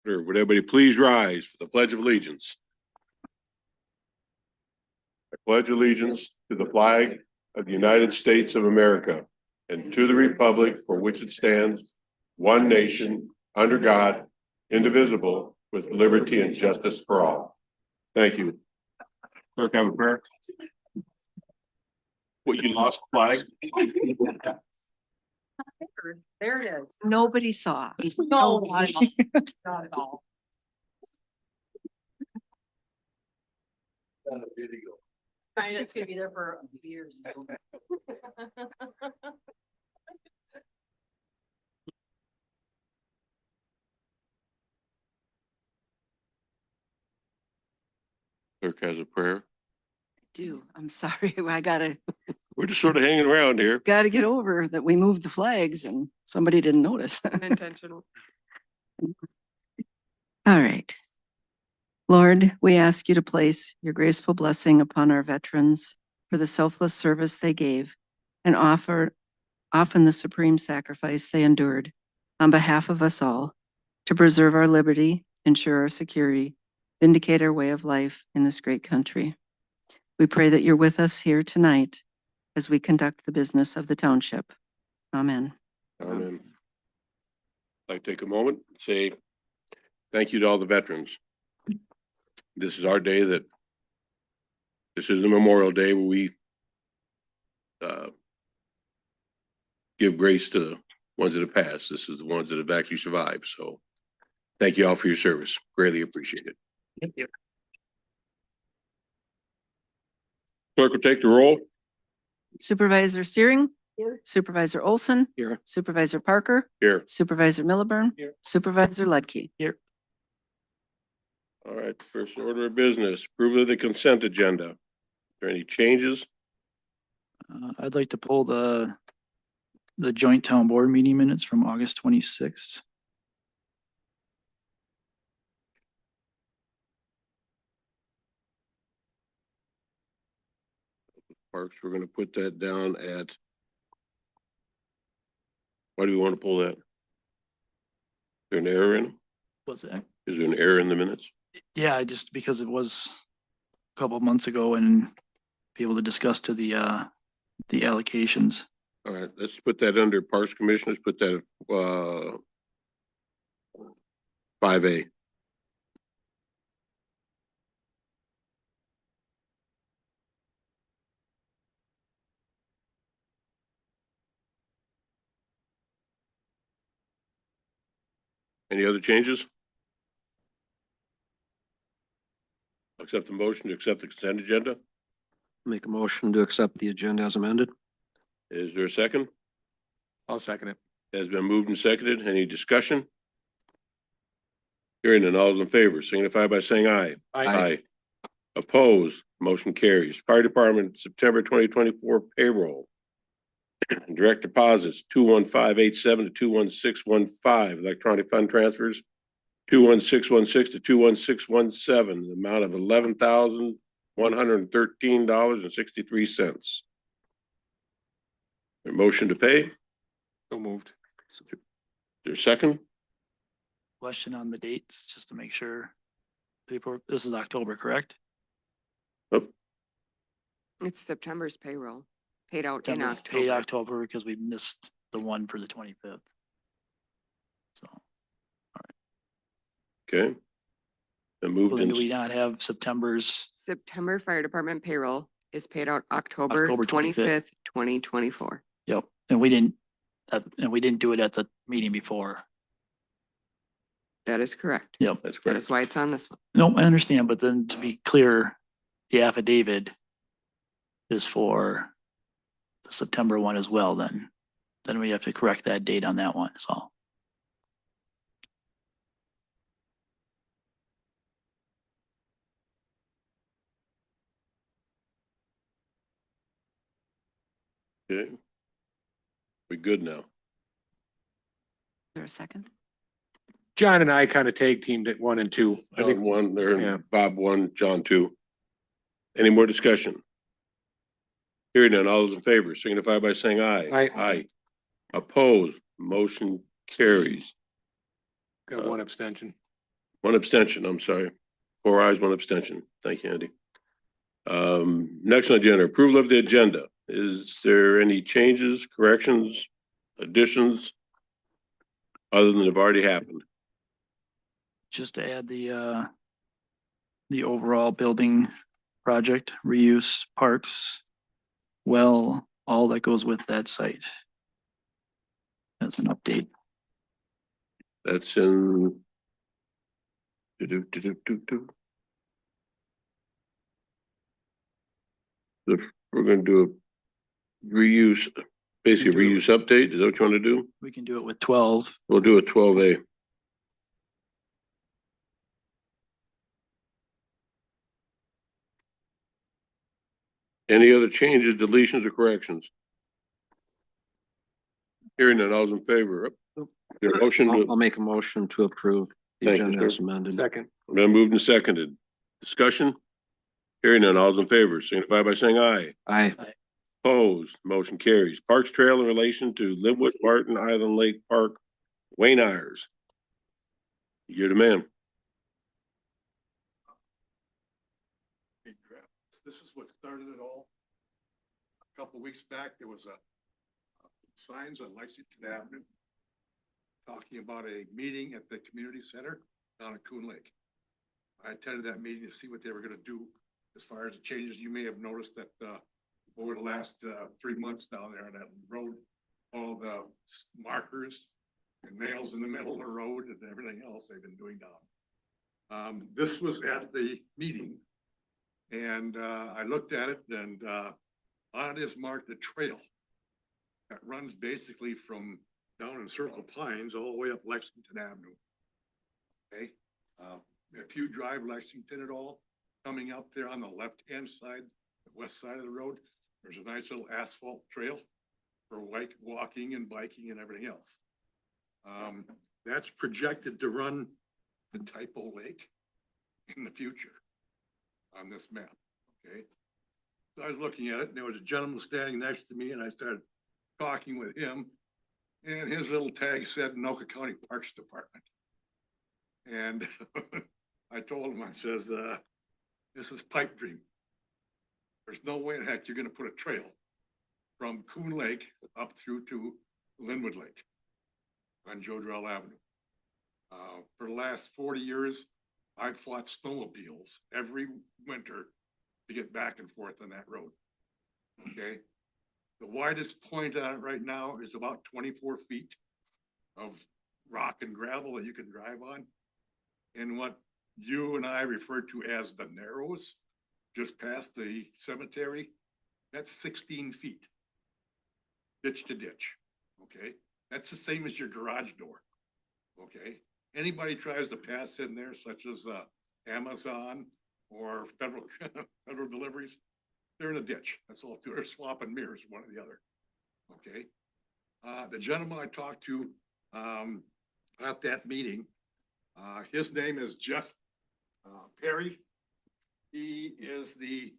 Would everybody please rise for the Pledge of Allegiance? I pledge allegiance to the flag of the United States of America and to the republic for which it stands, one nation, under God, indivisible, with liberty and justice for all. Thank you. Clerk, have a prayer. What, you lost the flag? There it is. Nobody saw. No, not at all. Right, it's gonna be there for years. Clerk has a prayer. I'm sorry. I gotta We're just sort of hanging around here. get over that we moved the flags and somebody didn't notice. Unintentional. All right. Lord, we ask you to place your graceful blessing upon our veterans for the selfless service they gave and often the supreme sacrifice they endured on behalf of us all to preserve our liberty, ensure our security, vindicate our way of life in this great country. We pray that you're with us here tonight as we conduct the business of the township. Amen. Amen. I'd like to take a moment and say thank you to all the veterans. This is our day this is the Memorial Day where we give grace to the ones that have passed. This is the ones that have actually survived. So thank you all for your service. Greatly appreciate it. Thank you. Clerk will take the roll. Supervisor Searing. Here. Supervisor Olson. Here. Supervisor Parker. Here. Supervisor Milliburn. Here. Supervisor Ledke. Here. All right, first order of business, approval of the consent agenda. Are there any changes? I'd like to pull the joint town board meeting minutes from August 26th. Parks, we're gonna put that down at. Why do we want to pull that? Is there an error in them? Was it? Is there an error in the minutes? Yeah, just because it was a couple of months ago and be able to discuss to the allocations. All right, let's put that under Parks Commission. Let's put that 5A. Any other changes? Accept the motion to accept the consent agenda. Make a motion to accept the agenda as amended. Is there a second? I'll second it. Has been moved and seconded. Any discussion? Hearing none, all those in favor signify by saying aye. Aye. Opposed, motion carries. Fire Department, September 2024 payroll. Direct deposits, 21587 to 21615. Electronic fund transfers, 21616 to 21617. The amount of $11,113.63. Motion to pay? So moved. Is there a second? Question on the dates, just to make sure. This is October, correct? It's September's payroll, paid out in September, Paid October. October because we missed the one for the 25th. So, Okay. Then moved so then do we in. not have September's? September Fire Department payroll is paid out October October 25th. 25th, 2024. Yep, and we didn't do it at the meeting before. That is correct. Yep. That's That correct. is why it's on this one. No, I understand, but then to be clear, the affidavit is for the September one as well, then we have to correct that date on that one, that's all. Okay. We good now? Is there a second? John and I kind of tag teamed it 1 and 2. I think John one, or yeah. Bob one, John two. Any more discussion? Hearing none, all those in favor signify by saying aye. Aye. Aye. Opposed, motion carries. got one abstention. One abstention, I'm sorry. 4 ayes, 1 abstention. Thank you, Andy. Next on the agenda, approval of the agenda. Is there any changes, corrections, additions? Other than have already happened? Just to add the overall building project, reuse, parks, well, all that goes with that site. That's an update. That's in. Do. We're gonna do a reuse, basically do it. reuse update. Is that what you want to do? We can do it with 12. We'll do a 12A. Any other changes, deletions, or corrections? Hearing none, all's in favor. Your motion I'll to, make a motion to approve the Thank you, agenda sir. as amended. Second. been moved and seconded. Discussion? Hearing none, all's in favor, signify by saying aye. Aye. Opposed, motion carries. Parks Trail in relation to Linwood Martin Island Lake Park, Wayne Ayers. You're the man. This is what started it all. A couple of weeks back, there was signs on Lexington Avenue talking about a meeting at the community center down at Coon Lake. I attended that meeting to see what they were gonna do as far as the changes. You may have noticed that over the last 3 months down there on that road, all the markers and nails in the middle of the road and everything else they've been doing down. This was at the meeting. And I looked at it and on it is marked a trail that runs basically from down in Circle Pines all the way up Lexington Avenue. Okay, if you drive Lexington at all, coming up there on the left-hand side, the west side of the road, there's a nice little asphalt trail for walking and biking and everything else. That's projected to run the Typo Lake in the future on this map, okay? So I was looking at it and there was a gentleman standing next to me and I started talking with him. And his little tag said Anoka County Parks Department. And I told him, I says, this is pipe dream. There's no way in heck you're gonna put a trail from Coon Lake up through to Linwood Lake on Jodrell Avenue. For the last 40 years, I've fought snowmobiles every winter to get back and forth on that road. Okay? The widest point on it right now is about 24 feet of rock and gravel that you can drive on. And what you and I refer to as the Narrows, just past the cemetery, that's 16 feet. Ditch to ditch, okay? That's the same as your garage door, okay? Anybody tries to pass in there, such as Amazon or federal deliveries, they're in a ditch. That's all. They're swapping mirrors, one or the other. Okay. The gentleman I talked to at that meeting, his name is Jeff Perry. He is the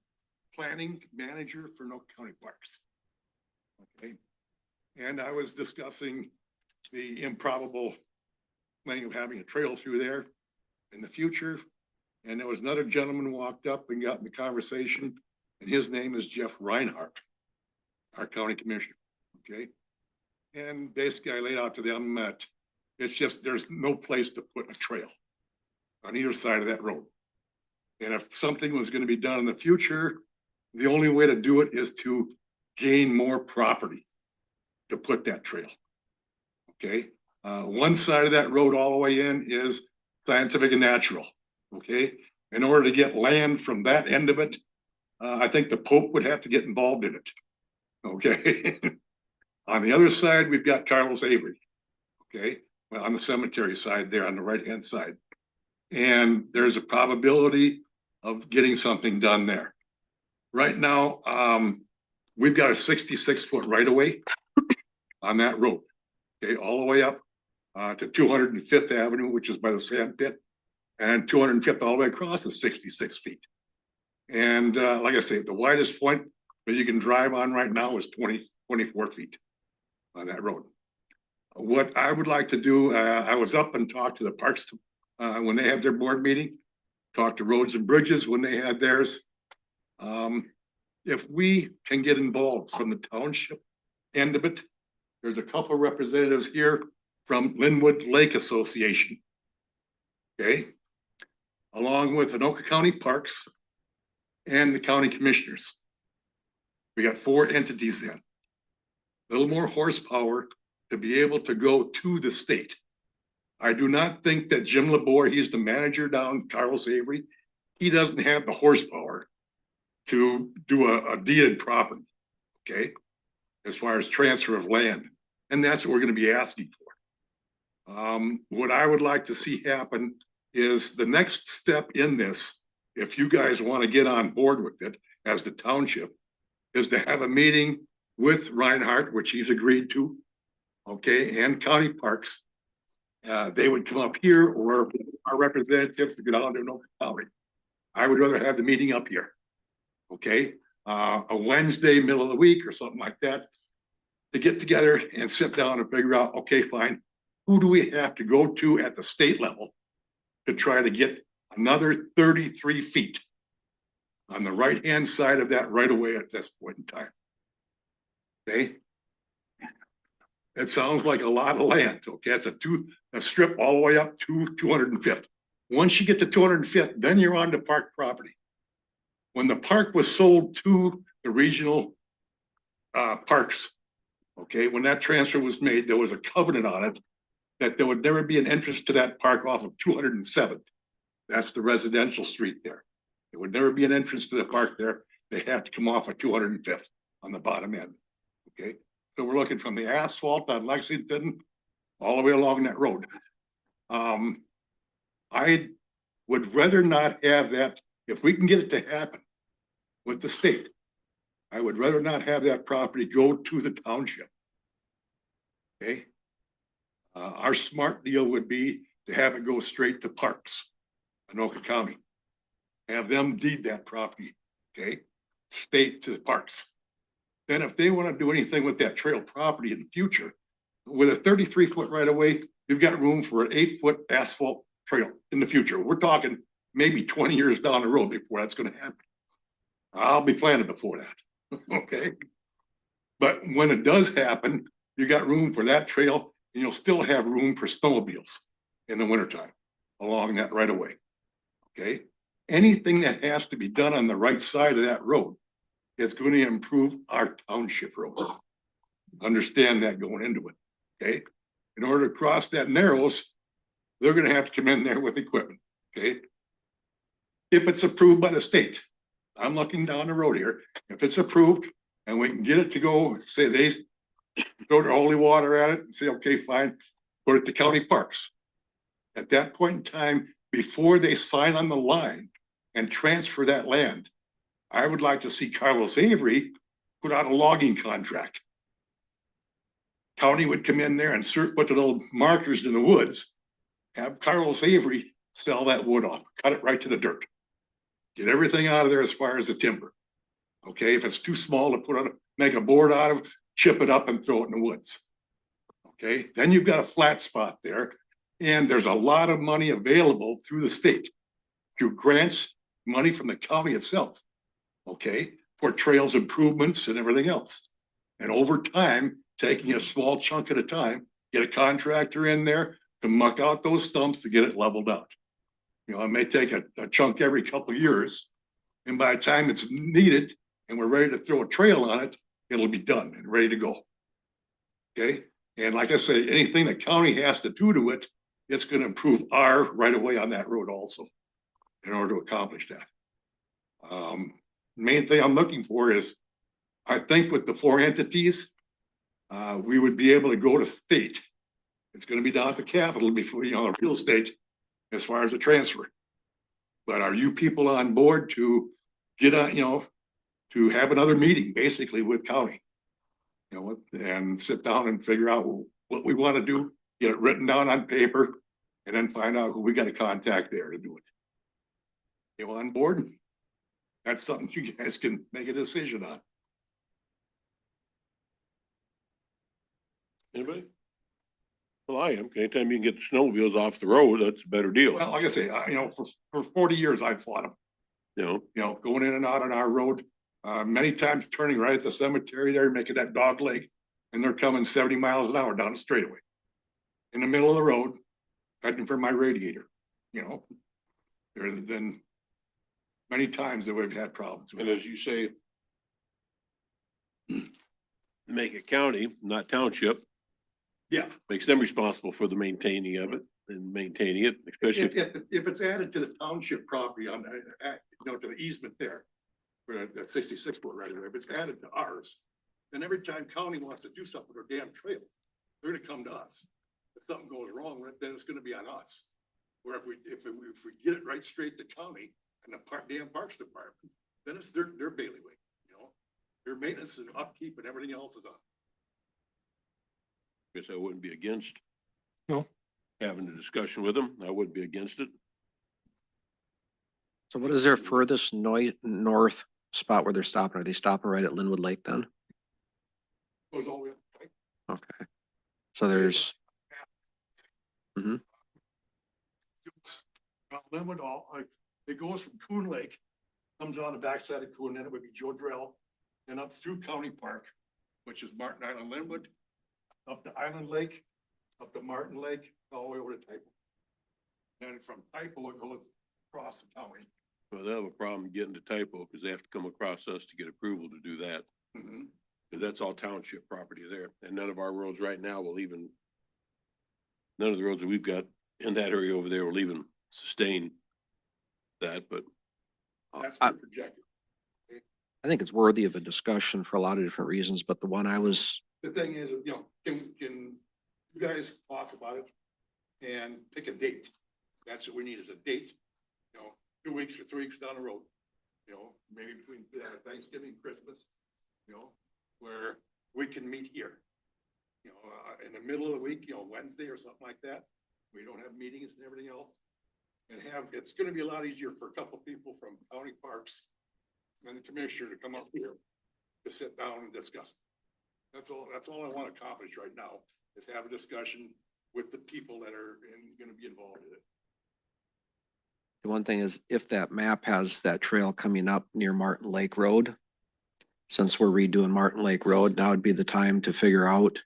planning manager for Anoka County Parks. Okay. And I was discussing the improbable thing of having a trail through there in the future. And there was another gentleman walked up and got in the conversation, and his name is Jeff Reinhardt, our county commissioner, okay? And basically I laid out to them that it's just, there's no place to put a trail on either side of that road. And if something was gonna be done in the future, the only way to do it is to gain more property to put that trail, okay? One side of that road all the way in is scientific and natural, okay? In order to get land from that end of it, I think the Pope would have to get involved in it, okay? On the other side, we've got Carlos Avery, okay? Well, on the cemetery side there, on the right-hand side. And there's a probability of getting something done there. Right now, we've got a 66-foot right-of-way on that road, okay, all the way up to 205th Avenue, which is by the sand pit, and 205th all the way across is 66 feet. And like I say, the widest point that you can drive on right now is 24 feet on that road. What I would like to do, I was up and talked to the Parks when they had their board meeting. Talked to Roads and Bridges when they had theirs. If we can get involved from the township end of it, there's a couple of representatives here from Linwood Lake Association. Okay, along with Anoka County Parks and the county commissioners. We got 4 entities then. A little more horsepower to be able to go to the state. I do not think that Jim LeBoer, he's the manager down Carlos Avery. He doesn't have the horsepower to do a deeded property, okay? As far as transfer of land. And that's what we're gonna be asking for. What I would like to see happen is the next step in this, if you guys wanna get on board with it as the township, is to have a meeting with Reinhardt, which he's agreed to, okay, and county parks. They would come up here, or our representatives to get out to Anoka County. I would rather have the meeting up here. Okay, a Wednesday, middle of the week or something like that, to get together and sit down and figure out, okay, fine, who do we have to go to at the state level to try to get another 33 feet on the right-hand side of that right away at this point in time? Okay. It sounds like a lot of land, okay? It's a strip all the way up to 205th. Once you get to 205th, then you're on the park property. When the park was sold to the regional parks, okay, when that transfer was made, there was a covenant on it that there would never be an entrance to that park off of 207th. That's the residential street there. There would never be an entrance to the park there. They have to come off of 205th on the bottom end, okay? So we're looking from the asphalt on Lexington all the way along that road. I would rather not have that, if we can get it to happen with the state, I would rather not have that property go to the township. Okay? Our smart deal would be to have it go straight to Parks, Anoka County. Have them deed that property, okay? State to the Parks. Then if they want to do anything with that trail property in the future, with a 33-foot right of way, you've got room for an 8-foot asphalt trail in the future. We're talking maybe 20 years down the road before that's going to happen. I'll be planning before that, okay? But when it does happen, you got room for that trail, and you'll still have room for snowmobiles in the wintertime along that right of way, okay? Anything that has to be done on the right side of that road is going to improve our township roads. Understand that going into it, okay? In order to cross that Narrows, they're gonna have to come in there with equipment, okay? If it's approved by the state, I'm looking down the road here, if it's approved and we can get it to go, say they throw their holy water at it and say, okay, fine, put it to county parks. At that point in time, before they sign on the line and transfer that land, I would like to see Carlos Avery put out a logging contract. County would come in there and put the little markers in the woods, have Carlos Avery sell that wood off, cut it right to the dirt. Get everything out of there as far as the timber. Okay, if it's too small to put on, make a board out of, chip it up and throw it in the woods. Okay, then you've got a flat spot there, and there's a lot of money available through the state, through grants, money from the county itself. Okay, for trails improvements and everything else. And over time, taking a small chunk at a time, get a contractor in there to muck out those stumps to get it leveled out. You know, it may take a chunk every couple of years. And by the time it's needed and we're ready to throw a trail on it, it'll be done and ready to go. Okay, and like I say, anything the county has to do to it, it's gonna improve our right of way on that road also in order to accomplish that. Main thing I'm looking for is, I think with the 4 entities, we would be able to go to state. It's gonna be down at the Capitol before, you know, the real estate as far as the transfer. But are you people on board to get on, you know, to have another meeting basically with county? You know, and sit down and figure out what we want to do, get it written down on paper, and then find out who we got to contact there to do it. You on board? That's something you guys can make a decision on. Anybody? Well, I am. Anytime you can get the snowmobiles off the road, that's a better deal, Well, like I say, for 40 years, I've fought them, you know? going in and out on our road. Many times turning right at the cemetery there, making that dog leg, and they're coming 70 miles an hour down the straightaway. In the middle of the road, heading for my radiator, There's been many times that we've had problems with And it. as you say, make it county, not township, Yeah, makes them responsible for the maintaining of it and maintaining it, especially. if it's added to the township property on, to the easement there, for the 66 foot right away, if it's added to ours, then every time county wants to do something with their damn trail, they're gonna come to us. If something goes wrong with it, then it's gonna be on us. Where if we get it right straight to county and the damn parks department, then it's their bailiwick, Their maintenance and upkeep and everything else is on. Guess I wouldn't be against. No. Having a discussion with them, I wouldn't be against it. So what is their furthest north spot where they're stopping? Are they stopping right at Linwood Lake then? Goes all the way up. Right? Okay. So there's, Linwood, it goes from Coon Lake, comes on the backside of Coon, then it would be Joe Drell, and up through County Park, which is Martin Island Linwood, up to Island Lake, up to Martin Lake, all the way over to Typo. And from Typo, it goes across the county. But they have a problem getting to Typo because they have to come across us to get approval to do that. Mhm. But that's all township property there, and none of our roads right now will even. None of the roads that we've got in that area over there will even sustain that, but That's I, the projected. I think it's worthy of a discussion for a lot of different reasons, but the one I was, The thing is, can you guys talk about it and pick a date? That's what we need is a date, 2 weeks or 3 weeks down the road. Maybe between Thanksgiving and Christmas, where we can meet here. In the middle of the week, Wednesday or something like that. We don't have meetings and everything else. And it's gonna be a lot easier for a couple people from county parks and the commissioner to come up here to sit down and discuss. That's all I want to accomplish right now, is have a discussion with the people that are gonna be involved in it. the one thing is if that map has that trail coming up near Martin Lake Road, since we're redoing Martin Lake Road, now would be the time to figure out.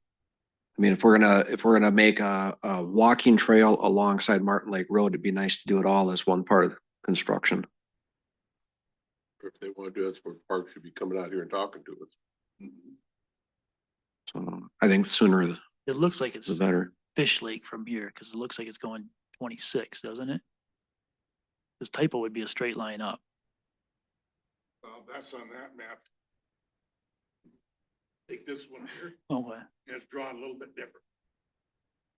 I mean, if we're gonna make a walking trail alongside Martin Lake Road, it'd be nice to do it all as one part of the construction. if they want to do it, that's where the park should be coming out here and talking to us. So I think sooner It looks like the it's better. Fish Lake from here, because it looks like it's going 26, doesn't it? This typo would be a straight line up. That's on that map. Take this one here, Okay. and it's drawn a little bit different.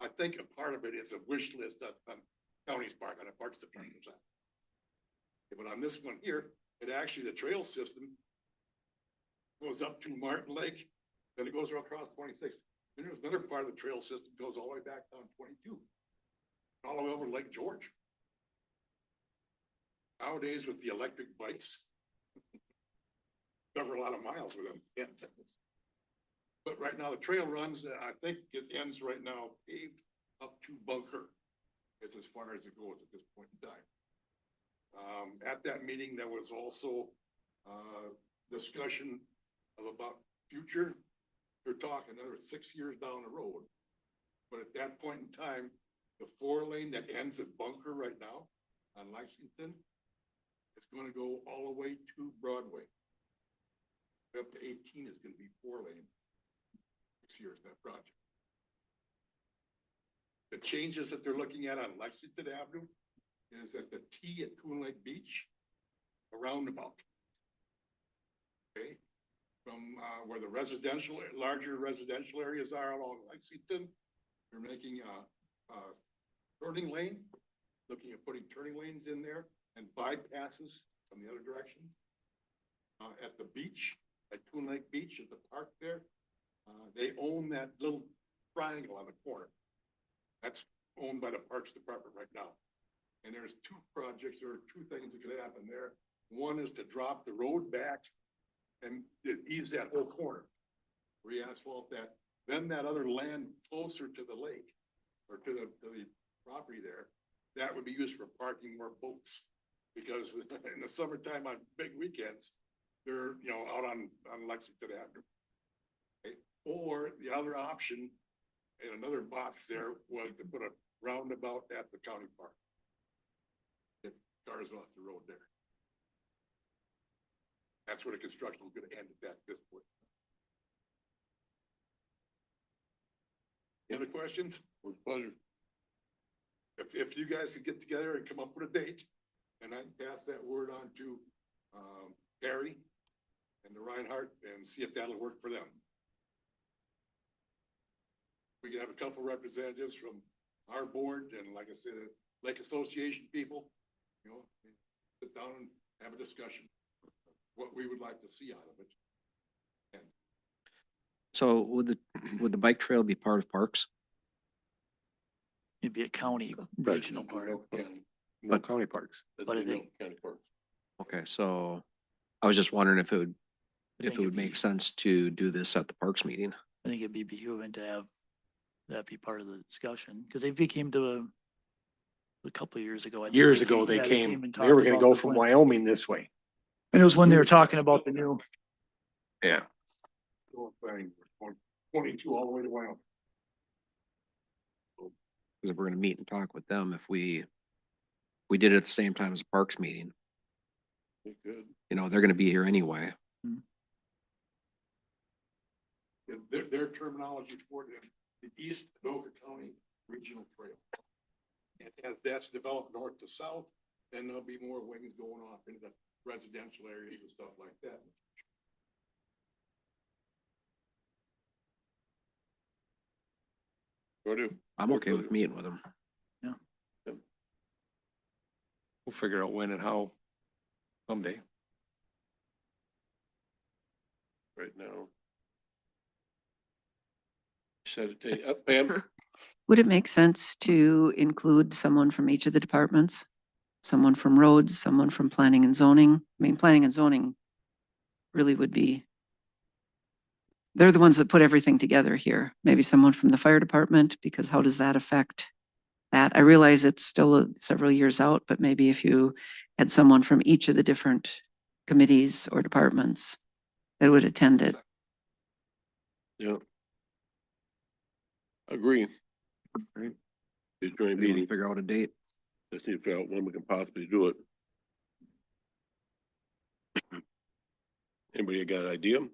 I think a part of it is a wish list on county's part, on the parks department's side. But on this one here, it actually, the trail system goes up to Martin Lake, then it goes across 26. Then there's another part of the trail system goes all the way back down 22, all the way over Lake George. Nowadays with the electric bikes, cover a lot of miles with them. Yeah. But right now, the trail runs, I think it ends right now paved up to Bunker. Is as far as it goes at this point in time. At that meeting, there was also, discussion about future. They're talking another 6 years down the road. But at that point in time, the 4-lane that ends at Bunker right now on Lexington is gonna go all the way to Broadway. Up to 18 is gonna be 4-lane. 6 years, that project. The changes that they're looking at on Lexington Avenue is at the T at Coon Lake Beach, a roundabout. Okay, from where the larger residential areas are along Lexington, they're making a turning lane, looking at putting turning lanes in there and bypasses from the other direction. At the beach, at Coon Lake Beach, at the park there, they own that little triangle on the corner. That's owned by the Parks Department right now. And there's 2 projects, or 2 things that could happen there. One is to drop the road back and ease that whole corner. Re-asphalt that, then that other land closer to the lake or to the property there, that would be used for parking more boats. Because in the summertime on big weekends, they're, you know, out on Lexington Avenue. Okay, or the other option, in another box there, was to put a roundabout at the county park. Get cars off the road there. That's where the construction is gonna end at this point. Any other questions? With pleasure. If you guys could get together and come up with a date, and I can pass that word on to, Barry and the Reinhardt and see if that'll work for them. We can have a couple representatives from our board and like I said, Lake Association people, you know, sit down and have a discussion. What we would like to see out of it. So would the bike trail be part of parks? It'd be a county regional park. No county parks. But I think- County parks. Okay, so I was just wondering if it would, I if think it would it'd be- make sense to do this at the parks meeting. I think it'd be behooving to have that be part of the discussion, because they came to a couple of years ago. I think Years ago, they yeah, came, and they talked were gonna about go the from plan. Wyoming this way. And it was when they were talking about the new, Yeah. Planning, 22 all the way to Wyoming. Cause if we're gonna meet and talk with them, if we did it at the same time as the parks meeting, Good. you know, they're gonna be here anyway. Their terminology for it, the East Anoka County Regional Trail. And as that's developed north to south, then there'll be more wings going off into the residential areas and stuff like that. Will do. I'm okay with meeting with them. We'll figure out when and how someday. Right now. Set a date. Pam? Would it make sense to include someone from each of the departments? Someone from roads, someone from planning and zoning? I mean, planning and zoning really would be, they're the ones that put everything together here. Maybe someone from the fire department, because how does that affect that? I realize it's still several years out, but maybe if you had someone from each of the different committees or departments that would attend it. Yeah. Agree. Right. The joint We need to meeting, figure out a date. let's see if out when we can possibly do it. Anybody got an idea? Want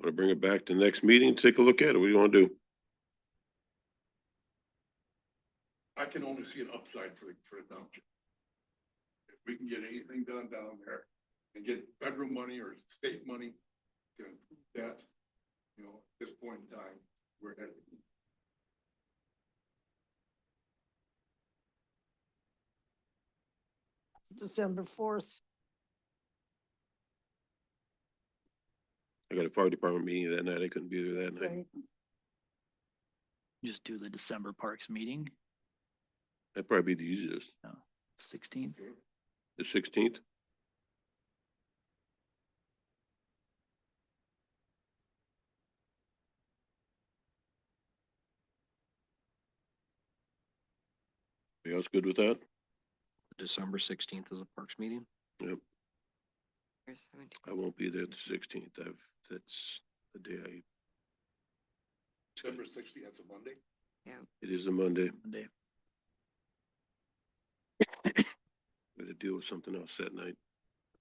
to bring it back to the next meeting, take a look at it, what do you want to do? I can only see an upside for the township. If we can get anything done down there and get federal money or state money to improve that, you know, at this point in time, we're headed. December 4th. I got a fire department meeting that night, I couldn't be there that night. Right. just do the December Parks meeting, That'd probably be the easiest, 16th. the 16th. Everybody else good with that? December 16th is a parks meeting. I won't be there the 16th, that's the day December 60th, that's a Monday. it is a Monday, Monday. I had to deal with something else that night.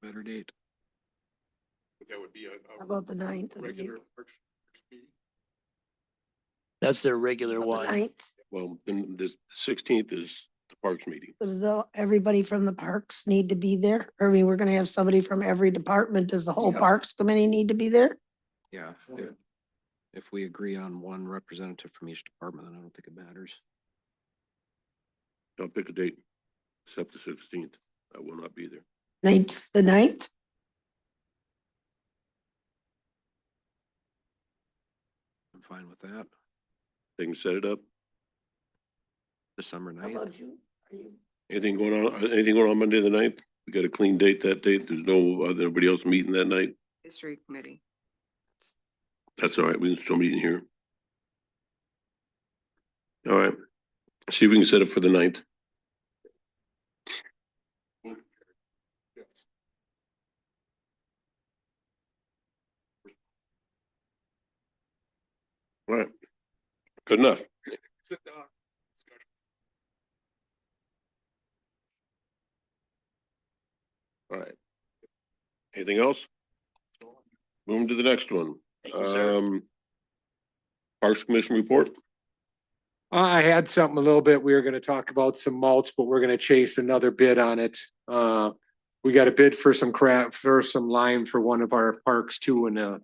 Better date. But that would be How about the 9th and the regular 8th? parks meeting. That's their regular On the one. 9th, Well, then the 16th is the parks meeting. does everybody from the parks need to be there? I mean, we're gonna have somebody from every department. Does the whole Yeah. parks committee need to be there? Yeah. If we agree on one representative from each department, then I don't think it matters. I'll pick a date, except the 16th, I will not be there. The 9th? I'm fine with that. They can set it up. December How 9th. about you? Are you? Anything going on Monday the 9th? We got a clean date that date. There's no, anybody else meeting that night? History committee. That's all right. We can still meet in here. All right. See if we can set it for the 9th. All right. Good enough. Sit down. Discussion. All right. Anything else? Moving to the next one. Thank you, sir. Parks Commission report. I had something a little bit. We were gonna talk about some mulch, but we're gonna chase another bid on it. We got a bid for some for some lime for one of our parks too, and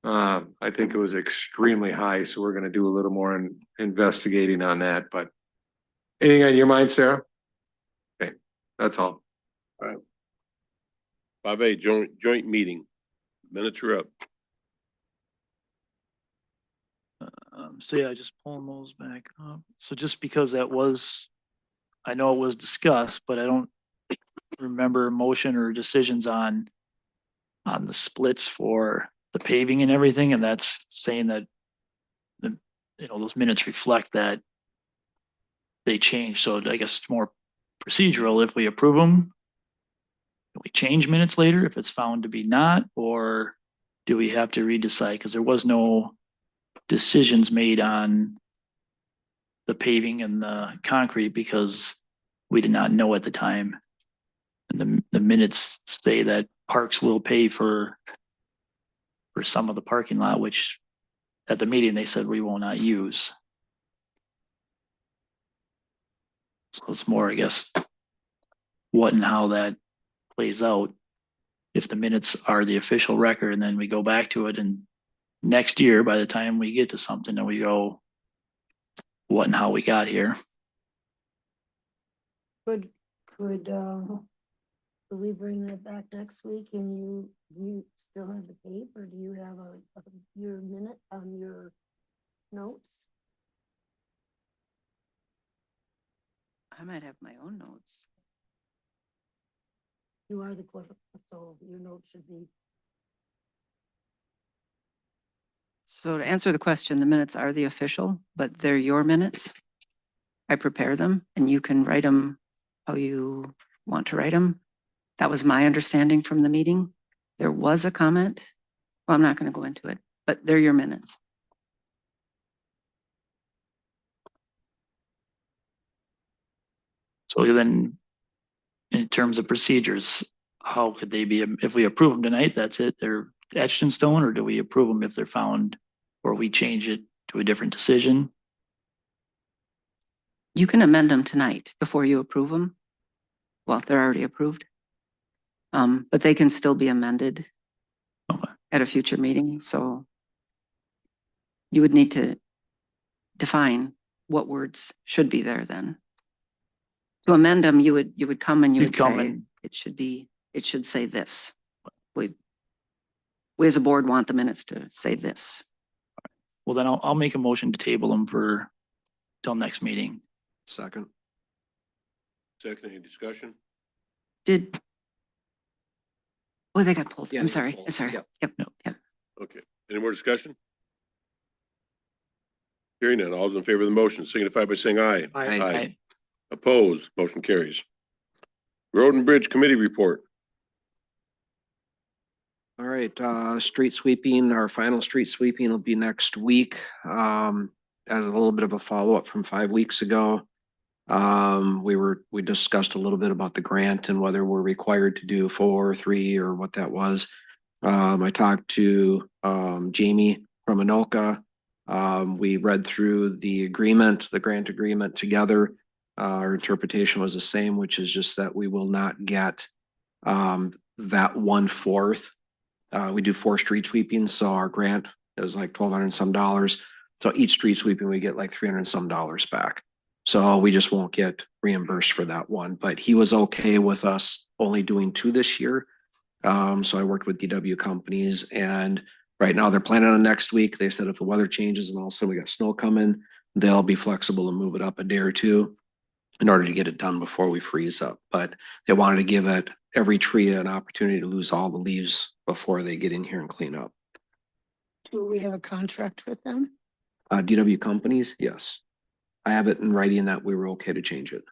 I think it was extremely high, so we're gonna do a little more investigating on that, but anything on your mind, Sarah? Okay, that's all. 5A joint meeting. Minutes are up. So yeah, just pulling those back up. So just because that was, I know it was discussed, but I don't remember motion or decisions on the splits for the paving and everything, and that's saying that those minutes reflect that they change. So I guess it's more procedural. If we approve them, can we change minutes later if it's found to be not, or do we have to redecide? Because there was no decisions made on the paving and the concrete because we did not know at the time. And the minutes say that parks will pay for some of the parking lot, which at the meeting they said we will not use. So it's more, I guess, what and how that plays out. If the minutes are the official record and then we go back to it and next year, by the time we get to something and we go, what and how we got here. Could we bring that back next week and you still have the tape, or do you have your minute on your notes? I might have my own notes. You are the clerk, so your notes should be. So to answer the question, the minutes are the official, but they're your minutes. I prepare them and you can write them how you want to write them. That was my understanding from the meeting. There was a comment. Well, I'm not going to go into it, but they're your minutes. So then, in terms of procedures, how could they be, if we approve them tonight, that's it, they're etched in stone, or do we approve them if they're found, or we change it to a different decision? You can amend them tonight before you approve them. Well, they're already approved. But they can still be amended Okay. at a future meeting, so you would need to define what words should be there then. To amend them, you would come and you You'd would come say, and- it should say this. We as a board want the minutes to say this. Well, then I'll make a motion to table them for till next meeting. Second. Second, any discussion? Oh, they got pulled. Yeah, I'm they got sorry. pulled. Sorry. Yep. Yep. Okay, any more discussion? Hearing none, all's in favor of the motion signify by saying aye. I Opposed, motion carries. Road and Bridge Committee report. All right, street sweeping, our final street sweeping will be next week. As a little bit of a follow-up from 5 weeks ago. We discussed a little bit about the grant and whether we're required to do 4 or 3 or what that was. I talked to Jamie from Anoka. We read through the agreement, the grant agreement together. Our interpretation was the same, which is just that we will not get that 1/4. We do 4 street sweepings, so our grant is like $1,200 and some dollars. So each street sweeping, we get like $300 and some dollars back. So we just won't get reimbursed for that one, but he was okay with us only doing 2 this year. So I worked with DW companies, and right now they're planning on next week. They said if the weather changes and all of a sudden we got snow coming, they'll be flexible and move it up a day or 2 in order to get it done before we freeze up. But they wanted to give it every tree an opportunity to lose all the leaves before they get in here and clean up. Do we have a contract with them? DW companies, yes. I have it in writing that we were okay to change it.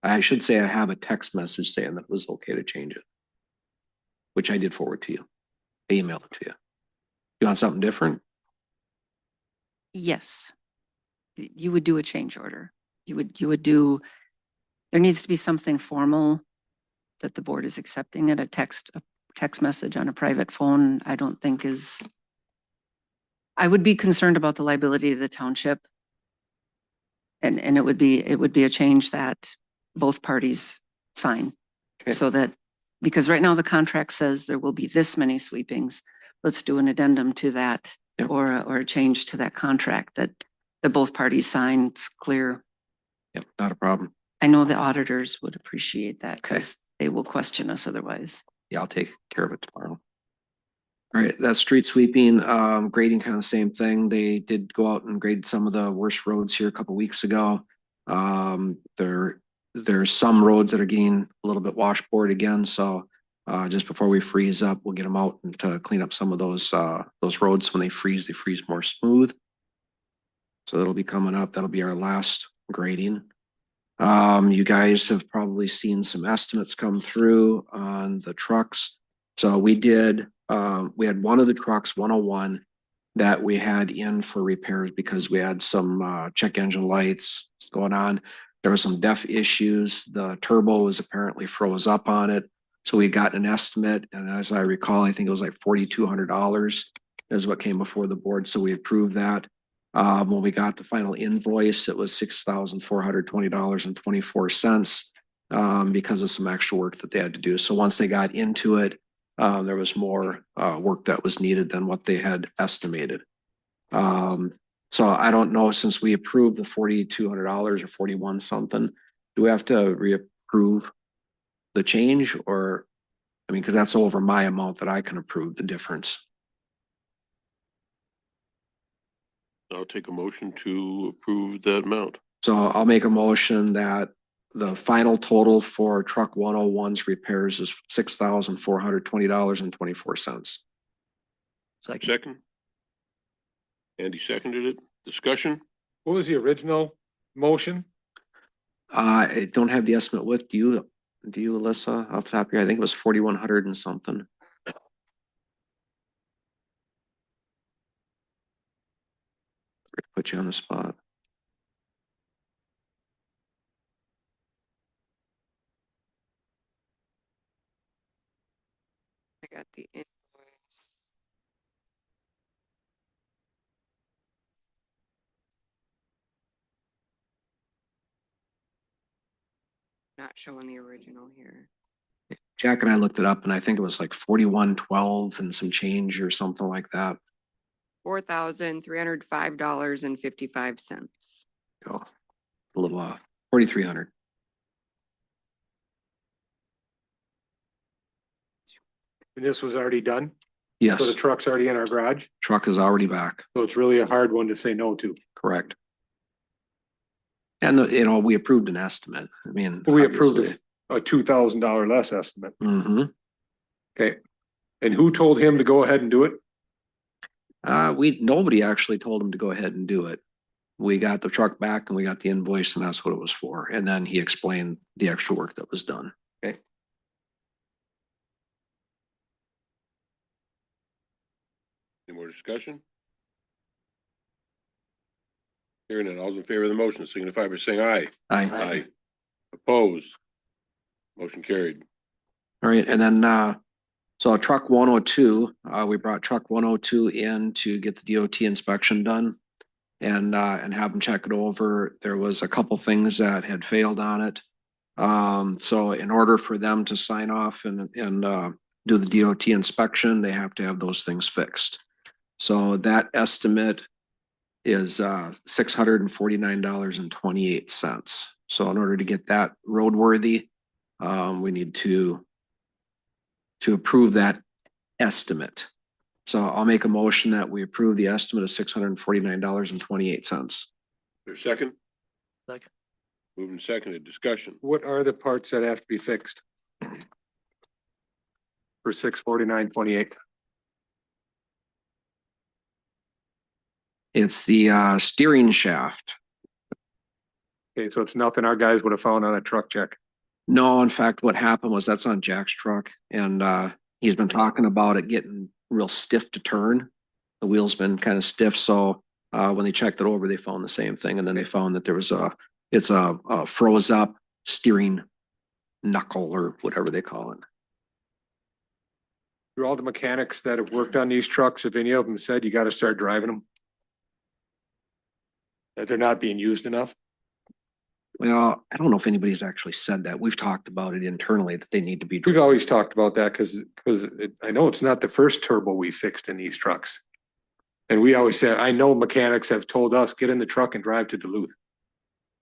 I should say I have a text message saying that it was okay to change it, which I did forward to you. I emailed it to you. You want something different? Yes. You would do a change order. You would do, there needs to be something formal that the board is accepting it. A text message on a private phone, I don't think is, I would be concerned about the liability of the township. And it would be a change that both parties sign. Okay. So that, because right now the contract says there will be this many sweepings. Let's do an addendum to that. Yep. Or a change to that contract that both parties sign. It's clear. Yep, not a problem. I know the auditors would appreciate that Okay. because they will question us otherwise. Yeah, I'll take care of it tomorrow. All right, that's street sweeping, grading, kind of the same thing. They did go out and grade some of the worst roads here a couple weeks ago. There's some roads that are getting a little bit washboard again, so just before we freeze up, we'll get them out and to clean up some of those roads. When they freeze more smooth. So that'll be coming up. That'll be our last grading. You guys have probably seen some estimates come through on the trucks. So we had one of the trucks, 101, that we had in for repairs because we had some check engine lights going on. There were some DEF issues. The turbo was apparently froze up on it. So we got an estimate, and as I recall, I think it was like $4,200 is what came before the board. So we approved that. When we got the final invoice, it was $6,420.24 because of some extra work that they had to do. So once they got into it, there was more work that was needed than what they had estimated. So I don't know, since we approved the $4,200 or 41 something, do we have to reapprove the change, or, I mean, because that's over my amount that I can approve the difference. I'll take a motion to approve that amount. So I'll make a motion that the final total for truck 101's repairs is $6,420.24. Second. Andy seconded it. Discussion? What was the original motion? I don't have the estimate with, do you, Alyssa, off the top here? I think it was 4,100 and something. Put you on the spot. I got the invoice. Not showing the original here. Jack and I looked it up, and I think it was like 4112 and some change or something like that. $4,305.55. Go a little off. 4,300. And this was already done? Yes, So the truck's already in our garage? truck is already back. So it's really a hard one to say no to. Correct. And we approved an estimate. I mean, We approved a $2,000 less estimate. Mm-hmm. Okay. And who told him to go ahead and do it? Nobody actually told him to go ahead and do it. We got the truck back and we got the invoice, and that's what it was for. And then he explained the extra work that was done. Okay. Any more discussion? Hearing none, all's in favor of the motion signify by saying aye. Aye. Opposed? Motion carried. All right, and then, so truck 102, we brought truck 102 in to get the DOT inspection done and have them check it over. There was a couple things that had failed on it. So in order for them to sign off and do the DOT inspection, they have to have those things fixed. So that estimate is $649.28. So in order to get that roadworthy, we need to approve that estimate. So I'll make a motion that we approve the estimate of $649.28. There's second? Second. Moving seconded. Discussion. What are the parts that have to be fixed? For $649.28. It's the steering shaft. Okay, so it's nothing our guys would have found on a truck check. No, in fact, what happened was that's on Jack's truck and he's been talking about it getting real stiff to turn. The wheel's been kind of stiff, so when they checked it over, they found the same thing, and then they found that there was it's a froze up steering knuckle or whatever they call it. Through all the mechanics that have worked on these trucks, if any of them said you gotta start driving them? That they're not being used enough? Well, I don't know if anybody's actually said that. We've talked about it internally that they need to be. We've always talked about that because I know it's not the first turbo we fixed in these trucks. And we always said, I know mechanics have told us, get in the truck and drive to Duluth.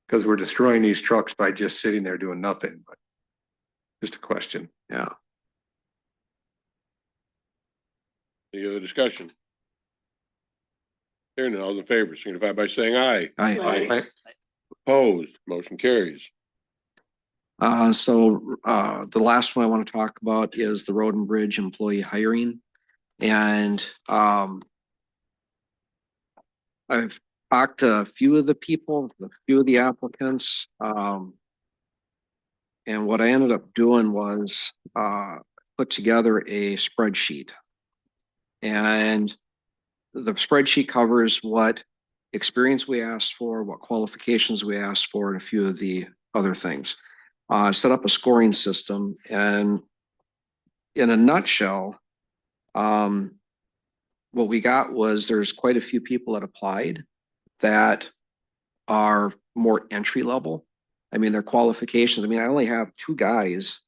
Because we're destroying these trucks by just sitting there doing nothing, but just a question. Yeah. Any other discussion? Hearing none, all those in favor, signify by saying aye. I, Opposed, motion carries. So the last one I want to talk about is the road and bridge employee hiring. And I've talked to a few of the people, a few of the applicants. And what I ended up doing was put together a spreadsheet. And the spreadsheet covers what experience we asked for, what qualifications we asked for, and a few of the other things. Set up a scoring system, and in a nutshell, what we got was there's quite a few people that applied that are more entry level. I mean, their qualifications, I mean, I only have 2 guys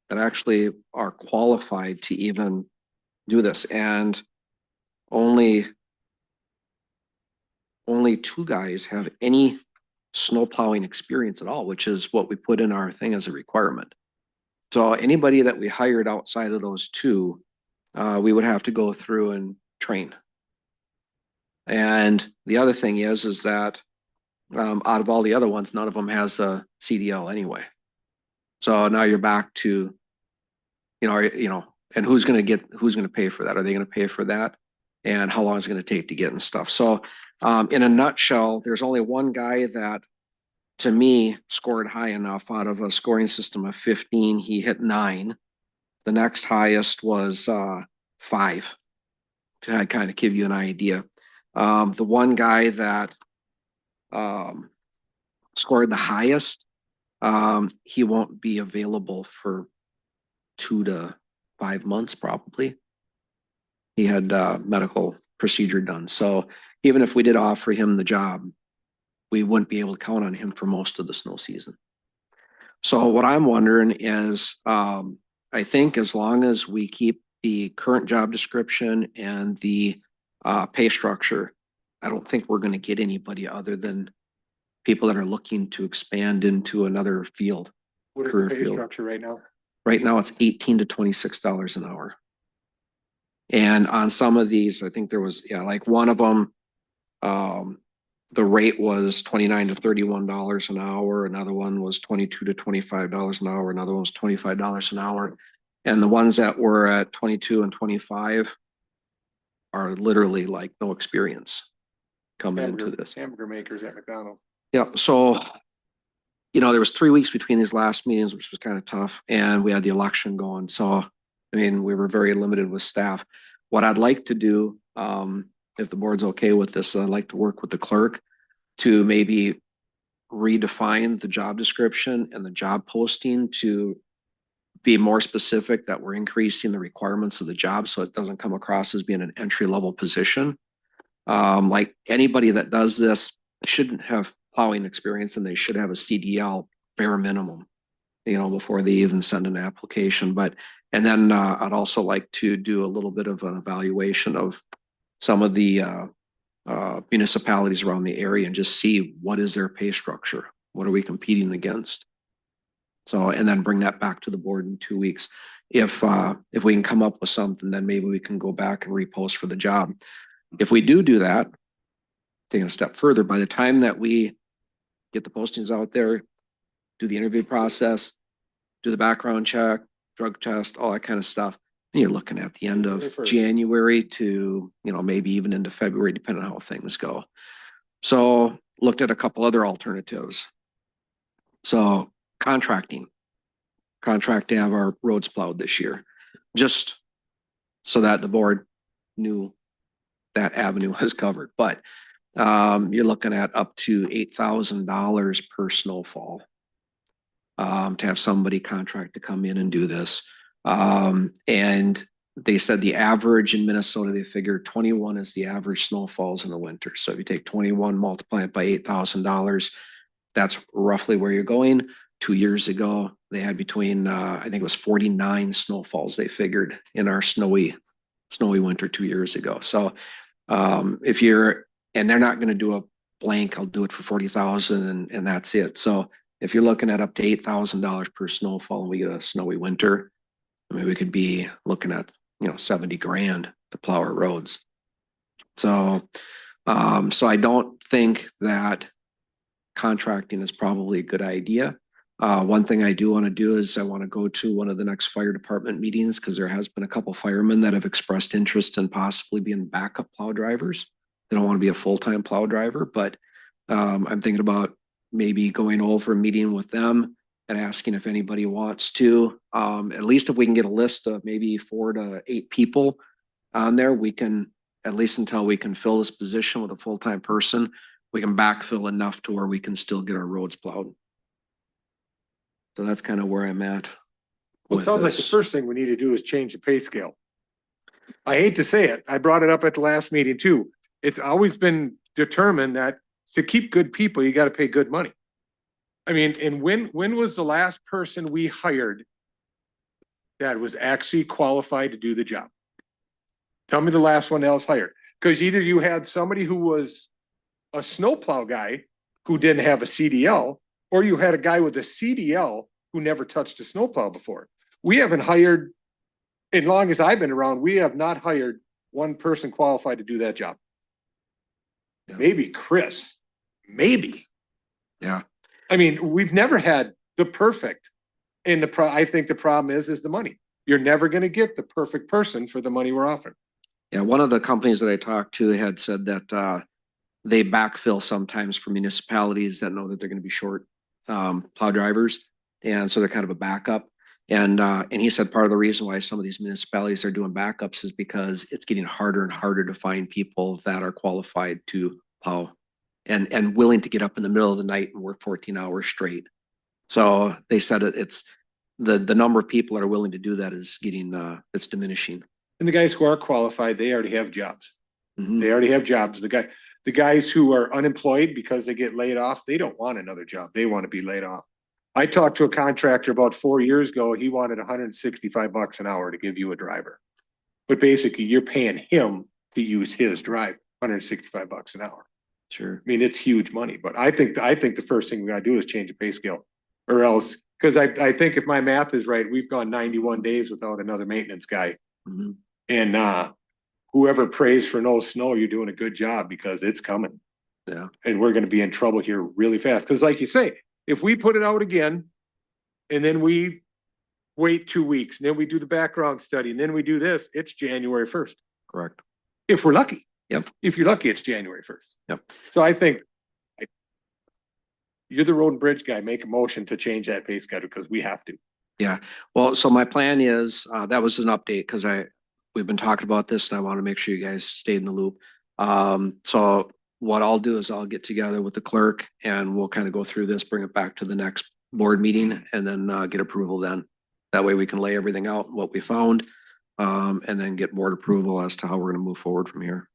that actually are qualified to even do this, and only 2 guys have any snow plowing experience at all, which is what we put in our thing as a requirement. So anybody that we hired outside of those 2, we would have to go through and train. And the other thing is that out of all the other ones, none of them has a CDL anyway. So now you're back to, and who's going to pay for that? Are they going to pay for that? And how long is it going to take to get and stuff? So in a nutshell, there's only 1 guy that, to me, scored high enough. Out of a scoring system of 15, he hit 9. The next highest was 5, to kind of give you an idea. The one guy that scored the highest, he won't be available for 2 to 5 months probably. He had medical procedure done. So even if we did offer him the job, we wouldn't be able to count on him for most of the snow season. So what I'm wondering is, I think as long as we keep the current job description and the pay structure, I don't think we're going to get anybody other than people that are looking to expand into another field. What is Career the pay field. structure right now? Right now it's $18 to $26 an hour. And on some of these, I think there was, like one of them, the rate was $29 to $31 an hour. Another one was $22 to $25 an hour. Another one was $25 an hour. And the ones that were at 22 and 25 are literally like no experience coming into this. Hamburger makers at McDonald's. Yeah. So, there was 3 weeks between these last meetings, which was kind of tough. And we had the election going. So, I mean, we were very limited with staff. What I'd like to do, if the board's okay with this, I'd like to work with the clerk to maybe redefine the job description and the job posting to be more specific that we're increasing the requirements of the job so it doesn't come across as being an entry-level position. Like anybody that does this shouldn't have plowing experience and they should have a CDL bare minimum, before they even send an application. And then I'd also like to do a little bit of an evaluation of some of the municipalities around the area and just see what is their pay structure? What are we competing against? So, and then bring that back to the board in 2 weeks. If we can come up with something, then maybe we can go back and repost for the job. If we do that, taking a step further, by the time that we get the postings out there, do the interview process, do the background check, drug test, all that kind of stuff, and you're looking at the end of January to, maybe even into February, depending on how things go. So looked at a couple other alternatives. So contract to have our roads plowed this year, just so that the board knew that avenue was covered. But you're looking at up to $8,000 per snowfall to have somebody contract to come in and do this. And they said the average in Minnesota, they figured 21 is the average snowfalls in the winter. So if you take 21, multiply it by $8,000, that's roughly where you're going. 2 years ago, they had between, I think it was 49 snowfalls they figured in our snowy winter 2 years ago. So if you're, and they're not going to do a blank, I'll do it for 40,000 and that's it. So if you're looking at up to $8,000 per snowfall and we get a snowy winter, I mean, we could be looking at, 70 grand to plow our roads. So, so I don't think that contracting is probably a good idea. One thing I do want to do is I want to go to one of the next fire department meetings because there has been a couple firemen that have expressed interest in possibly being backup plow drivers. They don't want to be a full-time plow driver, but I'm thinking about maybe going over, meeting with them and asking if anybody wants to, at least if we can get a list of maybe 4 to 8 people on there, we can, at least until we can fill this position with a full-time person, we can backfill enough to where we can still get our roads plowed. So that's kind of where I'm at. Well, it with sounds like the this. first thing we need to do is change the pay scale. I hate to say it. I brought it up at the last meeting too. It's always been determined that to keep good people, you got to pay good money. I mean, and when was the last person we hired that was actually qualified to do the job? Tell me the last one that was hired. Because either you had somebody who was a snowplow guy who didn't have a CDL, or you had a guy with a CDL who never touched a snowplow before. We haven't hired, as long as I've been around, we have not hired one person qualified to do that job. Yeah. Maybe Chris, maybe. Yeah. I mean, we've never had the perfect. And I think the problem is the money. You're never going to get the perfect person for the money we're offering. Yeah, one of the companies that I talked to had said that they backfill sometimes for municipalities that know that they're going to be short plow drivers, and so they're kind of a backup. And he said part of the reason why some of these municipalities are doing backups is because it's getting harder and harder to find people that are qualified to plow and willing to get up in the middle of the night and work 14 hours straight. So they said it's the number of people that are willing to do that is getting it's diminishing. And the guys who are qualified, they already have jobs. Mhm. They already have jobs. The guys who are unemployed because they get laid off, they don't want another job. They want to be laid off. I talked to a contractor about 4 years ago. He wanted $165 an hour to give you a driver. But basically you're paying him to use his drive, $165 an hour. Sure. I mean, it's huge money, but I think the first thing we gotta do is change the pay scale. Or else, because I think if my math is right, we've gone 91 days without another maintenance guy. Mhm. And whoever prays for no snow, you're doing a good job because it's coming. Yeah. And we're gonna be in trouble here really fast. Cause like you say, if we put it out again and then we wait 2 weeks, and then we do the background study, and then we do this, it's January 1st. Correct. If we're lucky. Yep. If you're lucky, it's January 1st. Yep. So I think you're the road and bridge guy, make a motion to change that pay schedule because we have to. Yeah. Well, so my plan is that was an update because we've been talking about this and I want to make sure you guys stayed in the loop. So what I'll do is I'll get together with the clerk and we'll kind of go through this, bring it back to the next board meeting and then get approval then. That way we can lay everything out, what we found, and then get board approval as to how we're going to move forward from here.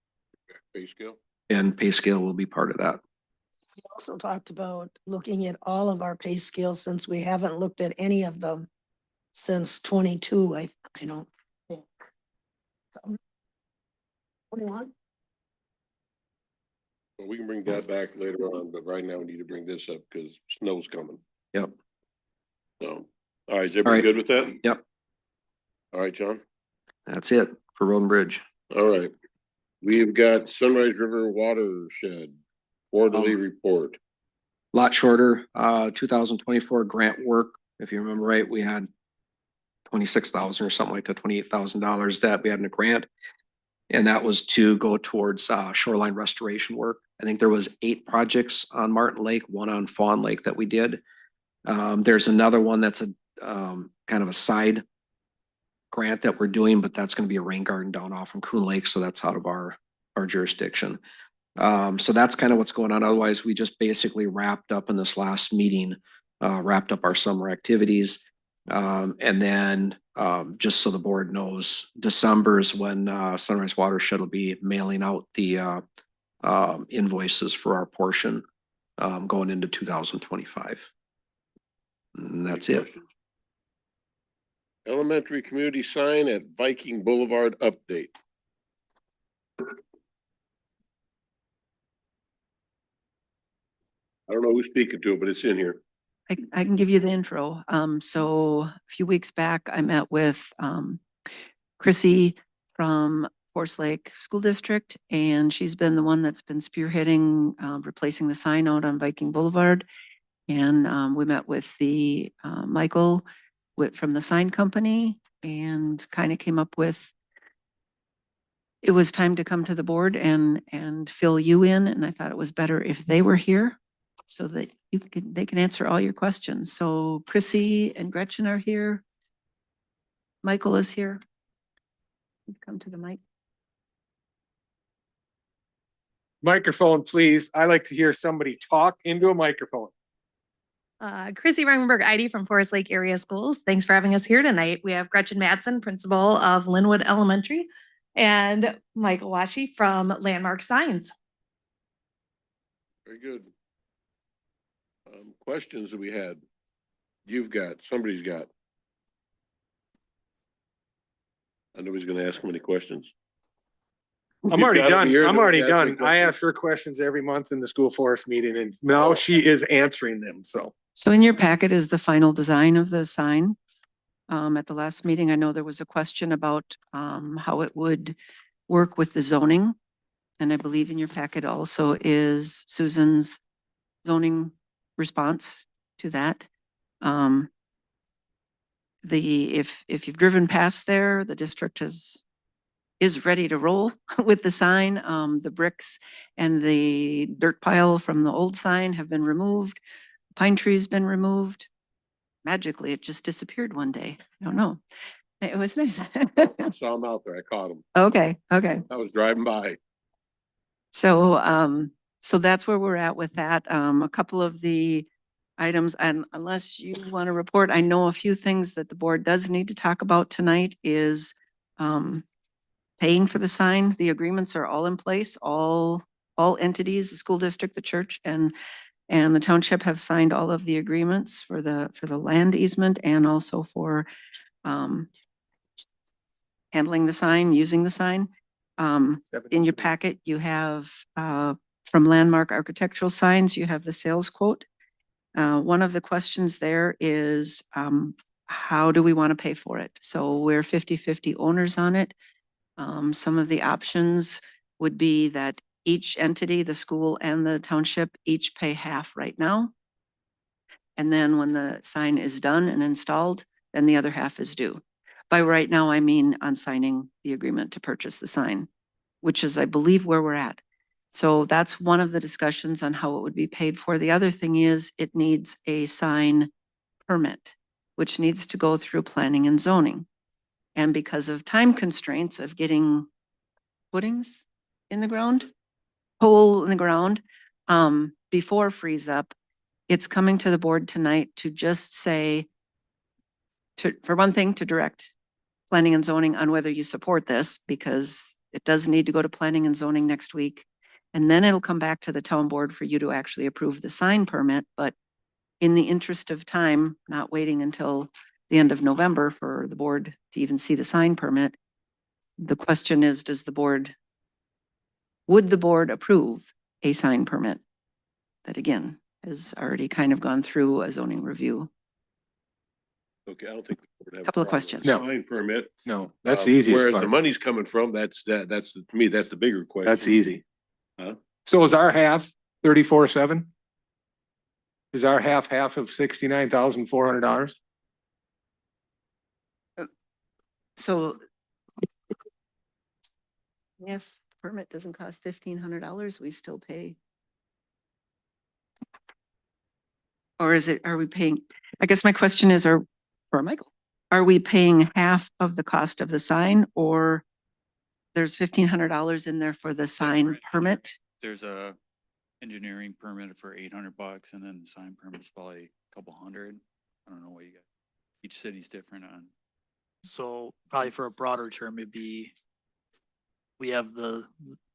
Pay scale? And pay scale will be part of that. We also talked about looking at all of our pay scales since we haven't looked at any of them since 22, I don't think. So, 21? Well, we can bring that back later on, but right now we need to bring this up because snow's coming. Yep. So, all right, is everybody right. good with that? Yep. All right, John. That's it for Road and Bridge. All right. We've got Sunrise River Watershed quarterly report. Lot shorter, 2024 grant work. If you remember right, we had 26,000 or something like that, $28,000 that we had in a grant. And that was to go towards shoreline restoration work. I think there was 8 projects on Martin Lake, 1 on Fawn Lake that we did. There's another one that's a, kind of a side grant that we're doing, but that's gonna be a rain garden down off in Coon Lake, so that's out of our jurisdiction. So that's kind of what's going on. Otherwise, we just basically wrapped up in this last meeting, wrapped up our summer activities. And then, just so the board knows, December is when, Sunrise Watershed will be mailing out the, invoices for our portion, going into 2025. And that's Any it. questions? Elementary community sign at Viking Boulevard update. I don't know who's speaking to it, but it's in here. I can give you the intro. So a few weeks back, I met with, Chrissy from Forest Lake School District, and she's been the one that's been spearheading, replacing the sign out on Viking Boulevard. And, we met with the, Michael from the sign company and kind of came up with, it was time to come to the board and fill you in. And I thought it was better if they were here so that they can answer all your questions. So Chrissy and Gretchen are here. Michael is here. Come to the mic. Microphone, please. I like to hear somebody talk into a microphone. Chrissy Rungenberg, ID from Forest Lake Area Schools. Thanks for having us here tonight. We have Gretchen Madsen, principal of Linwood Elementary, and Michael Washi from Landmark Signs. Very good. Questions that we had? You've got, somebody's got. I know he's gonna ask how many questions. I'm You've already gotta be done. here, I'm nobody's already asking done. me I questions. ask her questions every month in the school forest meeting and now she is answering them. So. So in your packet is the final design of the sign. At the last meeting, I know there was a question about, how it would work with the zoning. And I believe in your packet also is Susan's zoning response to that. If you've driven past there, the district is ready to roll with the sign. The bricks and the dirt pile from the old sign have been removed. Pine tree's been removed. Magically, it just disappeared one day. I don't know. It was nice. I saw him out there. I caught him. Okay, okay. I was driving by. So, so that's where we're at with that. A couple of the items, and unless you want to report, I know a few things that the board does need to talk about tonight is, paying for the sign. The agreements are all in place. All entities, the school district, the church, and the township have signed all of the agreements for the land easement and also for, handling the sign, using the sign. In your packet, you have, from Landmark Architectural Signs, you have the sales quote. One of the questions there is, how do we want to pay for it? So we're 50-50 owners on it. Some of the options would be that each entity, the school and the township, each pay half right now. And then when the sign is done and installed, then the other half is due. By right now, I mean on signing the agreement to purchase the sign, which is, I believe, where we're at. So that's one of the discussions on how it would be paid for. The other thing is it needs a sign permit, which needs to go through planning and zoning. And because of time constraints of getting footings in the ground, hole in the ground, before freeze up, it's coming to the board tonight to just say, for one thing, to direct planning and zoning on whether you support this, because it does need to go to planning and zoning next week. And then it'll come back to the town board for you to actually approve the sign permit. But in the interest of time, not waiting until the end of November for the board to even see the sign permit, the question is, would the board approve a sign permit? That again, has already kind of gone through a zoning review. Okay, I don't think. we have a Couple of problem with questions. the No. Sign permit. No, that's the easiest Whereas the part. money's coming from, to me, that's the bigger question. That's easy. Huh? So is our half 34,700? Is our half of $69,400? So if permit doesn't cost $1,500, we still pay. Or is it, are we paying, I guess my question is, for Michael, are we paying half of the cost of the sign or there's $1,500 in there for the sign permit? There's a engineering permit for $800 and then the sign permit's probably a couple hundred. I don't know what you got. Each city's different on. So probably for a broader term, it'd be, we have the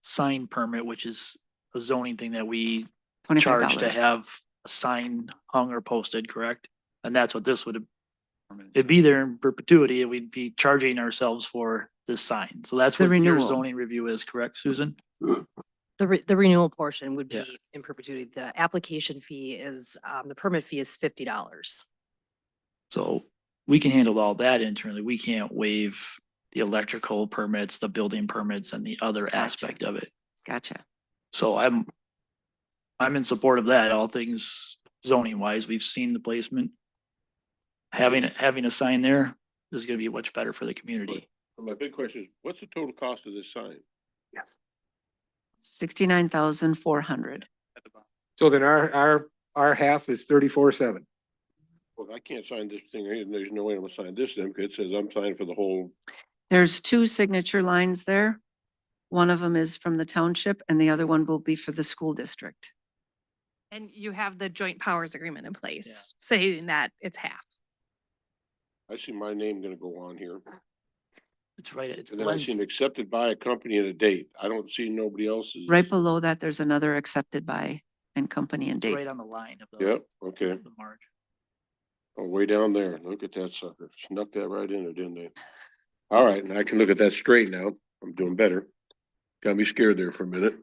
sign permit, which is a zoning thing that we charge to $25. have a sign hung or posted, correct? And that's what this would, it'd be there in perpetuity and we'd be charging ourselves for this sign. So that's The what your renewal. zoning review is, correct, Susan? The renewal portion would Yeah. be in perpetuity. The application fee is, the permit fee is $50. So we can handle all that internally. We can't waive the electrical permits, the building permits and the other aspect of it. Gotcha. So I'm in support of that, all things zoning wise. We've seen the placement. Having a sign there is gonna be much better for the community. My big question is, what's the total cost of this sign? $69,400. At the bottom. So then our half is 34,700. Well, I can't sign this thing, and there's no way I'm gonna sign this then, because it says I'm signing for the whole. There's two signature lines there. One of them is from the township and the other one will be for the school district. And you have the joint powers agreement in place, saying that it's half. I see my name gonna go on here, It's right, it's and then I see an accepted by a company and a date. I don't see nobody else's. Right below that, there's another accepted by and company and date. right on the line of the. Yep, okay. The margin. Oh, way down there. Look at that sucker. Snuck that right in there, didn't they? All right, and I can look at that straight now. I'm doing better. Got me scared there for a minute.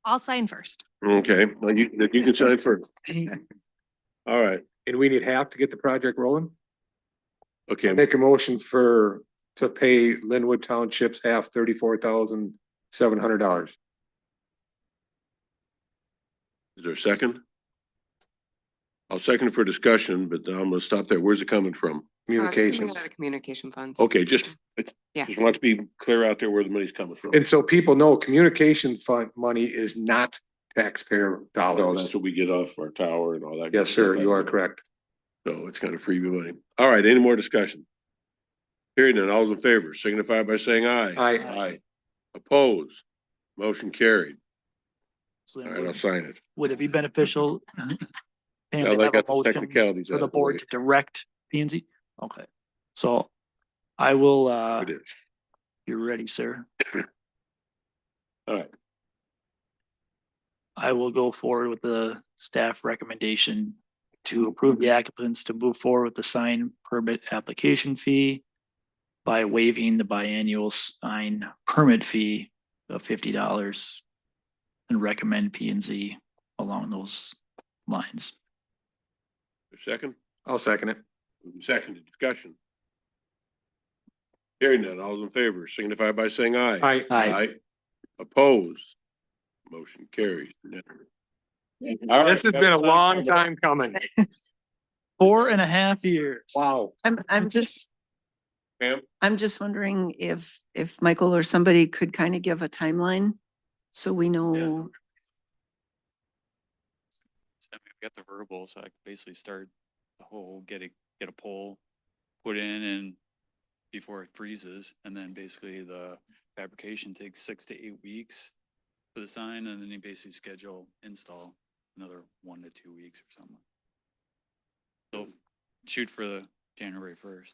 I'll sign first. Okay, well, you can sign first. All right, And we need half to get the project rolling? okay. Make a motion to pay Linwood Township's half $34,700. Is there a second? I'll second for discussion, but I'm gonna stop there. Where's it coming from? Communications. Out of the communication funds. Okay, just Yeah. want to be clear out there where the money's coming from. And so people know communication fund money is not taxpayer So dollars. that's what we get off our tower and all that. Yes, sir, you are correct. So it's kind of freebie money. All right, any more discussion? Hearing none, all those in favor signify by saying aye. Aye. Aye. Oppose. Motion carried. So All then right, I'll sign it. would it be beneficial? Pam, Now to that I have a got the motion technicalities for out the of the board way. to direct P and Z? Okay, so I will, It is. you're ready, sir. All right, I will go forward with the staff recommendation to approve the applicants to move forward with the sign permit application fee by waiving the biannual sign permit fee of $50 and recommend P and Z along those lines. a second, I'll second it. seconded, discussion. Hearing none, all those in favor signify by saying aye. Aye. Aye. Opposed. Motion carries. All right, This has been a long time coming. 4.5 years. Wow. I'm just, Pam? I'm just wondering if Michael or somebody could kind of give a timeline so we know. I mean, we've got the verbal, so I could basically start the whole, get a pole put in and before it freezes, and then basically the fabrication takes 6 to 8 weeks for the sign, and then you basically schedule install another 1 to 2 weeks or something. So shoot for the January 1st.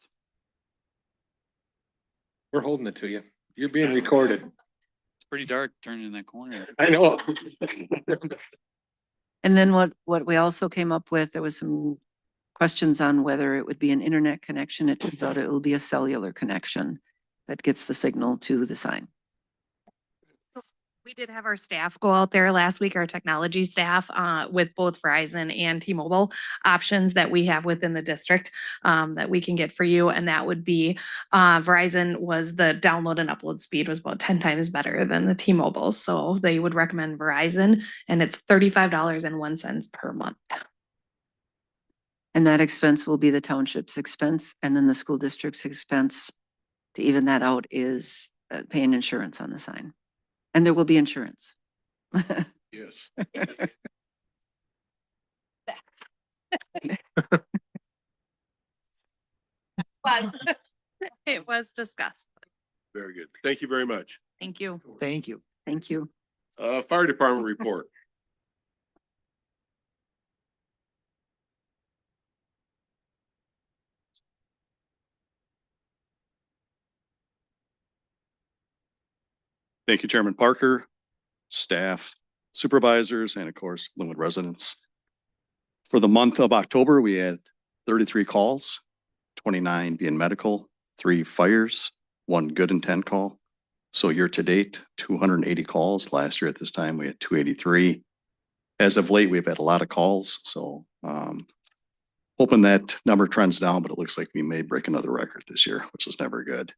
We're holding it to you. You're being recorded. It's pretty dark turning in that corner. I know. And then what we also came up with, there was some questions on whether it would be an internet connection. It turns out it will be a cellular connection that gets the signal to the sign. We did have our staff go out there last week, our technology staff, with both Verizon and T-Mobile options that we have within the district, that we can get for you. And that would be, Verizon was the download and upload speed was about 10 times better than the T-Mobile. So they would recommend Verizon, and it's $35.01 per month. And that expense will be the township's expense, and then the school district's expense to even that out is paying insurance on the sign. And there will be insurance. Yes. It was discussed. Very good. Thank you very much. Thank you. Thank you. Thank you. Fire department report. Thank you, Chairman Parker, staff, supervisors, and of course, Linwood residents. For the month of October, we had 33 calls, 29 being medical, 3 fires, 1 good intent call. So year to date, 280 calls. Last year at this time, we had 283. As of late, we've had a lot of calls, so hoping that number trends down, but it looks like we may break another record this year, which is never good.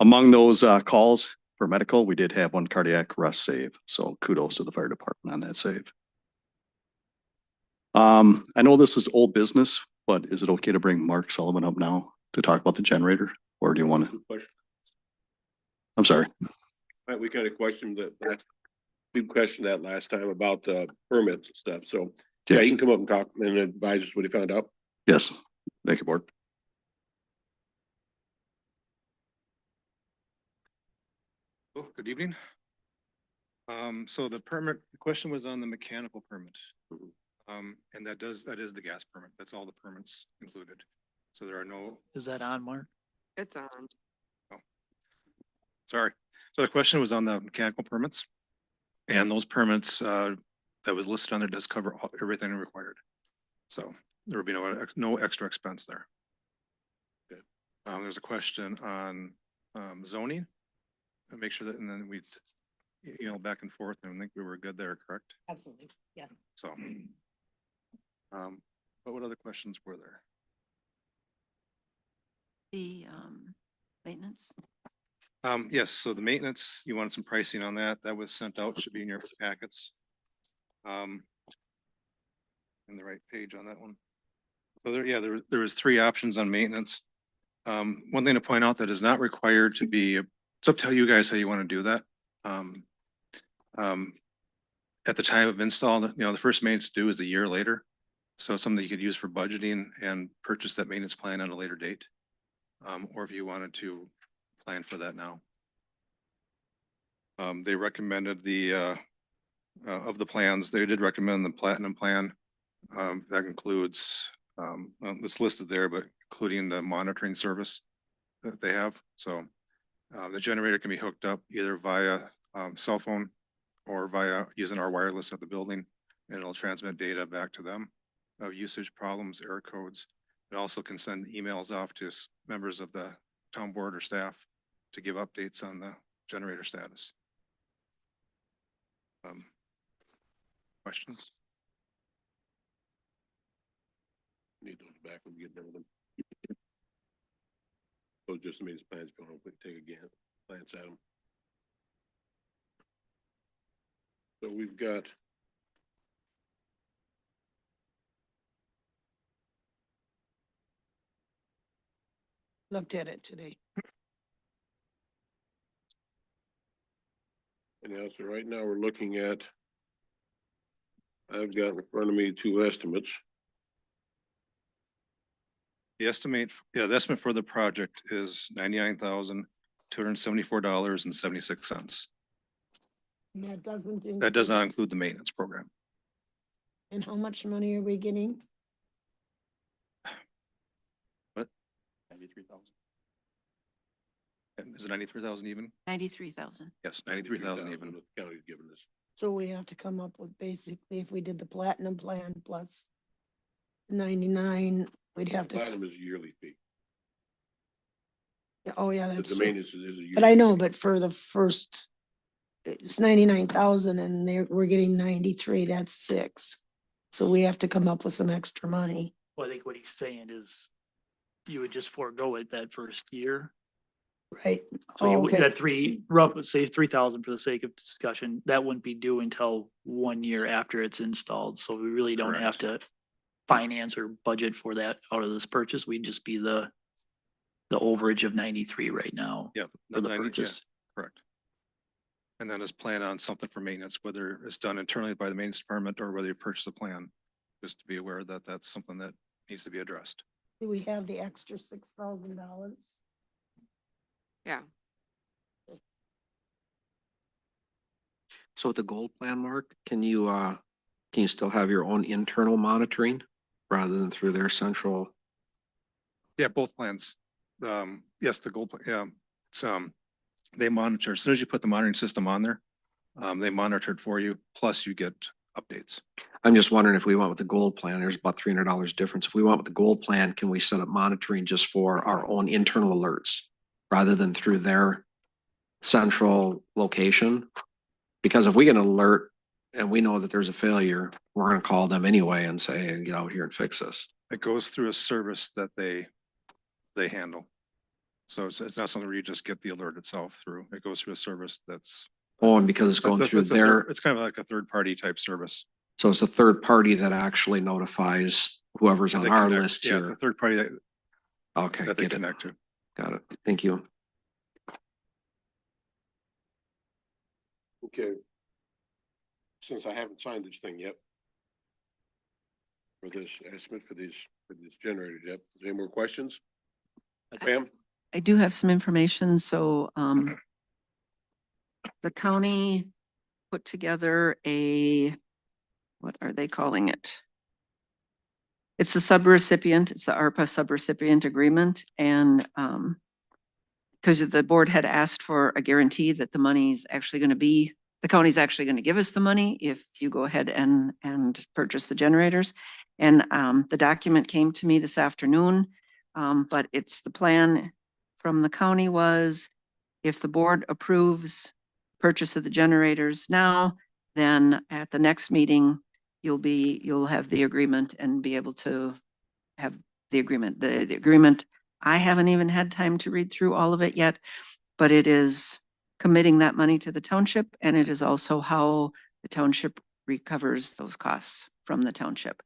Among those calls for medical, we did have 1 cardiac arrest save, so kudos to the fire department on that save. I know this is old business, but is it okay to bring Mark Sullivan up now to talk about the generator, or do you want to? I'm sorry. Right, we kind of questioned we questioned that last time about the permits and stuff, so yeah, he can come up and talk and advise us what he found out. Yes, thank you, board. Oh, good evening. So the question was on the mechanical permit. And that is the gas permit. That's all the permits included. So there are no, Is that on, Mark? It's on. sorry. So the question was on the mechanical permits. And those permits, that was listed on there does cover everything required. So there will be no extra expense there. Good. There's a question on, zoning. And make sure that, and then we, back and forth, and I think we were good there, correct? Absolutely. Yeah. So, but what other questions were there? The maintenance. Yes, so the maintenance, you wanted some pricing on that. That was sent out, should be in your packets. In the right page on that one. So there was 3 options on maintenance. One thing to point out that is not required to be, it's up to you guys how you want to do that. At the time of install, the first maintenance due is a year later. So something you could use for budgeting and purchase that maintenance plan at a later date. Or if you wanted to plan for that now. They recommended of the plans, they did recommend the platinum plan. That includes, it's listed there, but including the monitoring service that they have. So the generator can be hooked up either via cell phone or via using our wireless at the building, and it'll transmit data back to them of usage problems, error codes. It also can send emails off to members of the town board or staff to give updates on the generator status. Questions? Need those back when we get done with them. So just made his plans going up, take again, glance at them. So we've got. Looked at it today. And yeah, so right now we're looking at. I've got in front of me 2 estimates. The estimate for the project is $99,274.76. That doesn't. That does not include the maintenance program. And how much money are we getting? What? 93,000. Is it 93,000 even? 93,000. Yes, 93,000 even. The county's giving us. So we have to come up with basically, if we did the platinum plan plus 99, we'd have to. Platinum is a yearly fee. Oh, yeah, that's The true. maintenance is a yearly. But I know, but for the first, it's 99,000 and we're getting 93, that's 6. So we have to come up with some extra money. Well, I think what he's saying is you would just forego it that first year. Right. So you Oh, would okay. that say 3,000 for the sake of discussion, that wouldn't be due until 1 year after it's installed. So we really don't have to finance or budget for that out of this purchase. We'd just be the overage of 93 right now. Yeah. For the 90, yeah, purchase. correct. And then just plan on something for maintenance, whether it's done internally by the maintenance department or whether you purchase a plan just to be aware that that's something that needs to be addressed. Do we have the extra $6,000? Yeah. So with the gold plan, Mark, can you still have your own internal monitoring rather than through their central? Yeah, both plans. Yes, the gold, yeah, it's, they monitor, as soon as you put the monitoring system on there, they monitor it for you, plus you get updates. I'm just wondering if we went with the gold plan, there's about $300 difference. If we went with the gold plan, can we set up monitoring just for our own internal alerts rather than through their central location? Because if we get an alert and we know that there's a failure, we're gonna call them anyway and say, hey, get out here and fix this. It goes through a service that they handle. So it's not something where you just get the alert itself through. It goes through a service that's. Oh, and because it's going through their, It's kind of like a third party type service. so it's a third party that actually notifies whoever's That on they our connect- list Yeah, it's a here. third party Okay, that they get it. connect to. Got it. Thank you. Okay. Since I haven't signed this thing yet. For this estimate for this generator yet, is there any more questions? Pam? I do have some information, so, the county put together what are they calling it? It's the subrecipient, it's the ARPA subrecipient agreement, and, because the board had asked for a guarantee that the money's actually gonna be, the county's actually gonna give us the money if you go ahead and purchase the generators. And, the document came to me this afternoon, but it's the plan from the county was if the board approves purchase of the generators now, then at the next meeting, you'll have the agreement and be able to have the agreement. The agreement, I haven't even had time to read through all of it yet, but it is committing that money to the township, and it is also how the township recovers those costs from the township.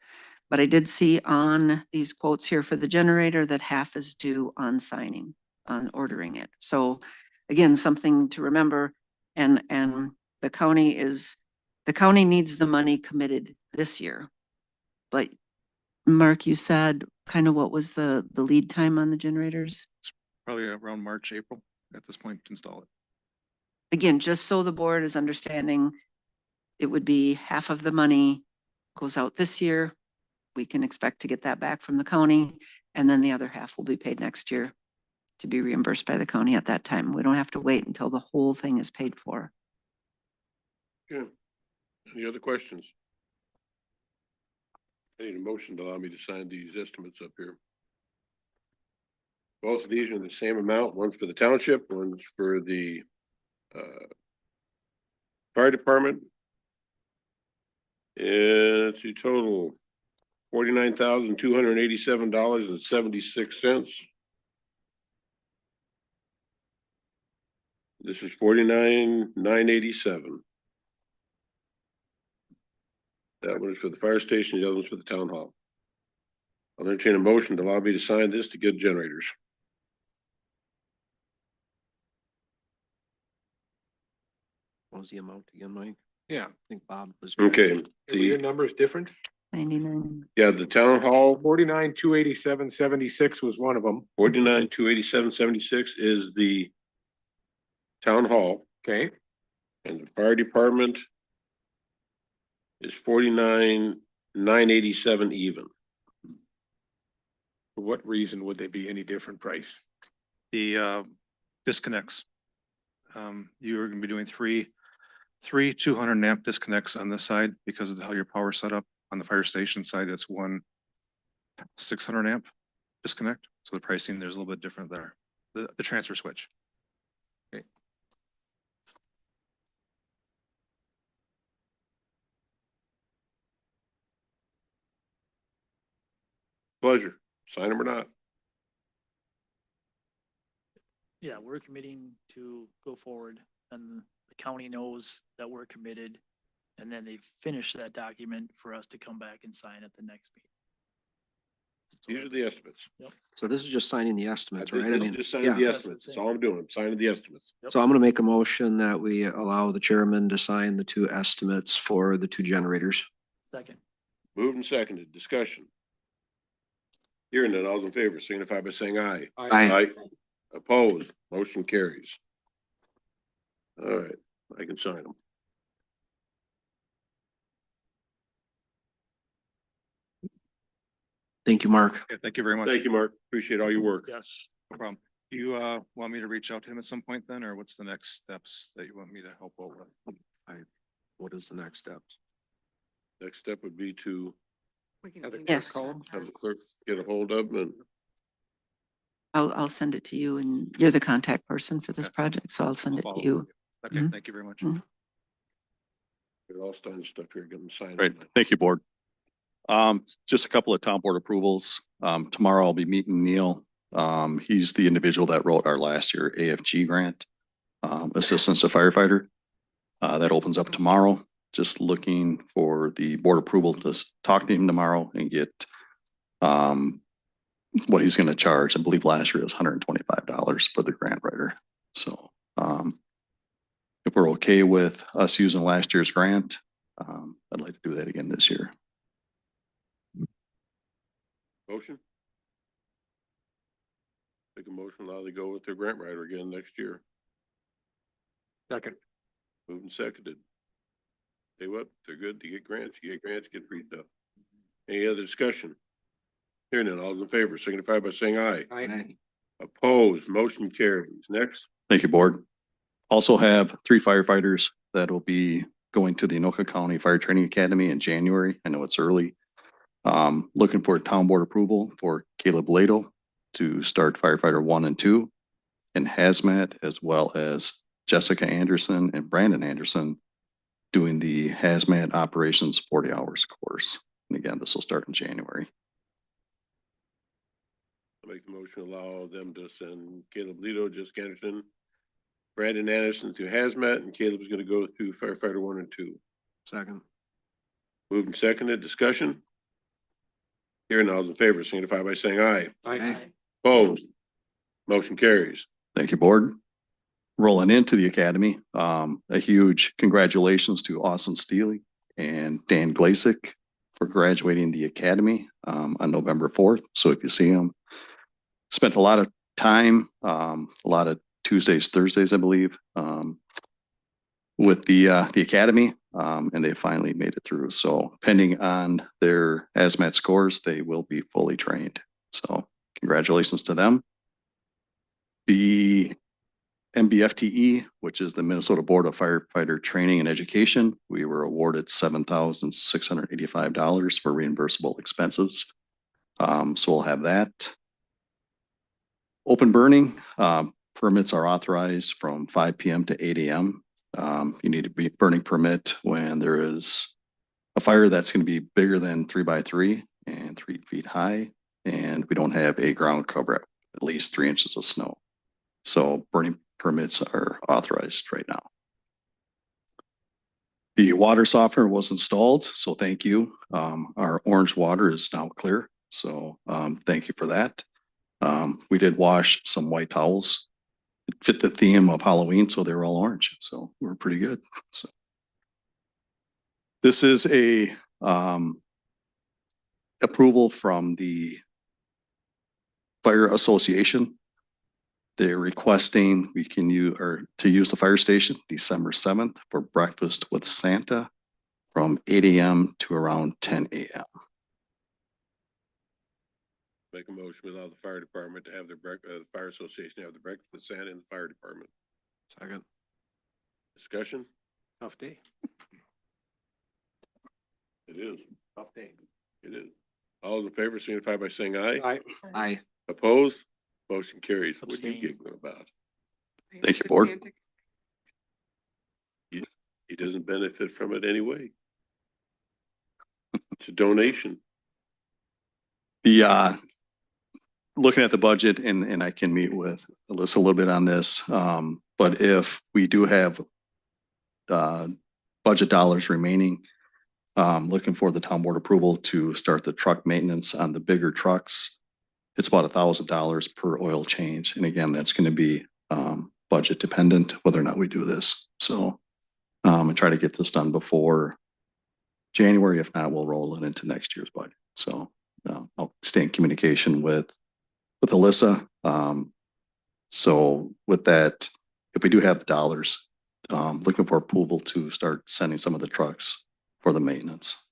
But I did see on these quotes here for the generator that half is due on signing, on ordering it. So again, something to remember, and the county needs the money committed this year. But Mark, you said kind of what was the lead time on the generators? Probably around March, April at this point to install it. Again, just so the board is understanding, it would be half of the money goes out this year. We can expect to get that back from the county, and then the other half will be paid next year to be reimbursed by the county at that time. We don't have to wait until the whole thing is paid for. Yeah. Any other questions? I need a motion to allow me to sign these estimates up here. Both of these are the same amount, one's for the township, one's for the fire department. And it's a total $49,287.76. This is $49,987. That one is for the fire station, the other one's for the town hall. I'll entertain a motion to allow me to sign this to get generators. What was the amount again, Mike? Yeah. I think Bob was. Okay, Your the, number is different. 99. yeah, the town hall, 49,287.76 was one of them. 49,287.76 is the town hall, Okay. and the fire department is 49,987 even. For what reason would they be any different price? The disconnects. You're gonna be doing three 200 amp disconnects on this side because of how your power set up. On the fire station side, it's one 600 amp disconnect. So the pricing, there's a little bit different there. The transfer switch. Okay. Pleasure, sign them or not. Yeah, we're committing to go forward, and the county knows that we're committed. And then they finish that document for us to come back and sign at the next meeting. These are the estimates. So this is just signing the estimates, right? I This is mean, just signing the yeah. estimates. That's all I'm doing. I'm signing the estimates. So I'm gonna make a motion that we allow the chairman to sign the two estimates for the two generators. Second. Moved and seconded, discussion. Hearing none, all those in favor signify by saying aye. Aye. Opposed, motion carries. All right, I can sign them. Thank you, Mark. Yeah, thank you very much. Thank you, Mark. Appreciate all your work. Yes. No problem. Do you want me to reach out to him at some point then, or what's the next steps that you want me to help out with? What is the next steps? Next step would be to We can have the email clerk Yes. call him, have the clerk get a hold of him, and I'll send it to you, and you're the contact person for this Okay. project, so I'll send it Follow to up you. with you. Okay, Mhm. thank you very much. Mhm. get all done stuff here, get them signed. Great, thank you, board. Just a couple of town board approvals. Tomorrow I'll be meeting Neil. He's the individual that wrote our last year AFG grant, assistance to firefighter. That opens up tomorrow. Just looking for the board approval to talk to him tomorrow and get what he's gonna charge. I believe last year was $125 for the grant writer. So, if we're okay with us using last year's grant, I'd like to do that again this year. Motion? Make a motion, allow they go with their grant writer again next year. Second. Moved and seconded. Say what? They're good to get grants. You get grants, get free stuff. Any other discussion? Hearing none, all those in favor signify by saying aye. Aye. Opposed, motion carries. Next. Thank you, board. Also have 3 firefighters that will be going to the Anoka County Fire Training Academy in January. I know it's early. Looking for town board approval for Caleb Lato to start firefighter 1 and 2 in hazmat, as well as Jessica Anderson and Brandon Anderson doing the hazmat operations 40 hours course. And again, this will start in January. I make the motion, allow them to send Caleb Lito, Jessica Anderson, Brandon Anderson to hazmat, and Caleb's gonna go to firefighter 1 and 2. Second. Moved and seconded, discussion. Hearing all those in favor signify by saying aye. Aye. Opposed, motion carries. Thank you, board. Rolling into the academy, a huge congratulations to Austin Steely and Dan Glasick for graduating the academy on November 4th. So if you see them, spent a lot of time, a lot of Tuesdays, Thursdays, I believe, with the academy, and they finally made it through. So pending on their hazmat scores, they will be fully trained. So congratulations to them. The MBFTE, which is the Minnesota Board of Firefighter Training and Education, we were awarded $7,685 for reimbursable expenses. So we'll have that. Open burning, permits are authorized from 5 PM to 8 AM. You need a burning permit when there is a fire that's going to be bigger than 3 by 3 and 3 feet high, and we don't have a ground cover at least 3 inches of snow. So burning permits are authorized right now. The water softener was installed, so thank you. Our orange water is now clear, so thank you for that. We did wash some white towels. It fit the theme of Halloween, so they were all orange, so we're pretty good. So this is a approval from the Fire Association. They're requesting we can use to use the fire station December 7th for breakfast with Santa from 8 AM to around 10 AM. Make a motion, we allow the fire department to have their the fire association to have the breakfast with Santa in the fire department. Second. Discussion? Tough day. It is. Tough day. It is. All those in favor signify by saying aye. Aye. Aye. Opposed? Motion carries. What are you Abstain. giggling about? Thank you, board. He doesn't benefit from it anyway. It's a donation. The looking at the budget, and I can meet with Alyssa a little bit on this, but if we do have budget dollars remaining, looking for the town board approval to start the truck maintenance on the bigger trucks. It's about $1,000 per oil change. And again, that's going to be budget dependent, whether or not we do this. So and try to get this done before January. If not, we'll roll it into next year's budget. So I'll stay in communication with Alyssa. So with that, if we do have the dollars, looking for approval to start sending some of the trucks for the maintenance.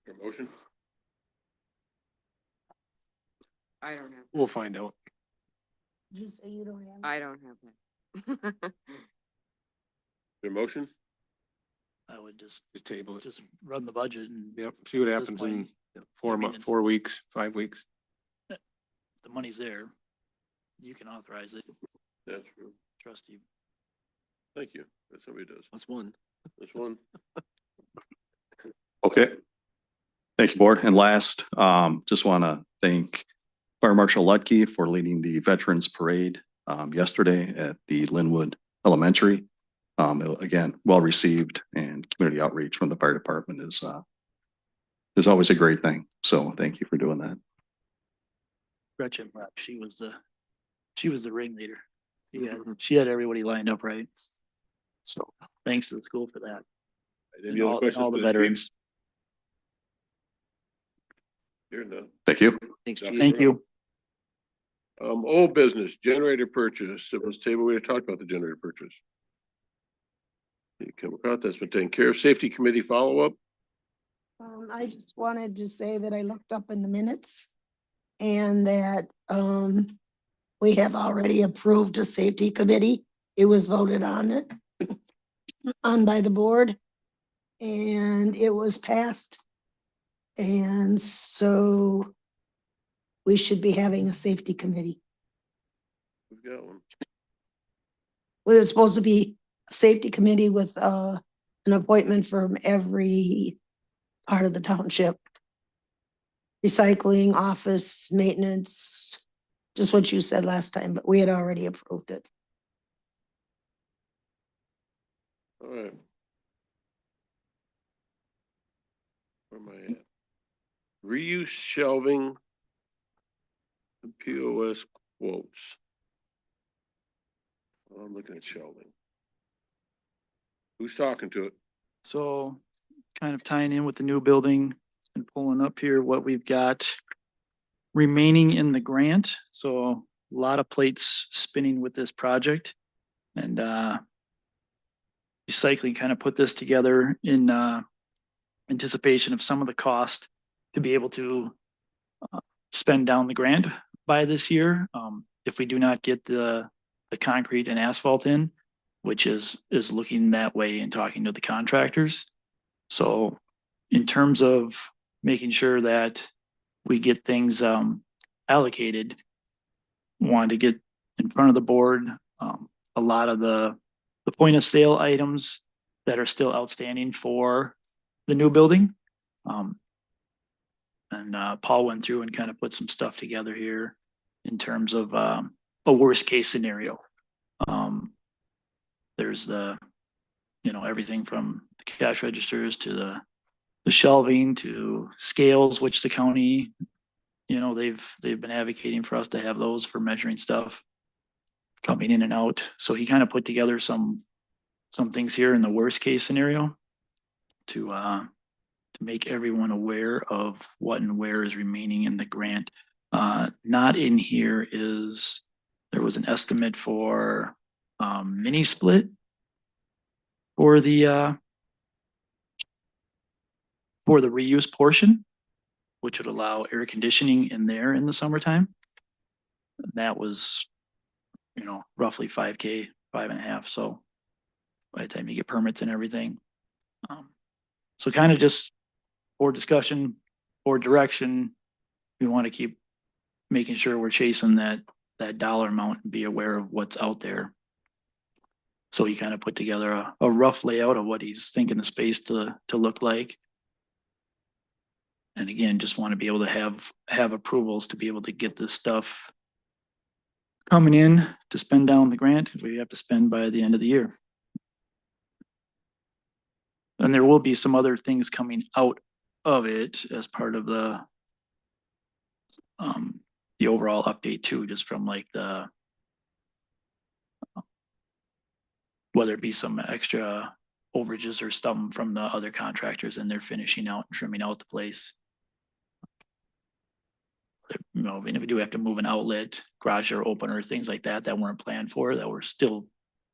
Your motion? I don't have, We'll find out. Just say you don't have. I don't have that. Your motion? I would just Table it. just run the budget and Yep, see what at this happens point, in I mean, it's- 4 weeks, 5 weeks. the money's there. You can authorize it. That's true. Trust you. Thank you. That's what he does. That's one. This one. Okay. Thank you, board. And last, just want to thank Fire Marshal Lutke for leading the Veterans Parade yesterday at the Linwood Elementary. Again, well received, and community outreach from the fire department is always a great thing. So thank you for doing that. Gretchen, she was the ringleader. She had everybody lined up right. So thanks to the school for that. Any And other all, questions all the for the chief? veterans. Hearing none. Thank you. Thanks, Yeah. Chief. Thank you. Old business, generator purchase. It was table, we talked about the generator purchase. You come across, that's been taken care of. Safety committee follow-up. I just wanted to say that I looked up in the minutes and that, we have already approved a safety committee. It was voted on by the board, and it was passed. And so we should be having a safety committee. We've got one. Well, it's supposed to be a safety committee with, an appointment from every part of the township. Recycling, office, maintenance, just what you said last time, but we had already approved it. All right. Where am I at? Reuse shelving. And POS quotes. I'm looking at shelving. Who's talking to it? So kind of tying in with the new building and pulling up here what we've got remaining in the grant. So a lot of plates spinning with this project. And recycling kind of put this together in anticipation of some of the cost to be able to spend down the grant by this year. If we do not get the concrete and asphalt in, which is looking that way and talking to the contractors. So in terms of making sure that we get things allocated, wanted to get in front of the board a lot of the point of sale items that are still outstanding for the new building. And Paul went through and kind of put some stuff together here in terms of a worst case scenario. There's everything from the cash registers to the shelving to scales, which the county, they've been advocating for us to have those for measuring stuff coming in and out. So he kind of put together some things here in the worst case scenario to make everyone aware of what and where is remaining in the grant. Not in here is, there was an estimate for mini split for the reuse portion, which would allow air conditioning in there in the summertime. That was, roughly 5K, 5.5. So by the time you get permits and everything. So kind of just for discussion or direction, we want to keep making sure we're chasing that dollar amount and be aware of what's out there. So he kind of put together a rough layout of what he's thinking the space to look like. And again, just want to be able to have approvals to be able to get this stuff coming in to spend down the grant. We have to spend by the end of the year. And there will be some other things coming out of it as part of the overall update too, just from like whether it be some extra overages or something from the other contractors and they're finishing out and trimming out the place. You know, and if we do have to move an outlet, garage door opener, things like that, that weren't planned for, that we're still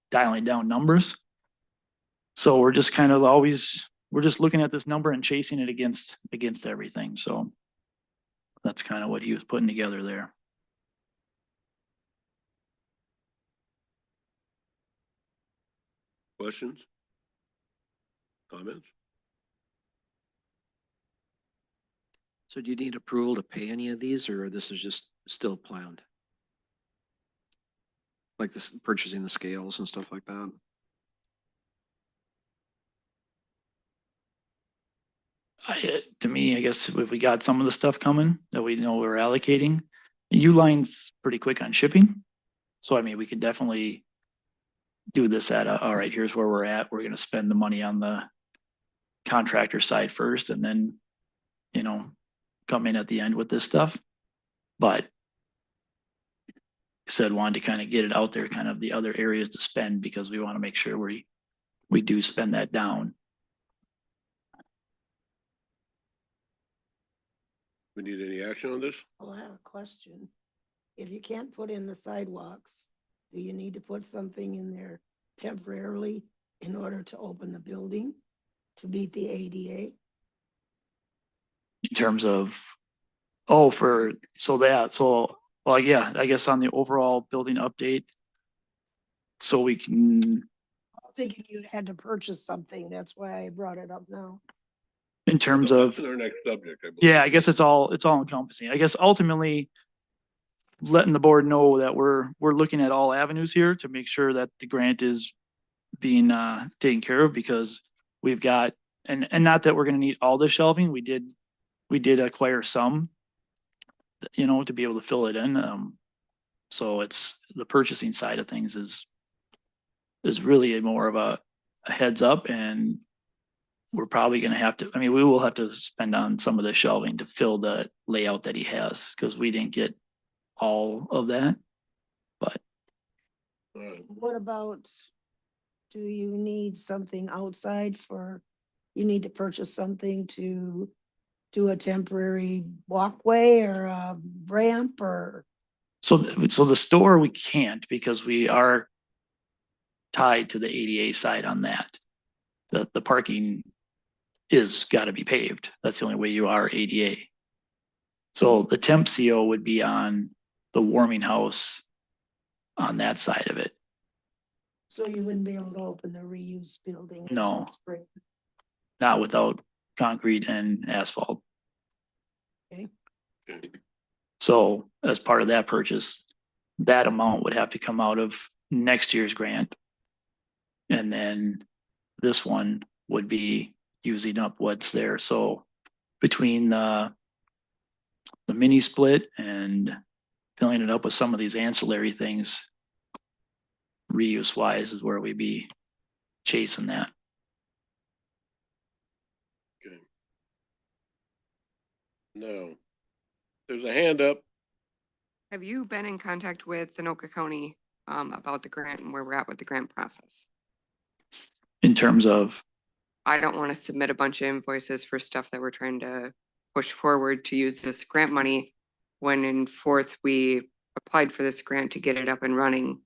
dialing down numbers. So we're just kind of always, we're just looking at this number and chasing it against everything. So that's kind of what he was putting together there. Questions? Comments? So do you need approval to pay any of these, or this is just still planned? Like this, purchasing the scales and stuff like that? To me, I guess if we got some of the stuff coming that we know we're allocating, Uline's pretty quick on shipping. So I mean, we could definitely do this at all right, here's where we're at. We're gonna spend the money on the contractor side first and then, you know, come in at the end with this stuff. But said wanted to kind of get it out there, kind of the other areas to spend because we want to make sure we do spend that down. We need any action on this? Well, I have a question. If you can't put in the sidewalks, do you need to put something in there temporarily in order to open the building to meet the ADA? In terms of, well, yeah, I guess on the overall building update. So we can, I'm thinking you had to purchase something. That's why I brought it up now. in terms of, That's our next subject, I believe. yeah, I guess it's all encompassing. I guess ultimately letting the board know that we're looking at all avenues here to make sure that the grant is being taken care of because we've got, and not that we're gonna need all the shelving. We did acquire some, you know, to be able to fill it in. So it's the purchasing side of things is really more of a heads up, and we're probably gonna have to, I mean, we will have to spend on some of the shelving to fill the layout that he has, because we didn't get all of that. But What about, do you need something outside you need to purchase something to do a temporary walkway or a ramp or? so the store, we can't because we are tied to the ADA side on that. The parking is gotta be paved. That's the only way you are ADA. So the temp CO would be on the warming house on that side of it. So you wouldn't be able to open the reuse building? No. until spring? Not without concrete and asphalt. Okay. So as part of that purchase, that amount would have to come out of next year's grant. And then this one would be using up what's there. So between the mini split and filling it up with some of these ancillary things, reuse wise is where we'd be chasing that. Okay. No. There's a hand up. Have you been in contact with Anoka County about the grant and where we're at with the grant process? In terms of, I don't want to submit a bunch of invoices for stuff that we're trying to push forward to use this grant money when in fourth we applied for this grant to get it up and running.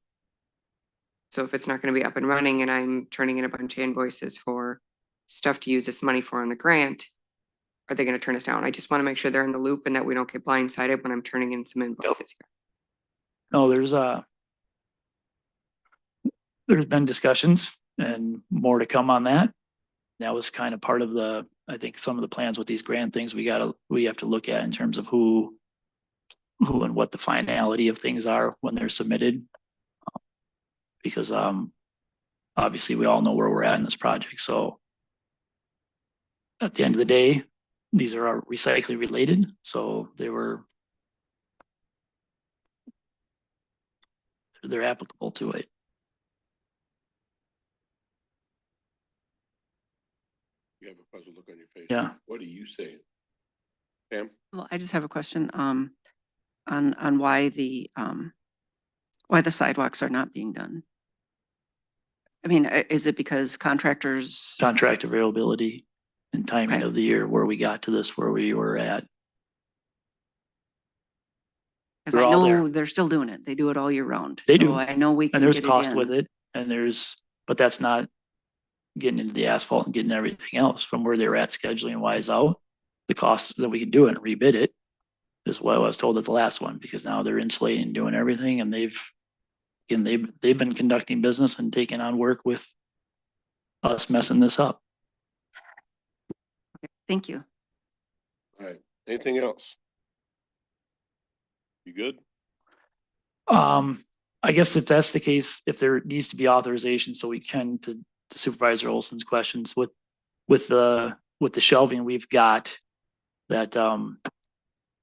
So if it's not going to be up and running and I'm turning in a bunch of invoices for stuff to use this money for on the grant, are they going to turn us down? I just want to make sure they're in the loop and that we don't get blindsided when I'm turning in some invoices here. no, there's been discussions and more to come on that. That was kind of part of I think some of the plans with these grant things we have to look at in terms of who and what the finality of things are when they're submitted. Because obviously we all know where we're at in this project. So at the end of the day, these are recycling related. So they're applicable to it. You have a puzzled look on your face. Yeah. What are you saying? Pam? Well, I just have a question, on why the sidewalks are not being done. I mean, is it because contractors? Contract availability and timing Okay. of the year where we got to this, where we were at. Cause They're I all there. know they're still doing it. They do it all year round. They So do. I know we can And there's get it cost with in. it and but that's not getting into the asphalt and getting everything else from where they were at scheduling wise out. The cost that we can do it and rebid it is what I was told at the last one, because now they're insulating and doing everything and they've been conducting business and taking on work with us messing this up. Thank you. All right, anything else? You good? I guess if that's the case, if there needs to be authorization, so we can to Supervisor Olson's questions with the shelving we've got that,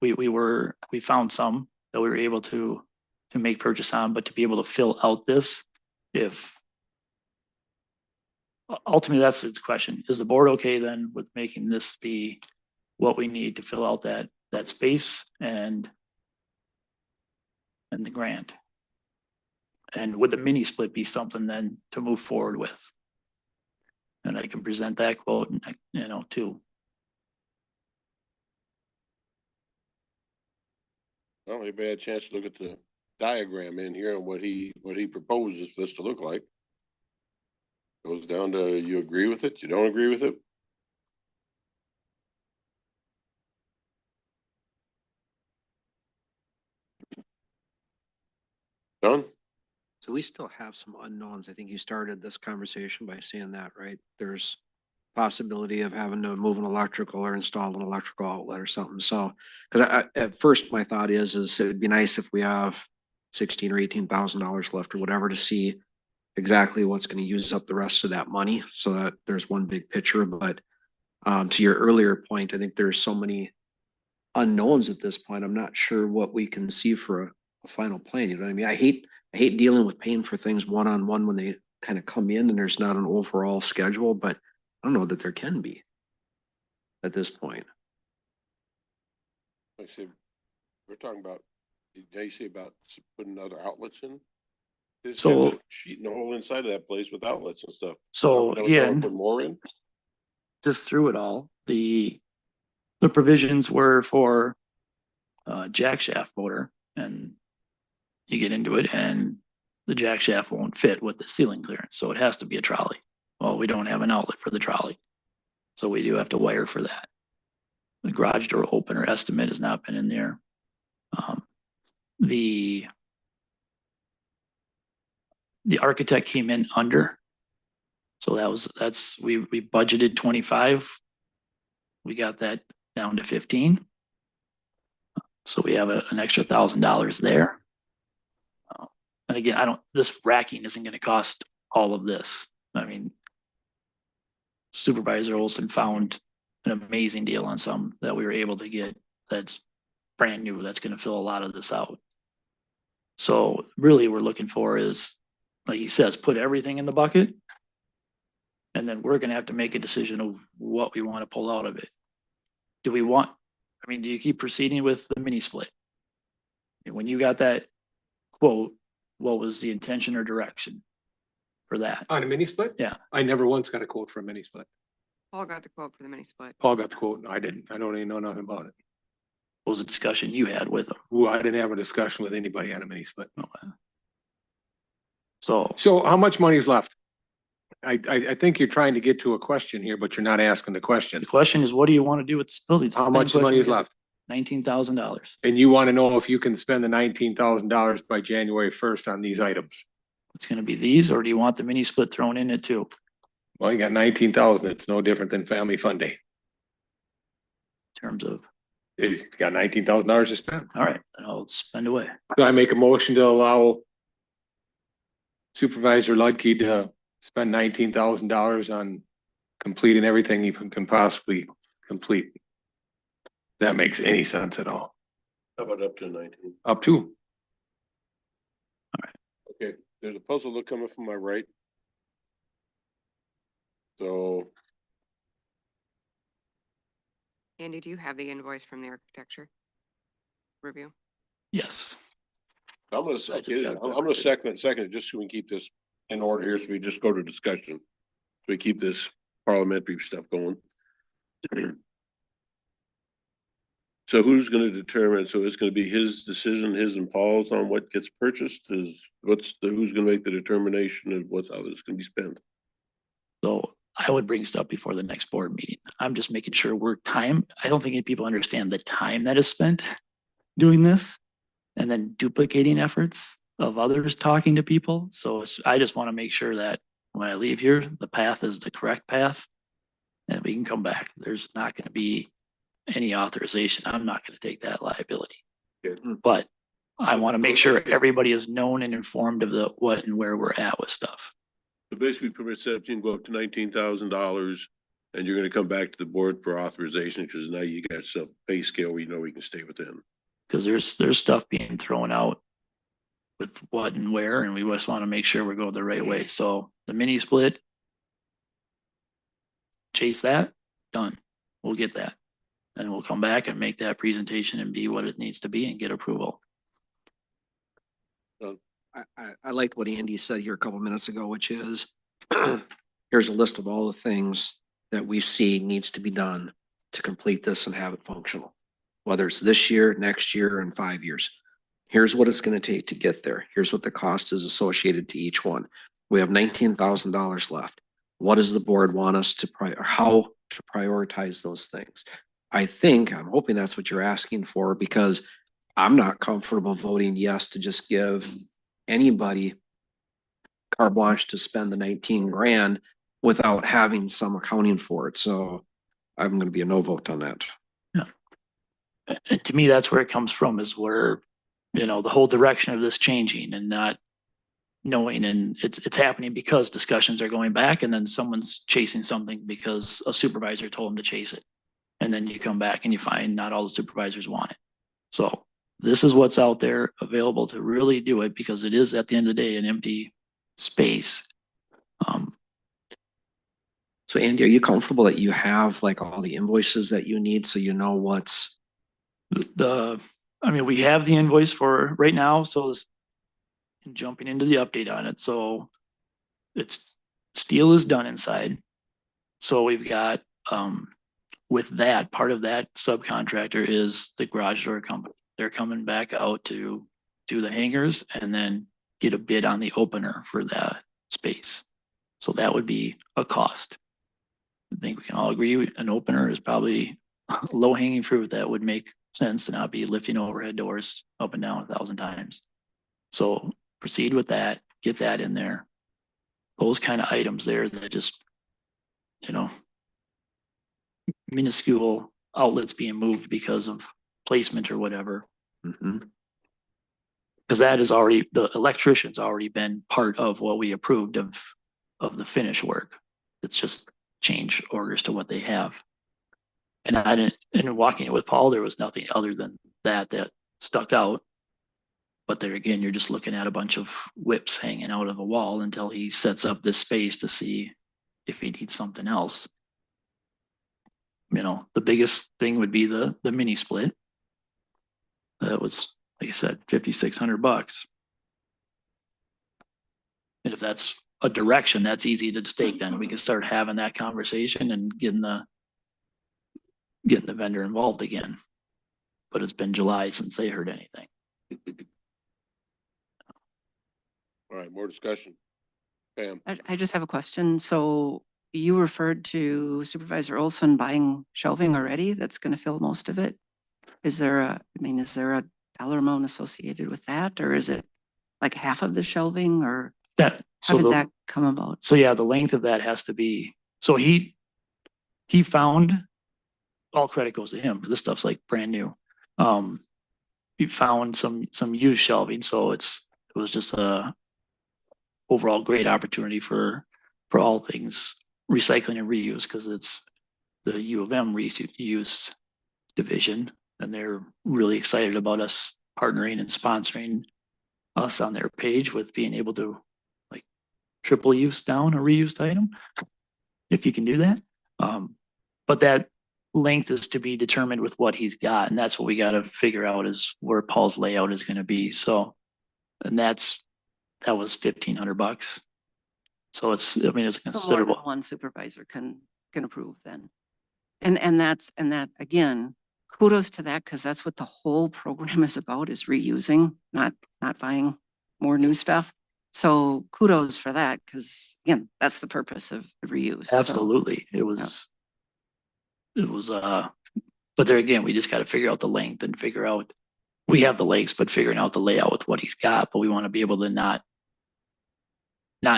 we found some that we were able to make purchase on, but to be able to fill out this, if ultimately that's the question, is the board okay then with making this be what we need to fill out that space and the grant? And would the mini split be something then to move forward with? And I can present that quote, and too. Well, anybody had a chance to look at the diagram in here and what he proposes for this to look like? Goes down to, you agree with it, you don't agree with it? Done? So we still have some unknowns. I think you started this conversation by saying that, right? There's possibility of having to move an electrical or install an electrical outlet or something. So, because at first my thought is it would be nice if we have $16,000 or $18,000 left or whatever to see exactly what's going to use up the rest of that money, so that there's one big picture. But to your earlier point, I think there's so many unknowns at this point. I'm not sure what we can see for a final plan. You know what I mean? I hate dealing with paying for things one-on-one when they kind of come in and there's not an overall schedule, but I don't know that there can be at this point. Like I said, we're talking about, did you say about putting other outlets in? This So- is sheeting the whole inside of that place with outlets and stuff. So Then we wanna again, Put more in? just through it all, the provisions were for jack shaft motor, and you get into it and the jack shaft won't fit with the ceiling clearance, so it has to be a trolley. Well, we don't have an outlet for the trolley, so we do have to wire for that. The garage door opener estimate has not been in there. The architect came in under. So we budgeted 25. We got that down to 15. So we have an extra $1,000 there. And again, this racking isn't going to cost all of this. I mean, Supervisor Olson found an amazing deal on some that we were able to get that's brand new, that's going to fill a lot of this out. So really we're looking for is, like he says, put everything in the bucket. And then we're gonna have to make a decision of what we want to pull out of it. Do you keep proceeding with the mini split? And when you got that quote, what was the intention or direction for that? On a mini split? Yeah. I never once got a quote for a mini split. Paul got the quote for the mini split. Paul got the quote. No, I didn't. I don't even know nothing about it. What was the discussion you had with them? Ooh, I didn't have a discussion with anybody on a mini split. Okay. So So how much money is left? I think you're trying to get to a question here, but you're not asking the question. the question is, what do you want to do with this building? How much money is left? $19,000. And you want to know if you can spend the $19,000 by January 1st on these items. It's gonna be these, or do you want the mini split thrown in it too? Well, you got 19,000. It's no different than Family Fun Day. In terms of, It's got $19,000 to spend. all right, then I'll spend away. So I make a motion to allow Supervisor Ludke to spend $19,000 on completing everything you can possibly complete. That makes any sense at all. How about up to 19? Up to. Okay, there's a puzzle look coming from my right. So Andy, do you have the invoice from the architecture review? Yes. I'm gonna I just second, got I'm gonna second it just so we can keep this in order here, so we just go to discussion. So we keep this parliamentary stuff going. So who's gonna determine, so it's gonna be his decision, his and Paul's on what gets purchased, who's gonna make the determination of how it's gonna be spent? So I would bring stuff before the next board meeting. I'm just making sure I don't think people understand the time that is spent doing this and then duplicating efforts of others talking to people. So I just want to make sure that when I leave here, the path is the correct path and we can come back. There's not going to be any authorization. I'm not going to take that liability. But I want to make sure everybody is known and informed of the what and where we're at with stuff. So basically, permit 17 go up to $19,000, and you're gonna come back to the board for authorization, because now you got some pay scale where you know we can stay within. Because there's stuff being thrown out with what and where, and we just want to make sure we're going the right way. So the mini split, chase that, done. We'll get that. And we'll come back and make that presentation and be what it needs to be and get approval. I liked what Andy said here a couple minutes ago, which is here's a list of all the things that we see needs to be done to complete this and have it functional. Whether it's this year, next year, and 5 years. Here's what it's going to take to get there. Here's what the cost is associated to each one. We have $19,000 left. What does the board want us to how to prioritize those things? I'm hoping that's what you're asking for, because I'm not comfortable voting yes to just give anybody carte blanche to spend the 19 grand without having some accounting for it. So I'm going to be a no vote on that. And to me, that's where it comes from, is where, the whole direction of this changing and not knowing, and it's happening because discussions are going back and then someone's chasing something because a supervisor told them to chase it. And then you come back and you find not all the supervisors want it. So this is what's out there available to really do it, because it is at the end of the day an empty space. So Andy, are you comfortable that you have like all the invoices that you need so you know what's we have the invoice for right now, so jumping into the update on it. So steel is done inside. So we've got, with that, part of that subcontractor is the garage door company. They're coming back out to do the hangers and then get a bid on the opener for that space. So that would be a cost. I think we can all agree an opener is probably low hanging fruit that would make sense to not be lifting overhead doors up and down 1,000 times. So proceed with that, get that in there. Those kind of items there that just, minuscule outlets being moved because of placement or whatever. Because that is already, the electrician's already been part of what we approved of the finish work. It's just change orders to what they have. And in walking it with Paul, there was nothing other than that stuck out. But there again, you're just looking at a bunch of whips hanging out of a wall until he sets up this space to see if he needs something else. The biggest thing would be the mini split. That was, like I said, $5,600. And if that's a direction, that's easy to take, then we can start having that conversation and getting the vendor involved again. But it's been July since they heard anything. All right, more discussion. Pam? I just have a question. So you referred to Supervisor Olson buying shelving already that's going to fill most of it. Is there a dollar amount associated with that, or is it like half of the shelving, or how did that come about? So yeah, the length of that has to be, so he found, all credit goes to him, but this stuff's like brand new. He found some used shelving, so it was just a overall great opportunity for all things recycling and reuse, because it's the U of M reuse division, and they're really excited about us partnering and sponsoring us on their page with being able to like triple use down a reused item, if you can do that. But that length is to be determined with what he's got, and that's what we got to figure out, is where Paul's layout is going to be. So, and that was $1,500. So it's, I mean, it's So more than considerable. one supervisor can approve then. And that, again, kudos to that, because that's what the whole program is about, is reusing, not buying more new stuff. So kudos for that, because again, that's the purpose of reuse. So, Absolutely. It was, but there again, we just gotta figure out the length and figure out, we have the legs, but figuring out the layout with what he's got, but we want to be able to not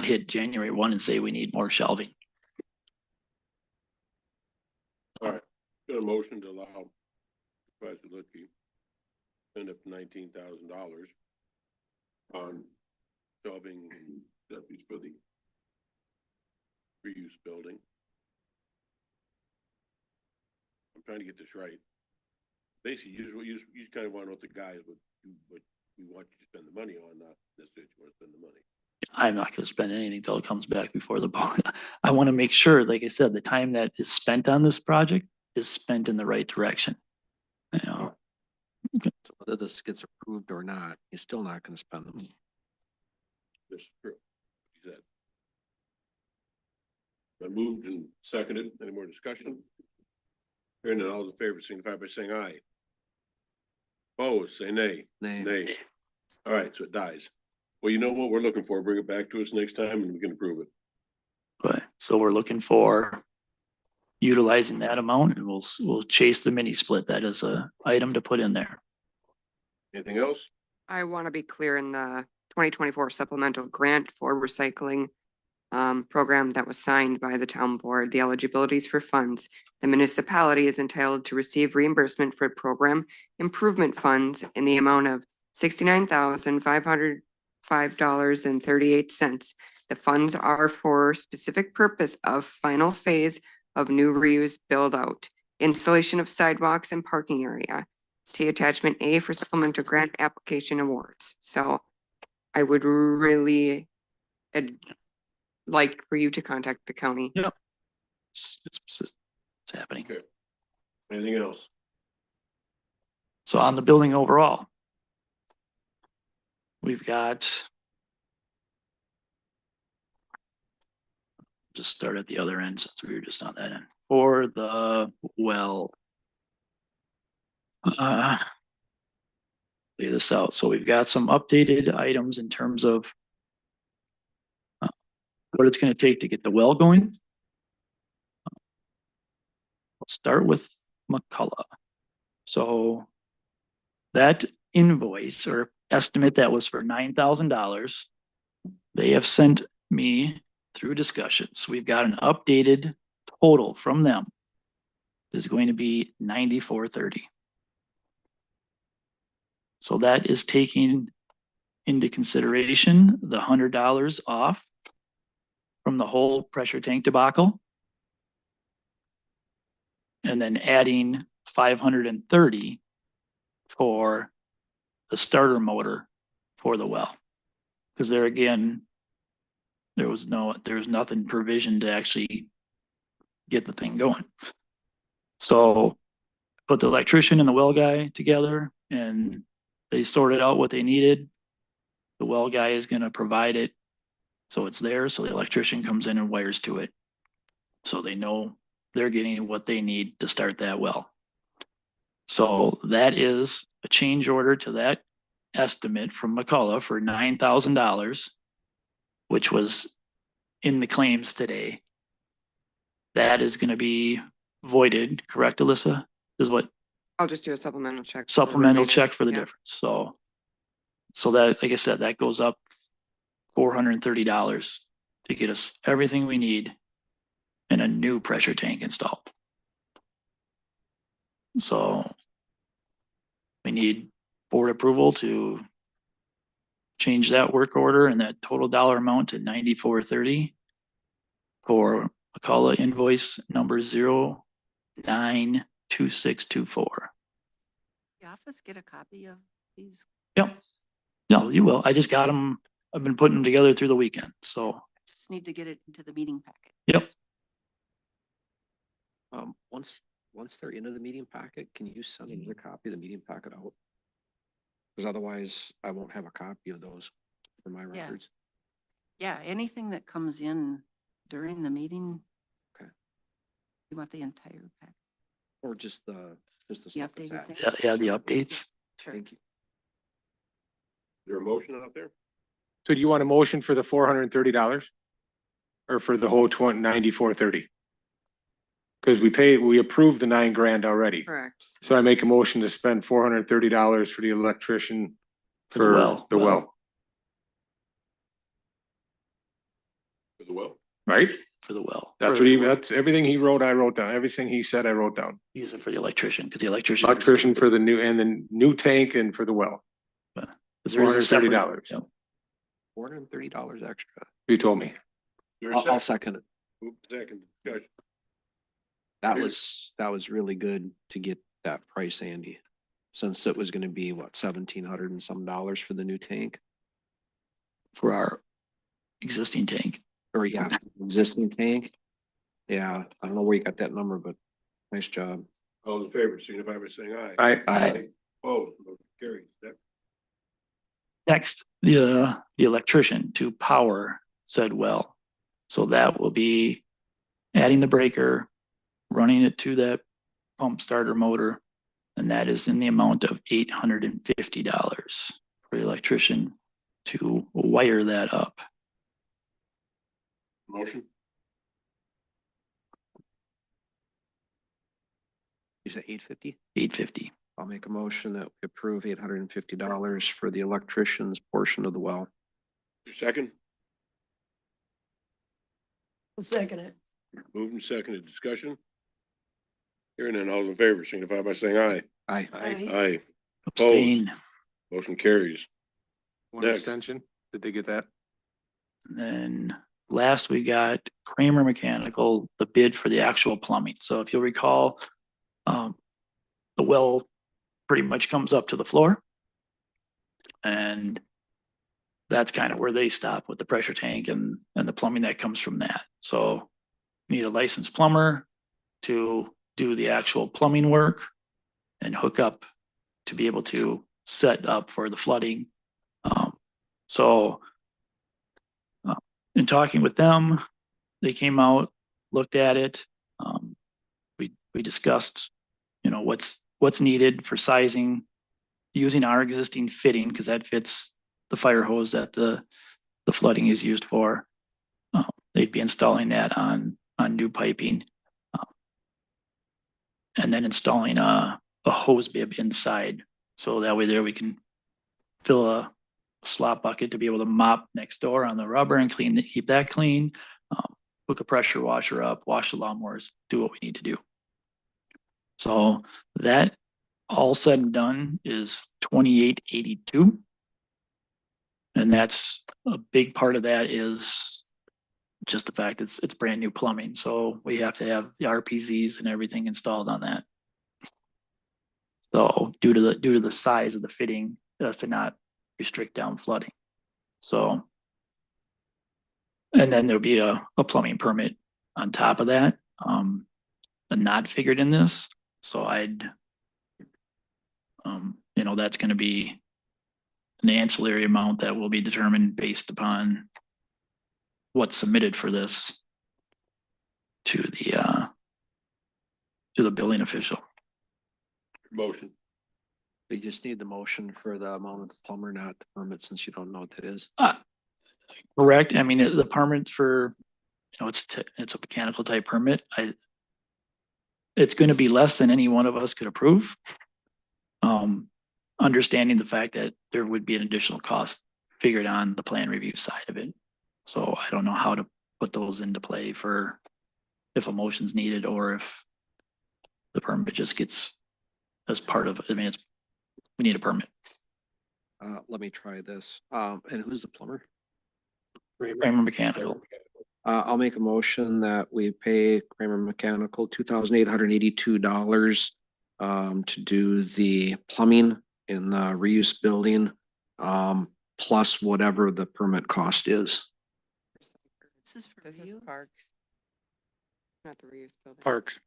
hit January 1 and say we need more shelving. All right, got a motion to allow Supervisor Litkey spend up to $19,000 on shelving deputies for the reuse building. I'm trying to get this right. Basically, you kind of want to know what the guys would, what we want you to spend the money on, not necessarily you want to spend the money. I'm not gonna spend anything till it comes back before the board. I want to make sure, like I said, the time that is spent on this project is spent in the right direction. You know, So whether this gets approved or not, he's still not gonna spend them. This is true. He said. I moved and seconded. Any more discussion? Hearing none, all those in favor signify by saying aye. Opposed, say nay. Nay. All right, so it dies. Well, you know what we're looking for. Bring it back to us next time and we can approve it. but, so we're looking for utilizing that amount and we'll chase the mini split. That is a item to put in there. Anything else? I want to be clear in the 2024 supplemental grant for recycling program that was signed by the town board, the eligibilities for funds. The municipality is entitled to receive reimbursement for program improvement funds in the amount of $69,505.38. The funds are for specific purpose of final phase of new reuse build out, installation of sidewalks and parking area. See attachment A for supplemental grant application awards. So I would really like for you to contact the county. Yep. It's happening. Okay. Anything else? So on the building overall, we've got, just start at the other end since we were just on that end. For the well, lay this out. So we've got some updated items in terms of what it's going to take to get the well going. I'll start with McCullough. So that invoice or estimate that was for $9,000, they have sent me through discussions. We've got an updated total from them. Is going to be $94.30. So that is taking into consideration the $100 off from the whole pressure tank debacle. And then adding 530 for the starter motor for the well. Because there again, there's nothing provision to actually get the thing going. So put the electrician and the well guy together and they sorted out what they needed. The well guy is gonna provide it. So it's there, so the electrician comes in and wires to it. So they know they're getting what they need to start that well. So that is a change order to that estimate from McCullough for $9,000, which was in the claims today. That is gonna be voided, correct, Alyssa? Is what I'll just do a supplemental check. supplemental check for the Yeah. difference. So that, like I said, that goes up $430 to get us everything we need and a new pressure tank installed. So we need board approval to change that work order and that total dollar amount to $94.30 for McCullough invoice number 092624. The office get a copy of these? Yep. No, you will. I just got them. I've been putting them together through the weekend. So, Just need to get it into the meeting packet. yep. Once they're into the meeting packet, can you send another copy of the meeting packet out? Because otherwise I won't have a copy of those for my Yeah. records. Yeah, anything that comes in during the meeting. Okay. You want the entire pack? Or just the stuff that's updated added? thing? Yeah, the updates. Sure. Thank you. Is there a motion out there? So do you want a motion for the $430? Or for the whole 9430? Cause we approved the $9,000 already. Correct. So I make a motion to spend $430 for the electrician For the for well. the well, For the well? right? For the well. That's what that's everything he wrote, I wrote down. Everything he said, I wrote down. Use it for the electrician, because the electrician. Electrician for the new, and the new tank and for the well. Because there is a separate- $430. Yep. $430 extra. You told me. I'll second it. Move second discussion. That Here. was really good to get that price, Andy. Since it was gonna be what, $1,700 and some dollars for the new tank? For our existing tank. Or yeah, existing tank. Yeah, I don't know where you got that number, but nice job. All in favor, signify by saying aye. Aye. Opposed, motion carries. Next. Next, the electrician to power said well. So that will be adding the breaker, running it to that pump starter motor. And that is in the amount of $850 for the electrician to wire that up. Motion? You said $850? $850. I'll make a motion that we approve $850 for the electrician's portion of the well. Your second? Second it. Moved and seconded. Discussion? Hearing none, all in favor, signify by saying aye. Aye. Aye. Aye. Abstain. Motion carries. One Next. extension. Did they get that? And then last we got Kramer Mechanical, the bid for the actual plumbing. So if you'll recall, the well pretty much comes up to the floor. And that's kind of where they stop with the pressure tank and the plumbing that comes from that. So need a licensed plumber to do the actual plumbing work and hook up to be able to set up for the flooding. So in talking with them, they came out, looked at it. We discussed, what's needed for sizing, using our existing fitting, because that fits the fire hose that the flooding is used for. They'd be installing that on new piping. And then installing a hose bib inside. So that way there we can fill a slop bucket to be able to mop next door on the rubber and keep that clean. Hook a pressure washer up, wash the lawnmowers, do what we need to do. So that all said and done is $2,882. And that's a big part of that is just the fact it's brand new plumbing. So we have to have the RPZs and everything installed on that. So due to the size of the fitting, it has to not restrict down flooding. So, and then there'll be a plumbing permit on top of that, not figured in this. So that's gonna be an ancillary amount that will be determined based upon what's submitted for this to the billing official. Motion. You just need the motion for the amount of the plumber, not the permit, since you don't know what that is. Correct. I mean, the permit for, it's a mechanical type permit. It's going to be less than any one of us could approve. Understanding the fact that there would be an additional cost figured on the plan review side of it. So I don't know how to put those into play for if a motion's needed or if the permit just gets as part of, we need a permit. Let me try this. And who's the plumber? Kramer Mechanical. I'll make a motion that we pay Kramer Mechanical $2,882 to do the plumbing in the reuse building, plus whatever the permit cost is. This is for This is you. parks. Not the reuse building. Parks.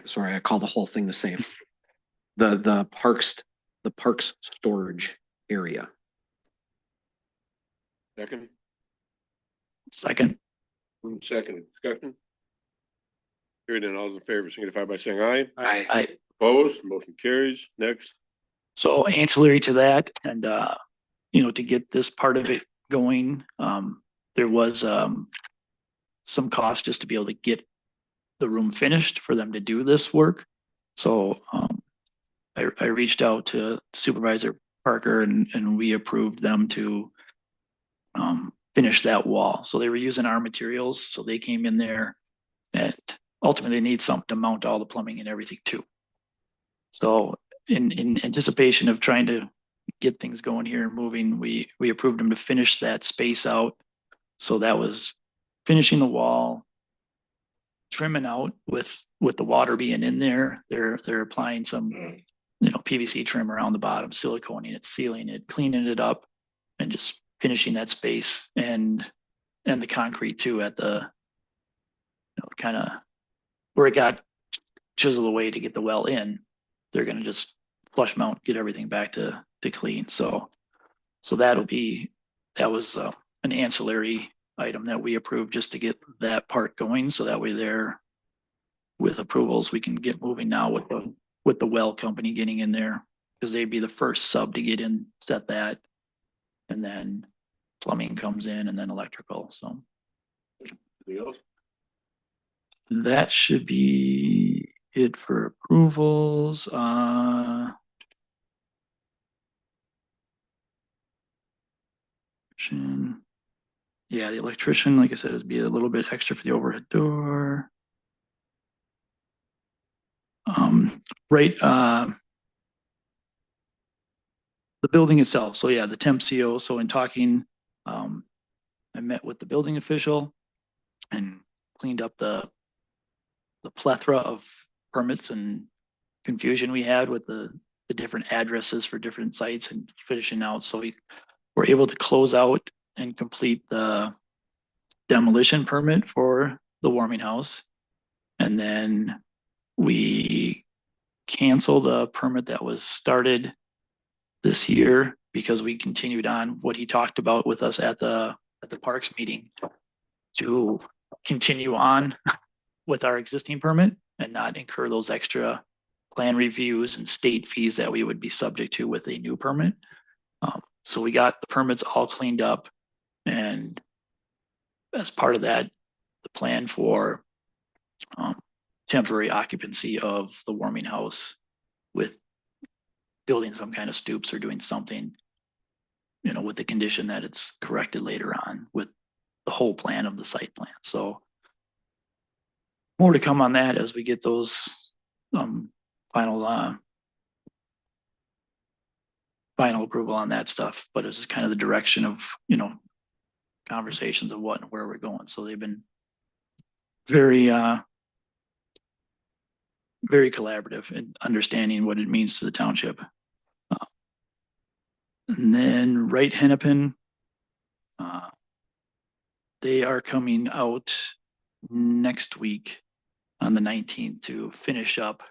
Sorry, I call the whole thing the same. The parks storage area. Second, Second. second discussion. Hearing none, all those in favor signify by saying aye. I, Opposed, motion carries. Next. so ancillary to that and, you know, to get this part of it going, there was, some cost just to be able to get the room finished for them to do this work. So, I reached out to Supervisor Parker and we approved them to, finish that wall. So they were using our materials, so they came in there and ultimately they need something to mount all the plumbing and everything too. So in anticipation of trying to get things going here and moving, we approved them to finish that space out. So that was finishing the wall, trimming out with the water being in there. They're applying some, you know, PVC trim around the bottom, siliconing it, sealing it, cleaning it up, and just finishing that space and the concrete too at the, you know, kind of where it got chiseled away to get the well in. They're gonna just flush mount, get everything back to clean. So that was an ancillary item that we approved just to get that part going. So that way there with approvals, we can get moving now with the well company getting in there, because they'd be the first sub to get in, set that. And then plumbing comes in and then electrical. So Anything else? that should be it for approvals. Yeah, the electrician, like I said, is be a little bit extra for the overhead door. Right, the building itself. So yeah, the temp CO. So in talking, I met with the building official and cleaned up the plethora of permits and confusion we had with the different addresses for different sites and finishing out. So we were able to close out and complete the demolition permit for the warming house. And then we canceled a permit that was started this year because we continued on what he talked about with us at the parks meeting to continue on with our existing permit and not incur those extra plan reviews and state fees that we would be subject to with a new permit. So we got the permits all cleaned up, and as part of that, the plan for temporary occupancy of the warming house with building some kind of stoops or doing something, you know, with the condition that it's corrected later on with the whole plan of the site plan. So more to come on that as we get those final approval on that stuff. But it's just kind of the direction of, you know, conversations of what and where we're going. So they've been very very collaborative in understanding what it means to the township. And then Wright Hennepin, they are coming out next week on the 19th to finish up.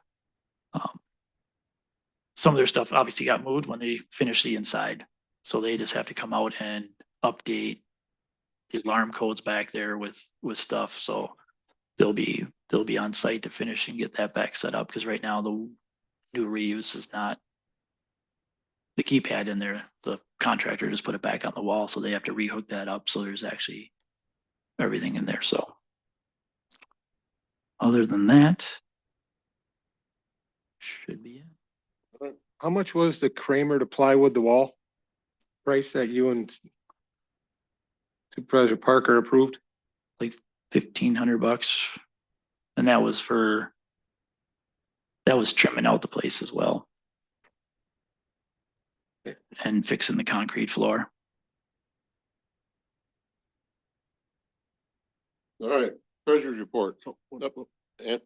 Some of their stuff obviously got moved when they finished the inside. So they just have to come out and update the alarm codes back there with stuff. So they'll be on site to finish and get that back set up, because right now the new reuse is not the keypad in there. The contractor just put it back on the wall, so they have to rehook that up. So there's actually everything in there. So other than that, should be it. How much was the Kramer to plywood the wall price that you and Supervisor Parker approved? Like $1,500, and that was trimming out the place as well and fixing the concrete floor. All right, treasurer's report. And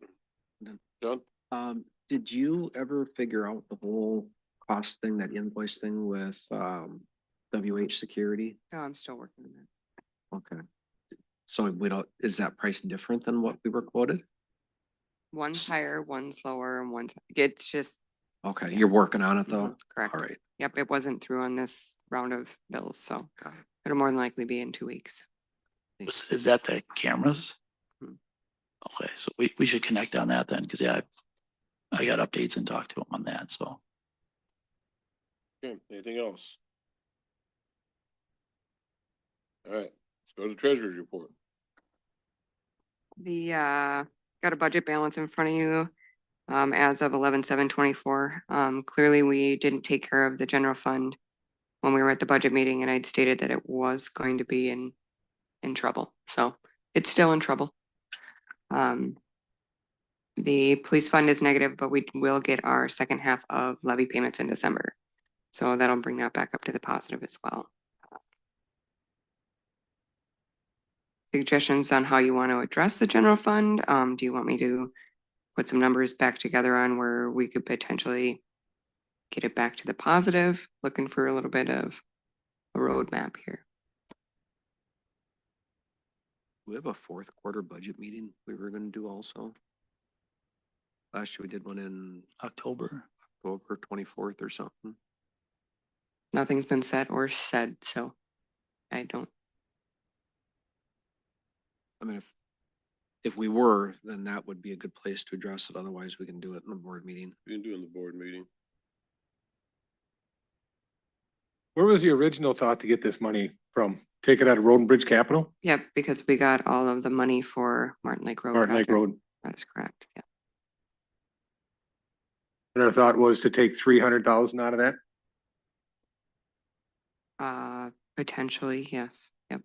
John? Did you ever figure out the whole cost thing, that invoice thing with WH Security? No, I'm still working on that. Okay. So we don't, is that price different than what we were quoted? One's higher, one's lower, and it's just Okay, you're working on it though? correct. All right. Yep, it wasn't through on this round of bills, so It'll more than likely be in 2 weeks. Is that the cameras? Hmm. Okay, so we should connect on that then, because yeah, I got updates and talked to him on that, so. Okay, anything else? All right, let's go to treasurer's report. The, got a budget balance in front of you, as of 11/7/24. Clearly, we didn't take care of the general fund when we were at the budget meeting, and I'd stated that it was going to be in trouble, so it's still in trouble. The police fund is negative, but we will get our second half of levy payments in December. So that'll bring that back up to the positive as well. Suggestions on how you want to address the general fund? Do you want me to put some numbers back together on where we could potentially get it back to the positive? Looking for a little bit of a roadmap here. We have a fourth quarter budget meeting we were gonna do also. Last year we did one in October. October 24th or something. Nothing's been said or said, so I don't. I mean, if we were, then that would be a good place to address it. Otherwise, we can do it in the board meeting. We can do in the board meeting. Where was the original thought to get this money from? Take it out of Road and Bridge Capital? Yep, because we got all of the money for Martin Lake Road. Martin Lake project. Road. That is correct, yeah. And our thought was to take 300,000 out of that? Potentially, yes, yep.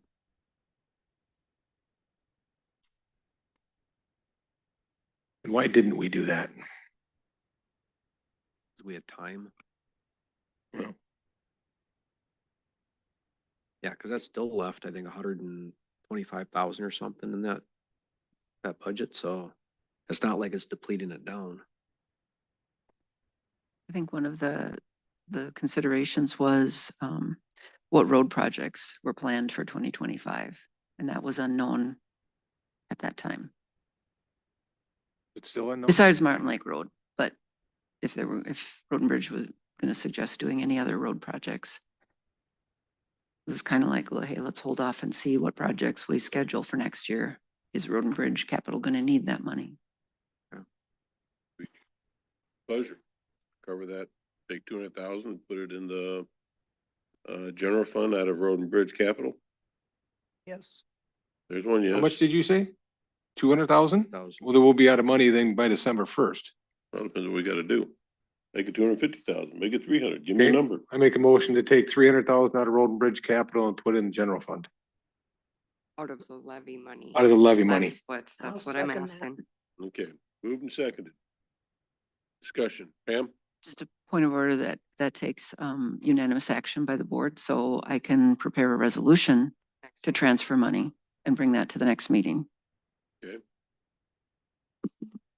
And why didn't we do that? We had time. Yeah. Yeah, because that's still left, I think, 125,000 or something in that budget, so it's not like it's depleting it down. I think one of the considerations was what road projects were planned for 2025, and that was unknown at that time. It's still in. Besides Martin Lake Road, but if Road and Bridge was going to suggest doing any other road projects, it was kind of like, well, hey, let's hold off and see what projects we schedule for next year. Is Road and Bridge Capital going to need that money? Pleasure. Cover that, take 200,000, put it in the general fund out of Road and Bridge Capital. Yes. There's one, yes. How much did you say? 200,000? 1,000. Well, then we'll be out of money then by December 1st. Well, depends what we gotta do. Make it 250,000, make it 300, give me a Okay. number. I make a motion to take 300,000 out of Road and Bridge Capital and put it in the general fund, Out of the levy money. out of the levy Levy money. splits, I'll that's what I'm second that. asking. Okay, moved and seconded. Discussion, Pam? Just a point of order that takes unanimous action by the board, so I can prepare a resolution to transfer money and bring that to the next meeting. Okay.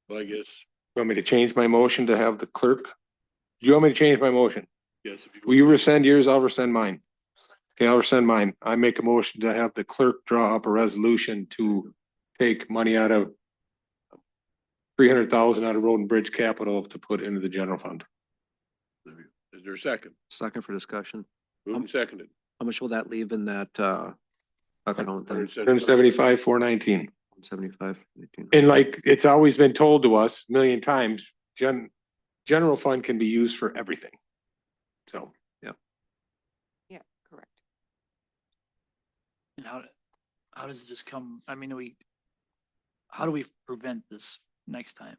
Well, I guess, Want me to change my motion to have the clerk? Do you want me to change my motion? yes, if you. Will you rescind yours? I'll rescind mine. Okay, I'll rescind mine. I make a motion to have the clerk draw up a resolution to take money out of 300,000 out of Road and Bridge Capital to put into the general fund. Is there a second? Second for discussion. Moved and seconded. How much will that leave in that account then? 175, 419. 175. And like, it's always been told to us a million times, general fund can be used for everything. So. Yeah, correct. And how does it just come, I mean, how do we prevent this next time?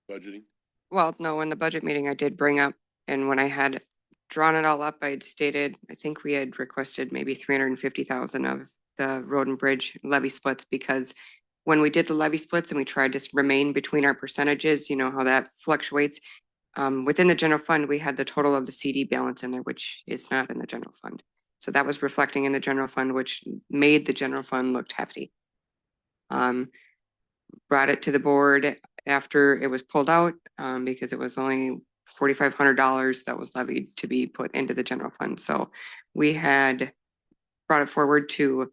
Budgeting. Well, no, in the budget meeting I did bring up, and when I had drawn it all up, I had stated, I think we had requested maybe 350,000 of the road and bridge levy splits, because when we did the levy splits and we tried to remain between our percentages, you know how that fluctuates. Within the general fund, we had the total of the CD balance in there, which is not in the general fund. So that was reflecting in the general fund, which made the general fund look hefty. Brought it to the board after it was pulled out, because it was only $4,500 that was levied to be put into the general fund. So we had brought it forward to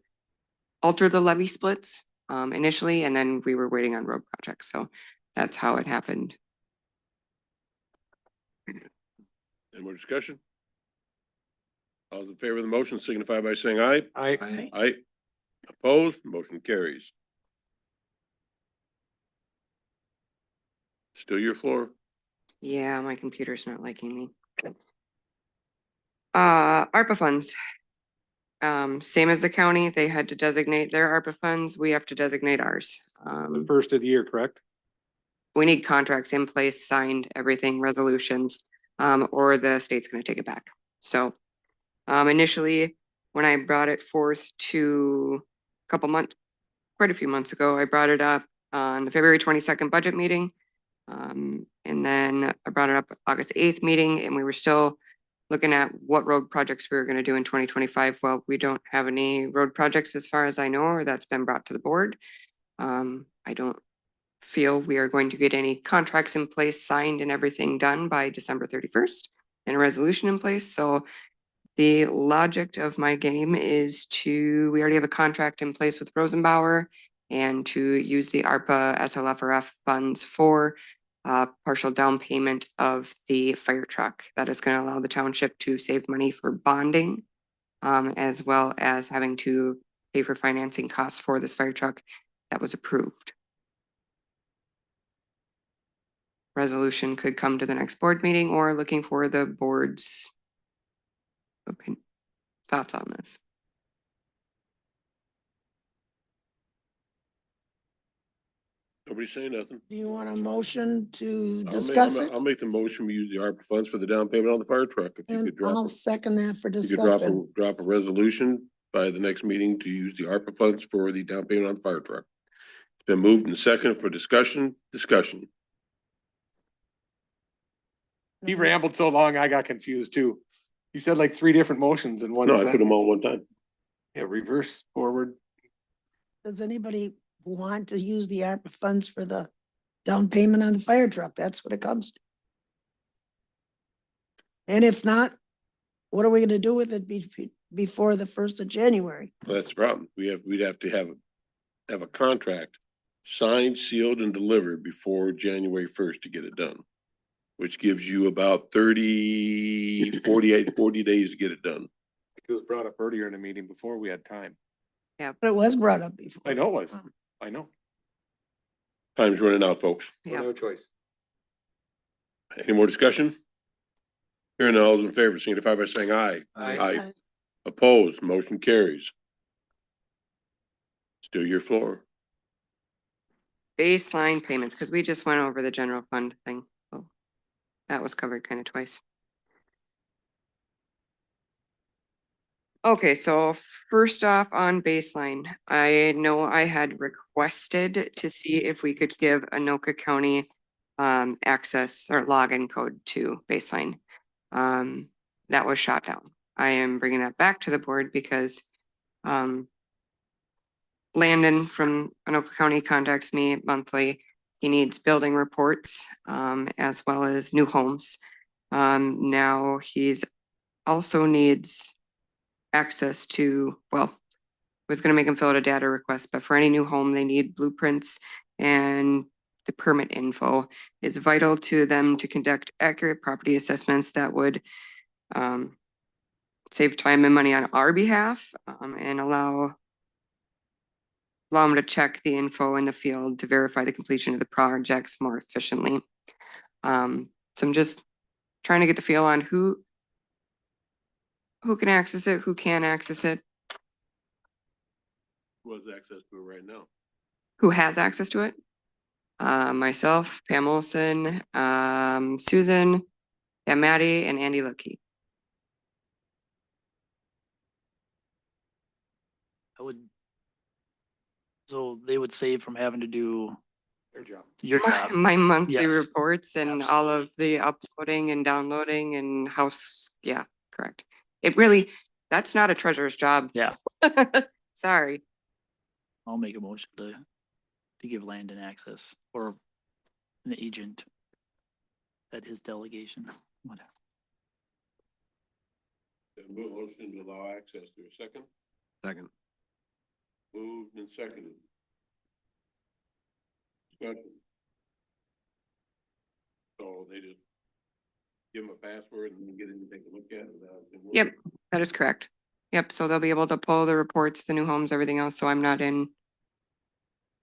alter the levy splits initially, and then we were waiting on road projects. So that's how it happened. Any more discussion? All those in favor of the motion signify by saying aye. I, Aye. Opposed, motion carries. Still your floor. Yeah, my computer's not liking me. ARPA funds. Same as the county, they had to designate their ARPA funds. We have to designate ours. the first of the year, correct? We need contracts in place, signed, everything, resolutions, or the state's gonna take it back. So, initially, when I brought it forth to a couple months, quite a few months ago, I brought it up on the February 22nd budget meeting. And then I brought it up at August 8th meeting, and we were still looking at what road projects we were gonna do in 2025. Well, we don't have any road projects as far as I know, or that's been brought to the board. I don't feel we are going to get any contracts in place, signed and everything done by December 31st and a resolution in place. So the logic of my game is we already have a contract in place with Rosenbauer and to use the ARPA SLFRF funds for partial down payment of the fire truck. That is going to allow the township to save money for bonding, as well as having to pay for financing costs for this fire truck that was approved. Resolution could come to the next board meeting or looking for the board's thoughts on this. Nobody's saying nothing. Do you want a motion to I'll discuss it? I'll make the motion. We use the ARPA funds for the down payment on the fire truck. If you And could drop, I'll second that for you could drop discussion. drop a resolution by the next meeting to use the ARPA funds for the down payment on the fire truck. It's been moved and seconded for discussion. He rambled so long, I got confused too. He said like 3 different motions in one. No, I put them all at one time. Yeah, reverse, forward. Does anybody want to use the ARPA funds for the down payment on the fire truck? That's what it comes to. And if not, what are we gonna do with it before the 1st of January? That's the problem. We'd have to have a contract signed, sealed and delivered before January 1st to get it done. Which gives you about 40 days to get it done. It was brought up earlier in the meeting before we had time. But it was brought up before. I know it was. I know. Time's running out, folks. Yeah. No choice. Any more discussion? Hearing none, all those in favor, signify by saying aye. Aye. Opposed, motion carries. Still your floor. Baseline payments, because we just went over the general fund thing. So that was covered kind of twice. Okay, so first off on baseline, I know I had requested to see if we could give Anoka County access or login code to baseline. That was shot down. I am bringing that back to the board because Landon from Anoka County contacts me monthly. He needs building reports as well as new homes. Now he's also needs access to, well, I was gonna make him fill out a data request, but for any new home, they need blueprints and the permit info. It's vital to them to conduct accurate property assessments that would save time and money on our behalf and allow them to check the info in the field to verify the completion of the projects more efficiently. So I'm just trying to get the feel on who can access it, who can access it, Who has access to it right now? who has access to it. Myself, Pam Olson, Susan, Pam Maddie, and Andy Lucky. So they would save from having to do Their job. your job. My monthly Yes. reports and all of the uploading and downloading and yeah, correct. It really, that's not a treasurer's job. Yeah, Sorry. I'll make a motion to give Landon access or an agent at his delegation, whatever. Motion to allow access to a second. Second. Moved and seconded. Discussion. So they just give them a password and then get in and take a look at it. Yep. That is correct. Yep, so they'll be able to pull the reports, the new homes, everything else, so I'm not in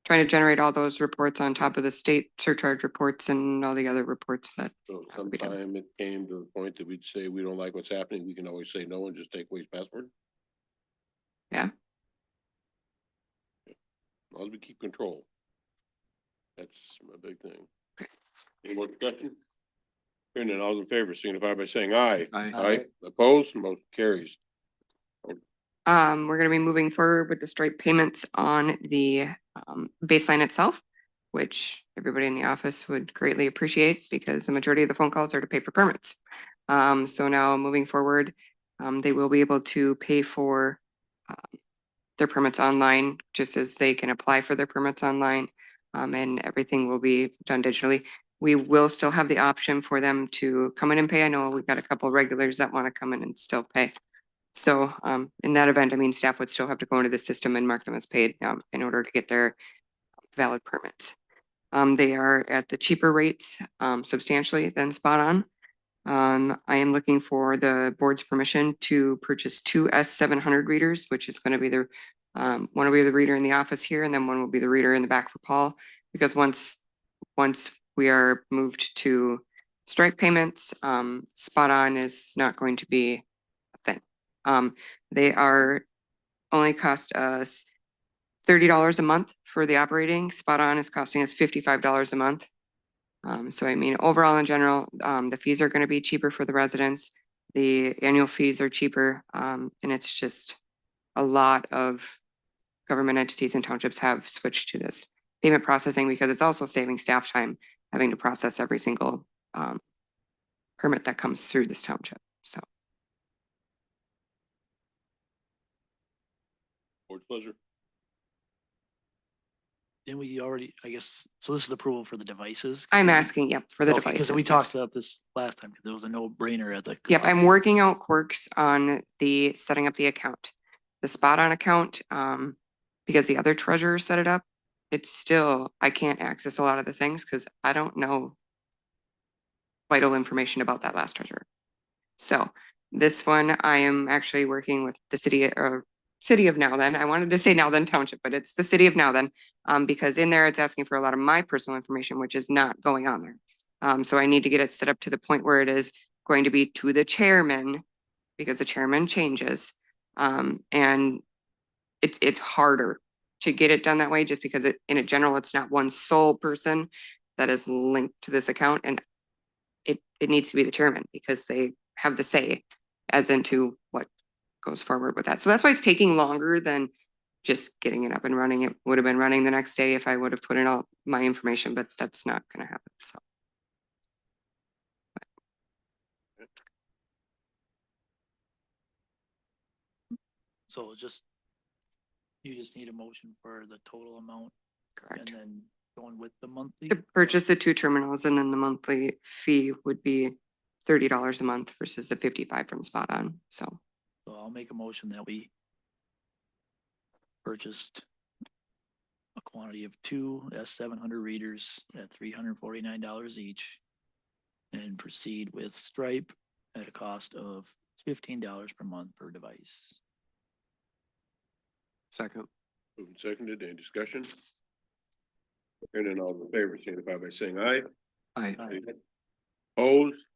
trying to generate all those reports on top of the state surcharge reports and all the other reports that. So That would be done. sometime it came to the point that we'd say, we don't like what's happening, we can always say no and just take away his password. Yeah. As long as we keep control. That's a big thing. Any more discussion? Hearing none, all those in favor, signify by saying aye. Aye. Aye, opposed, motion carries. We're gonna be moving forward with the stripe payments on the baseline itself, which everybody in the office would greatly appreciate because the majority of the phone calls are to pay for permits. So now moving forward, they will be able to pay for their permits online, just as they can apply for their permits online. And everything will be done digitally. We will still have the option for them to come in and pay. I know we've got a couple of regulars that want to come in and still pay. So in that event, I mean, staff would still have to go into the system and mark them as paid in order to get their valid permits. They are at the cheaper rates substantially than Spot On. I am looking for the board's permission to purchase two S700 readers, which is going to be the one will be the reader in the office here, and then one will be the reader in the back for Paul. Because once we are moved to stripe payments, Spot On is not going to be a thing. They are only cost us $30 a month for the operating. Spot On is costing us $55 a month. So I mean, overall in general, the fees are going to be cheaper for the residents. The annual fees are cheaper, and it's just a lot of government entities and townships have switched to this payment processing because it's also saving staff time having to process every single permit that comes through this township. So Board's pleasure. Didn't we already, I guess, so this is approval for the devices? I'm asking, yep, for the devices. Because we yes. talked about this last time, because it was a no-brainer at the. Yep, I'm cost. working out quirks on the setting up the account. The Spot On account, because the other treasurer set it up, it's still, I can't access a lot of the things because I don't know vital information about that last treasurer. So this one, I am actually working with the city of Nowthen. I wanted to say Nowthen Township, but it's the city of Nowthen, because in there it's asking for a lot of my personal information, which is not going on there. So I need to get it set up to the point where it is going to be to the chairman, because the chairman changes. And it's harder to get it done that way, just because in general, it's not one sole person that is linked to this account, and it needs to be the chairman because they have the say as into what goes forward with that. So that's why it's taking longer than just getting it up and running. It would have been running the next day if I would have put in all my information, but that's not going to happen. So. So you just need a motion for the total amount and Correct. then going with the monthly? To purchase the two terminals, and then the monthly fee would be $30 a month versus the 55 from Spot On. So So I'll make a motion that we purchased a quantity of two S700 readers at $349 each and proceed with Stripe at a cost of $15 per month per device. Second. Moved and seconded, any discussion? Hearing none, all in favor, signify by saying aye. Aye. Opposed,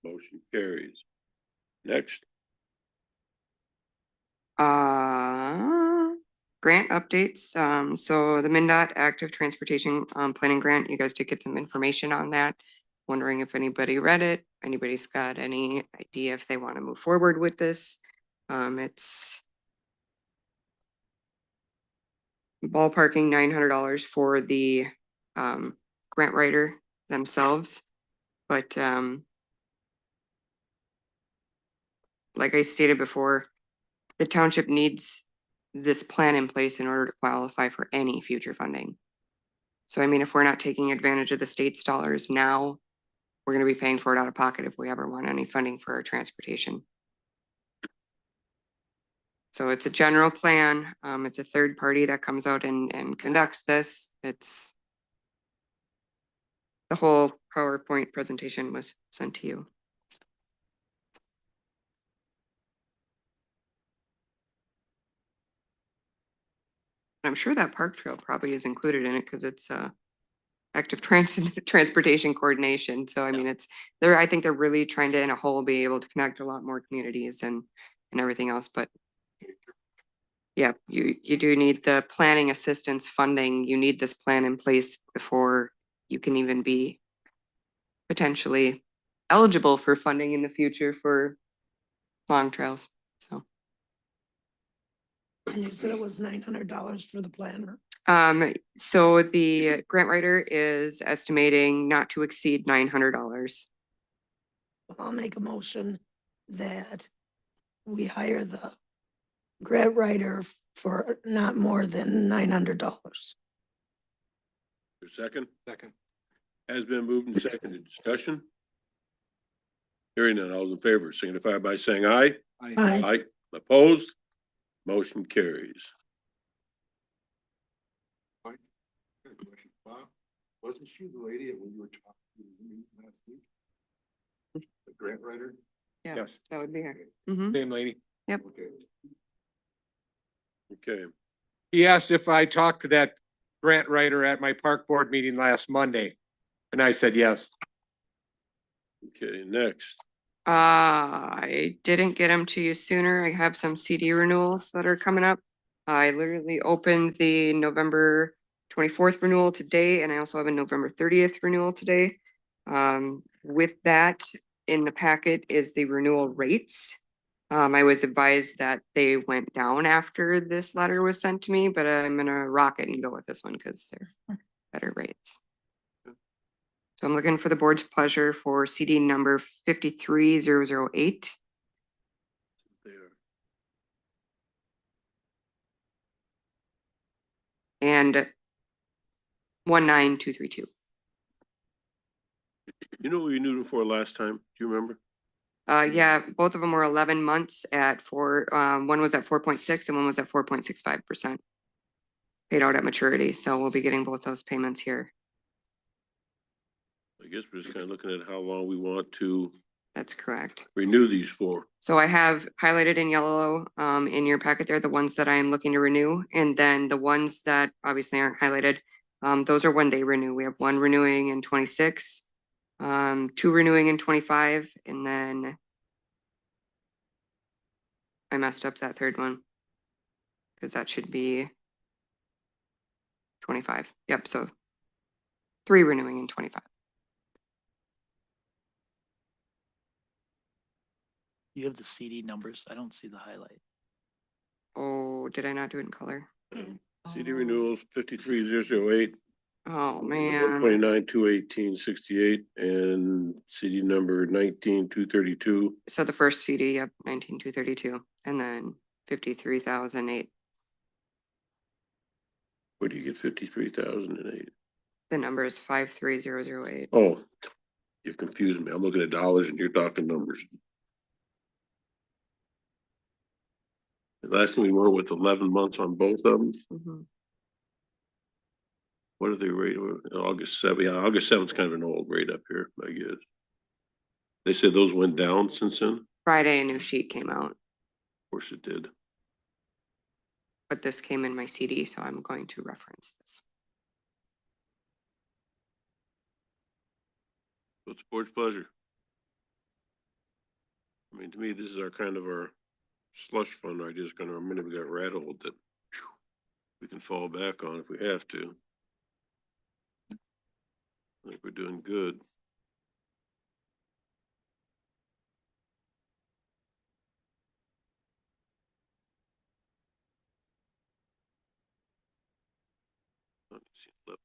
motion carries. Next, grant updates. So the MnDOT Active Transportation Planning Grant, you guys did get some information on that. Wondering if anybody read it, anybody's got any idea if they want to move forward with this. It's ballparking $900 for the grant writer themselves. But like I stated before, the township needs this plan in place in order to qualify for any future funding. So I mean, if we're not taking advantage of the state's dollars now, we're going to be paying for it out of pocket if we ever want any funding for our transportation. So it's a general plan. It's a third party that comes out and conducts this. It's the whole PowerPoint presentation was sent to you. I'm sure that park trail probably is included in it because it's active transportation coordination. So I mean, I think they're really trying to, in a whole, be able to connect a lot more communities and everything else, but yeah, you do need the planning assistance funding. You need this plan in place before you can even be potentially eligible for funding in the future for long trails. So, And you said it was $900 for the planner. so the grant writer is estimating not to exceed $900. I'll make a motion that we hire the grant writer for not more than $900. Your second Second. has been moved and seconded. Discussion? Hearing none, all those in favor signify by saying aye. Aye. Aye. Opposed? Motion carries. Got a question. Bob, wasn't she the lady when you were talking last week? The grant writer? Yeah, Yes. that would be her. Mhm. Same lady. Yep. Okay. Okay, He asked if I talked to that grant writer at my park board meeting last Monday. And I said, yes. okay, next. I didn't get them to you sooner. I have some CD renewals that are coming up. I literally opened the November 24th renewal today, and I also have a November 30th renewal today. With that in the packet is the renewal rates. I was advised that they went down after this letter was sent to me, but I'm gonna rock it and go with this one because they're better rates. So I'm looking for the board's pleasure for CD number 53008. There. And 19232. You know what we knew them for last time? Do you remember? Yeah, both of them were 11 months at one was at 4.6 and one was at 4.65%. Paid out at maturity, so we'll be getting both those payments here. I guess we're just kind of looking at how long we want to That's correct. renew these for. So I have highlighted in yellow in your packet there, the ones that I am looking to renew, and then the ones that obviously aren't highlighted, those are when they renew. We have one renewing in 26, two renewing in 25, and then I messed up that third one because that should be 25. Yep, so 3 renewing in 25. You have the CD numbers. I don't see the highlight. Oh, did I not do it in color? CD renewals 53008, Oh, man. 129,218.68, and CD number 19,232. So the first CD, yep, 19,232, and then 53,008. Where do you get 53,008? The number is 53008. Oh, you're confusing me. I'm looking at dollars and you're talking numbers. The last time we were with 11 months on both of them. Mhm. What are they rate? August 7th. Yeah, August 7th is kind of an old rate up here, I guess. They said those went down since then. Of Friday, a new sheet came out, course it did. but this came in my CD, so I'm going to reference this. What's the board's pleasure? I mean, to me, this is our kind of our slush fund. I just gonna, a minute we got rattled that we can fall back on if we have to. I think we're doing good. Let me see, left.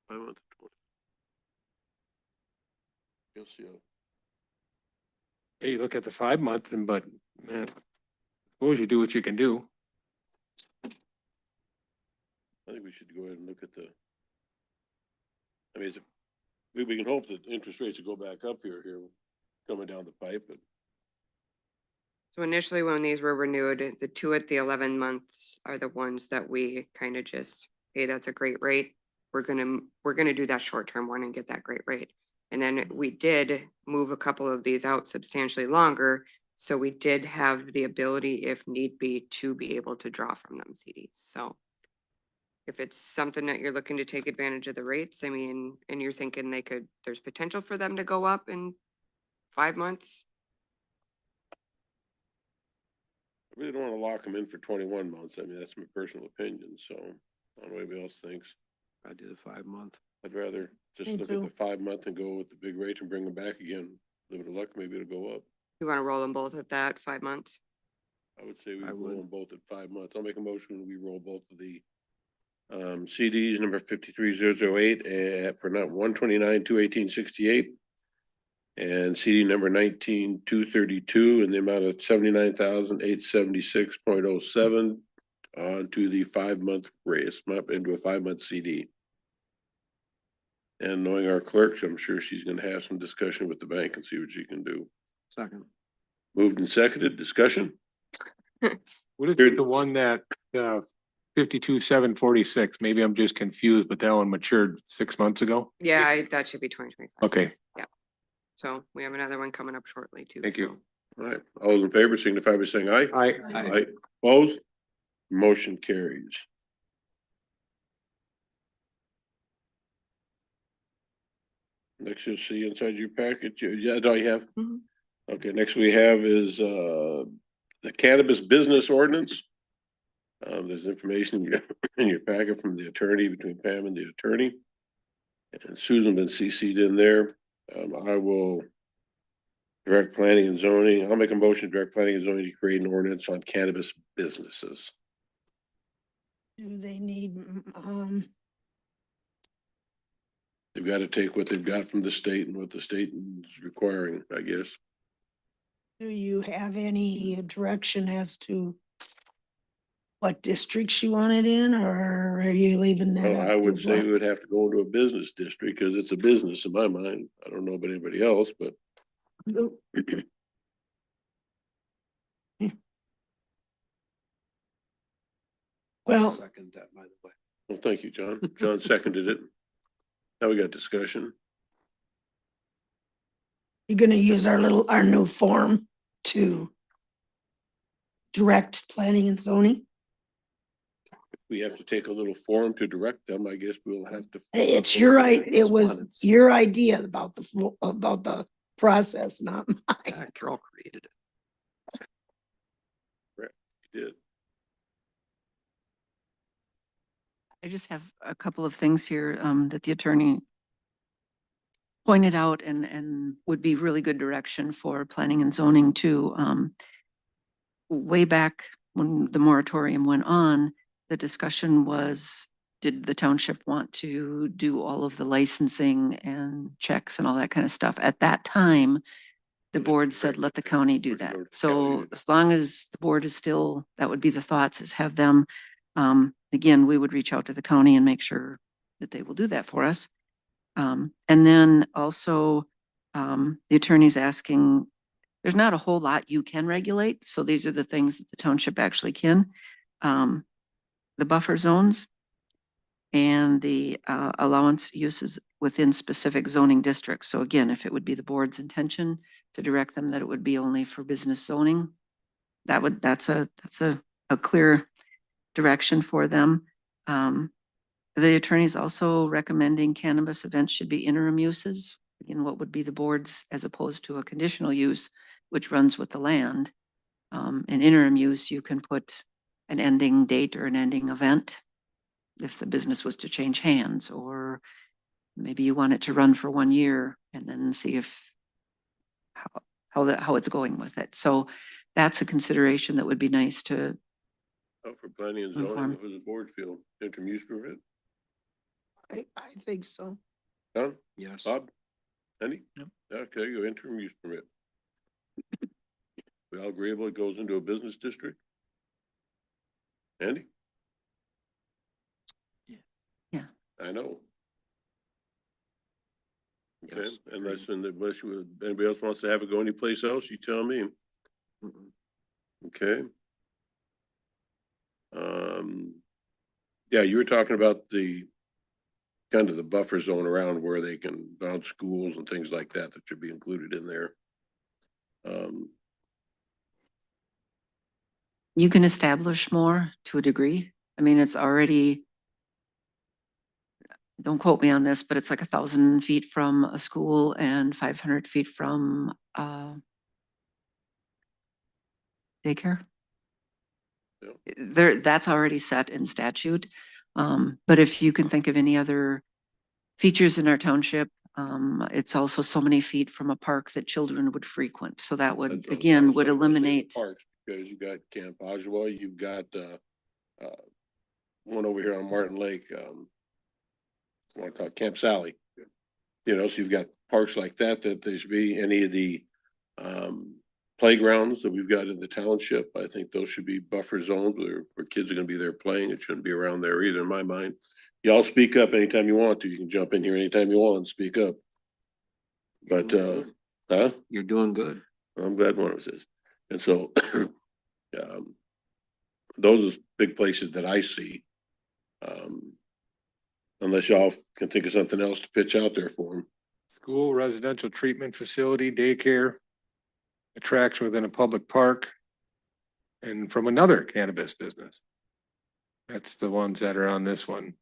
I want the 20. You'll see. Hey, you look at the 5 month and but man, suppose you do what you can do. I think we should go ahead and look at the. I mean, we can hope that interest rates will go back up here coming down the pipe, but So initially, when these were renewed, the 2 at the 11 months are the ones that we kind of just, hey, that's a great rate. we're gonna do that short-term one and get that great rate. And then we did move a couple of these out substantially longer, so we did have the ability, if need be, to be able to draw from them CDs, so. If it's something that you're looking to take advantage of the rates, I mean, and you're thinking there's potential for them to go up in 5 months. I really don't want to lock them in for 21 months. I mean, that's my personal opinion, so I don't know what anybody else thinks. I do the 5 month. I'd rather just Me look at too. the 5 month and go with the big rates and bring them back again. Live with luck, maybe it'll go up. You wanna roll them both at that 5 months? I would say we I roll would. them both at 5 months. I'll make a motion, we roll both of the CDs number 53008 for not 129,218.68 and CD number 19,232 in the amount of 79,876.07 onto the 5 month race, into a 5 month CD. And knowing our clerks, I'm sure she's gonna have some discussion with the bank and see what she can do. Second. Moved and seconded, discussion? What is the one that, 52,746? Maybe I'm just confused, but that one matured 6 months ago? Yeah, that should be 2025. Okay, So we have another one coming up shortly too. Thank you. so. All right, all those in favor signify by saying aye. I, Opposed? Motion carries. Next you'll see inside your package, yeah, that's all you have? Mhm. Okay, next we have is the cannabis business ordinance. There's information in your packet from the attorney, between Pam and the attorney. And Susan been CC'd in there. I will direct planning and zoning. I'll make a motion to direct planning and zoning to create an ordinance on cannabis businesses. Do they need, They've got to take what they've got from the state and what the state is requiring, I guess. do you have any direction as to what districts you want it in, or are you leaving that? Well, up I to would say what? we would have to go into a business district because it's a business in my mind. I don't know about anybody else, but Well, Second that, by the way. well, thank you, John. John seconded it. Now we got discussion. you're gonna use our new form to direct planning and zoning? We have to take a little form to direct them. I guess we'll have to. It's your right, Nice it was one. It's- your idea about the process, not mine. Yeah, Carol created it. Did. I just have a couple of things here that the attorney pointed out and would be really good direction for planning and zoning too. Way back when the moratorium went on, the discussion was, did the township want to do all of the licensing and checks and all that kind of stuff? At that time, the board said, let the county do that. So as long as the board is still, that would be the thoughts, is have them, again, we would reach out to the county and make sure that they will do that for us. And then also, the attorney's asking, there's not a whole lot you can regulate. So these are the things that the township actually can. The buffer zones and the allowance uses within specific zoning districts. So again, if it would be the board's intention to direct them that it would be only for business zoning, that's a clear direction for them. The attorney's also recommending cannabis events should be interim uses. Again, what would be the board's as opposed to a conditional use, which runs with the land. An interim use, you can put an ending date or an ending event if the business was to change hands, or maybe you want it to run for 1 year and then see if how it's going with it. So that's a consideration that would be nice to. Oh, for planning and zoning, Inform. what does the board feel? Interim use permit? I think so. Don? Yes. Bob? Andy? Yep. Okay, go interim use permit. We all agreeable it goes into a business district? Andy? Yeah. I know. Okay, Yes, unless anybody else wants to have it go anyplace else, you tell me. Mm-mm. Okay. Yeah, you were talking about the kind of the buffer zone around where they can bounce schools and things like that, that should be included in there. You can establish more to a degree. I mean, it's already, don't quote me on this, but it's like 1,000 feet from a school and 500 feet from daycare. There, that's already set in statute. But if you can think of any other features in our township, it's also so many feet from a park that children would frequent. So that would, again, would eliminate. Parks, because you got Camp Oshawa, you've got, one over here on Martin Lake, I want to call it Camp Sally. You know, so you've got parks like that, that there should be any of the, playgrounds that we've got in the township. I think those should be buffer zones where kids are gonna be there playing. It shouldn't be around there either, in my mind. Y'all speak up anytime you want to. You can jump in here anytime you want and speak up. But, huh? You're doing good. I'm glad one of us is. And so, those are big places that I see. Unless y'all can think of something else to pitch out there for them. School, residential treatment facility, daycare, attraction within a public park, and from another cannabis business. That's the ones that are on this one.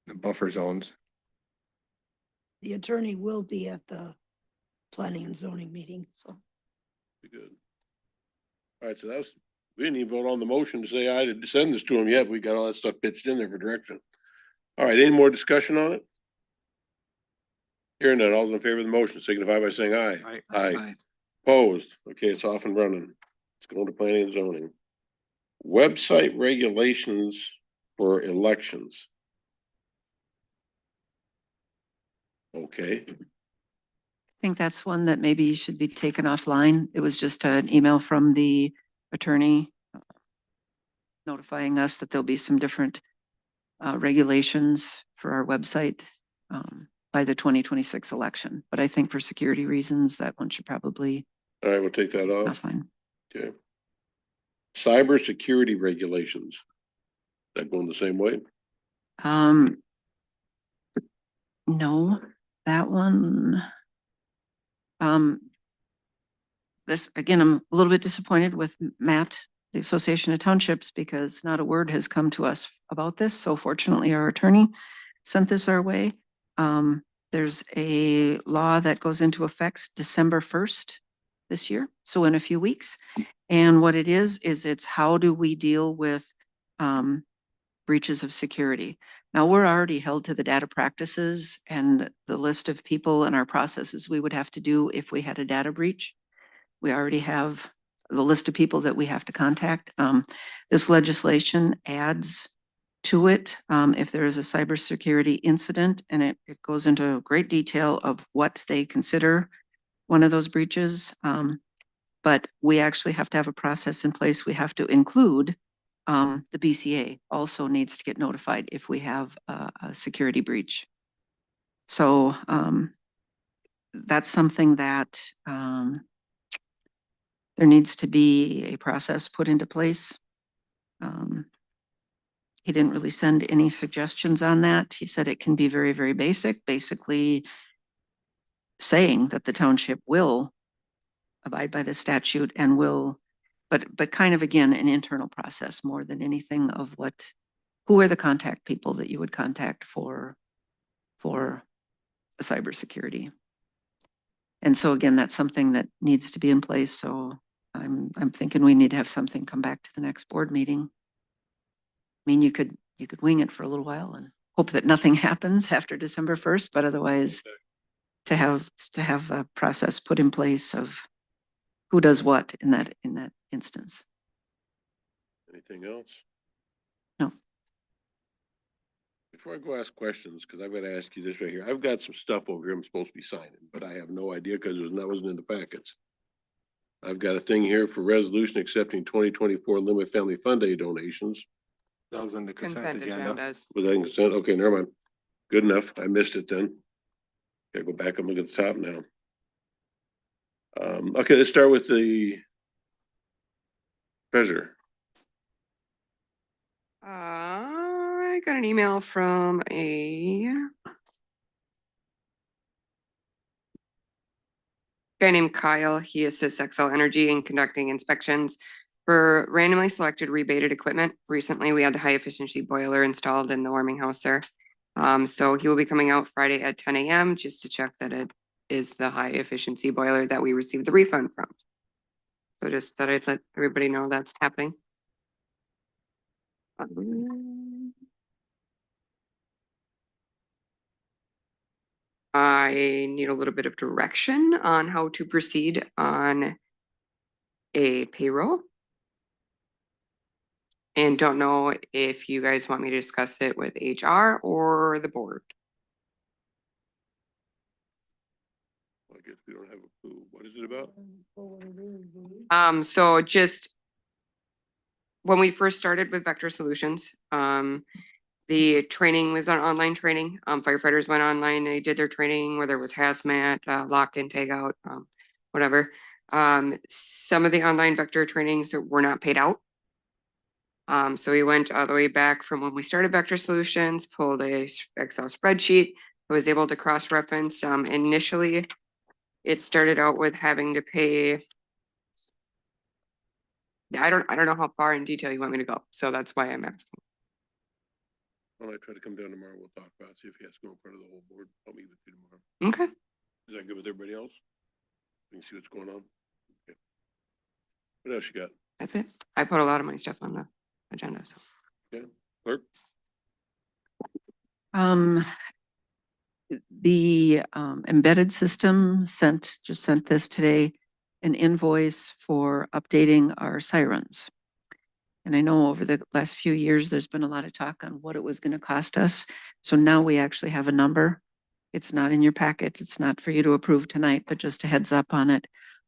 The buffer zones. The attorney will be at the planning and zoning meeting, so. Be good. All right, so that was, we didn't even vote on the motion to say aye to send this to them yet. We got all that stuff pitched in there for direction. All right, any more discussion on it? Hearing none, all those in favor of the motion signify by saying aye. Aye. Opposed? Okay, it's off and running. It's going to planning and zoning. Website regulations for elections. Okay, I think that's one that maybe should be taken offline. It was just an email from the attorney notifying us that there'll be some different regulations for our website by the 2026 election. But I think for security reasons, that one should probably all right, we'll take that off. offline. Okay. Cybersecurity regulations. That going the same way? No, that one. This, again, I'm a little bit disappointed with Matt, the Association of Townships, because not a word has come to us about this. So fortunately, our attorney sent this our way. There's a law that goes into effect December 1st this year, so in a few weeks. And what it is it's how do we deal with breaches of security? Now, we're already held to the data practices and the list of people and our processes we would have to do if we had a data breach. We already have the list of people that we have to contact. This legislation adds to it if there is a cybersecurity incident, and it goes into great detail of what they consider one of those breaches. But we actually have to have a process in place. We have to include the BCA also needs to get notified if we have a security breach. So that's something that there needs to be a process put into place. He didn't really send any suggestions on that. He said it can be very, very basic, basically saying that the township will abide by the statute and will, but kind of again, an internal process more than anything of who are the contact people that you would contact for cybersecurity. And so again, that's something that needs to be in place. So I'm thinking we need to have something come back to the next board meeting. I mean, you could wing it for a little while and hope that nothing happens after December 1st, but otherwise to have a process put in place of who does what in that instance. Anything else? No. Before I go ask questions, because I've got to ask you this right here. I've got some stuff over here I'm supposed to be signing, but I have no idea because that wasn't in the packets. I've got a thing here for resolution accepting 2024 Limit Family Fund Day donations. That was in the Consent agendas. Was that consent? Okay, never mind. Good enough. I missed it then. Gotta go back and look at the top now. Okay, let's start with the treasurer. I I got an email from a guy named Kyle. He assists Excel Energy in conducting inspections for randomly selected rebated equipment. Recently, we had the high efficiency boiler installed in the warming house there. So he will be coming out Friday at 10 a.m. just to check that it is the high efficiency boiler that we received the refund from. So just thought I'd let everybody know that's happening. I need a little bit of direction on how to proceed on a payroll. And don't know if you guys want me to discuss it with HR or the board. I guess we don't have a clue. What is it about? So just when we first started with Vector Solutions, the training was on online training. Firefighters went online, they did their training, whether it was hazmat, lock in, tag out, whatever. Some of the online Vector trainings were not paid out. So we went all the way back from when we started Vector Solutions, pulled a Excel spreadsheet, I was able to cross-reference. Initially, it started out with having to pay. Yeah, I don't know how far in detail you want me to go, so that's why I'm asking. When I try to come down tomorrow, we'll talk about, see if he has to go in front of the whole board. I'll meet with you tomorrow. Okay, Is that good with everybody else? We can see what's going on. Okay. What else you got? that's it. I put a lot of my stuff on the agenda, so. Clerk? The embedded system just sent this today, an invoice for updating our sirens. And I know over the last few years, there's been a lot of talk on what it was going to cost us. So now we actually have a number. It's not in your packet. It's not for you to approve tonight, but just a heads up on it.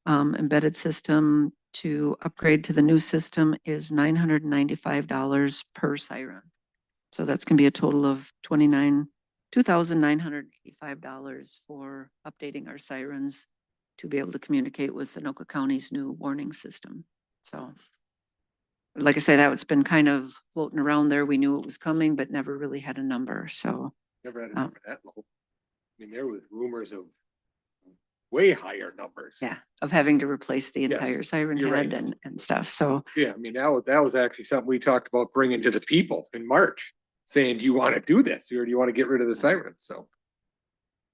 Embedded system to upgrade to the new system is $995 per siren. So that's going to be a total of $2,985 for updating our sirens to be able to communicate with Anoka County's new warning system. So like I say, that's been kind of floating around there. We knew it was coming, but never really had a number. So Never had a number that low. I mean, there was rumors of way higher numbers. yeah, of having to replace the Yes, entire siren you're right. head and stuff. So Yeah, I mean, that was actually something we talked about bringing to the people in March, saying, do you want to do this or do you want to get rid of the sirens?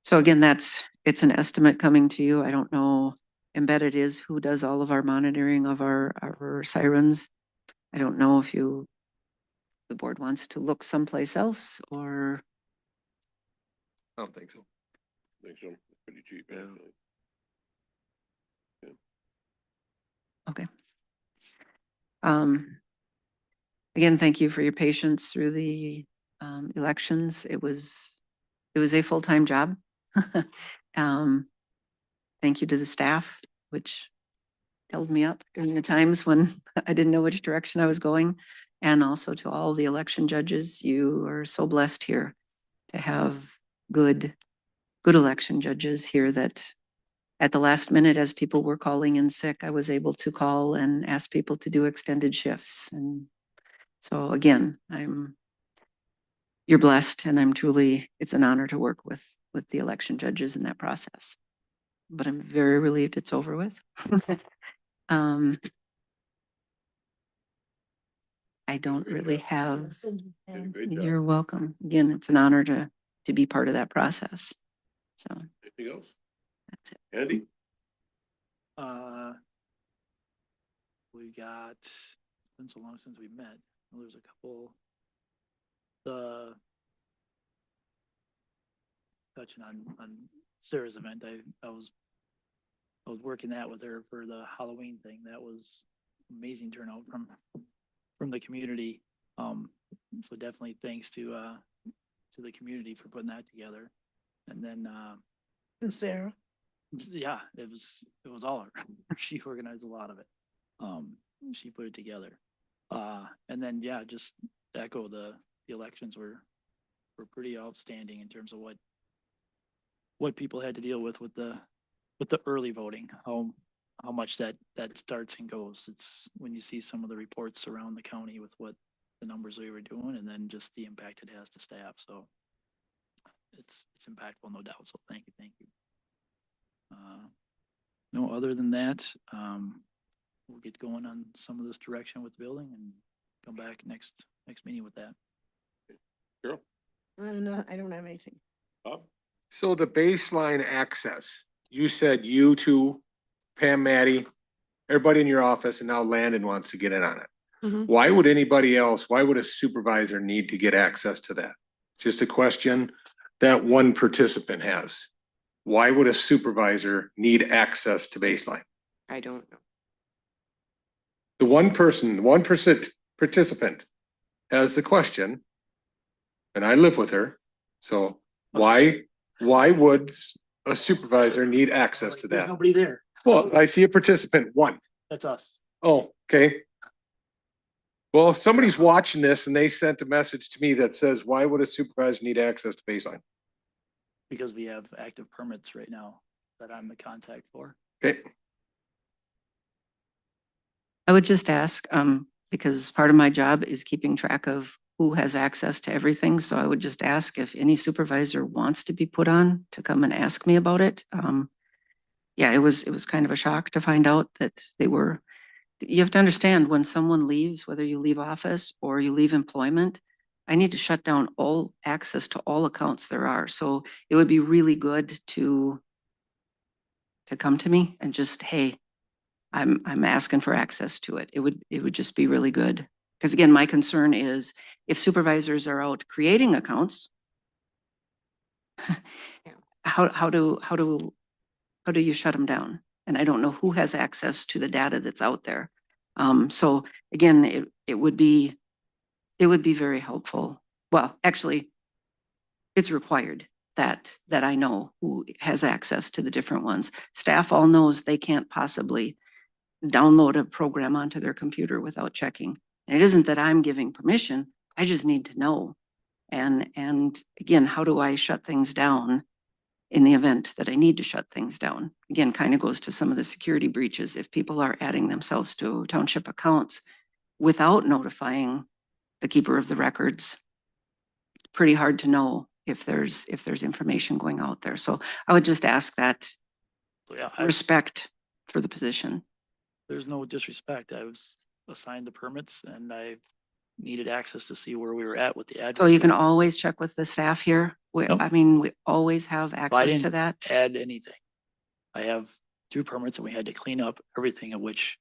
So again, it's an estimate coming to you. I don't know. Embedded is who does all of our monitoring of our sirens. I don't know if the board wants to look someplace else or. I don't think so. I think so. Pretty cheap. Actually. Okay. Again, thank you for your patience through the elections. It was a full-time job. Thank you to the staff, which held me up during the times when I didn't know which direction I was going. And also to all the election judges, you are so blessed here to have good election judges here that at the last minute, as people were calling in sick, I was able to call and ask people to do extended shifts. And so again, you're blessed and it's an honor to work with the election judges in that process. But I'm very relieved it's over with. I don't really have, you're welcome. Again, it's an honor to be part of that process. So Anything else? that's it. Andy? We got, it's been so long since we met. There's a couple, touching on Sarah's event. I was working that with her for the Halloween thing. That was amazing turnout from the community. So definitely thanks to the community for putting that together. And then, And Sarah. yeah, it was all her. She organized a lot of it. She put it together. And then, yeah, just echo the elections were pretty outstanding in terms of what people had to deal with the early voting, how much that starts and goes. It's when you see some of the reports around the county with what the numbers we were doing and then just the impact it has to staff, so. It's impactful, no doubt, so thank you. No, other than that, we'll get going on some of this direction with the building and come back next meeting with that. I don't have anything. Bob? So the baseline access, you said you two, Pam, Maddie, everybody in your office, and now Landon wants to get in on it. Mhm. Why would anybody else, why would a supervisor need to get access to that? Just a question that one participant has. Why would a supervisor need access to baseline? I don't know. The 1% participant has the question, and I live with her, so why would a supervisor need access to There's that? nobody there. Well, I see a participant, one. That's us. Oh, okay. Well, if somebody's watching this and they sent a message to me that says, why would a supervisor need access to baseline? Because we have active permits right now that I'm the contact for. Okay, I would just ask, because part of my job is keeping track of who has access to everything. So I would just ask if any supervisor wants to be put on to come and ask me about it. Yeah, it was kind of a shock to find out that you have to understand when someone leaves, whether you leave office or you leave employment, I need to shut down all access to all accounts there are. So it would be really good to come to me and just, hey, I'm asking for access to it. It would just be really good. Because again, my concern is if supervisors are out creating accounts, how do you shut them down? And I don't know who has access to the data that's out there. So again, it would be very helpful. Well, actually, it's required that I know who has access to the different ones. Staff all knows they can't possibly download a program onto their computer without checking. And it isn't that I'm giving permission, I just need to know. And again, how do I shut things down in the event that I need to shut things down? Again, kind of goes to some of the security breaches. If people are adding themselves to township accounts without notifying the keeper of the records, pretty hard to know if there's information going out there. So I would just ask that So yeah, respect for the position. there's no disrespect. I was assigned the permits and I needed access to see where we were at with the address. So you can always check with the staff here. Nope. I mean, we always have I access to didn't that. add anything. I have 2 permits and we had to clean up everything, of which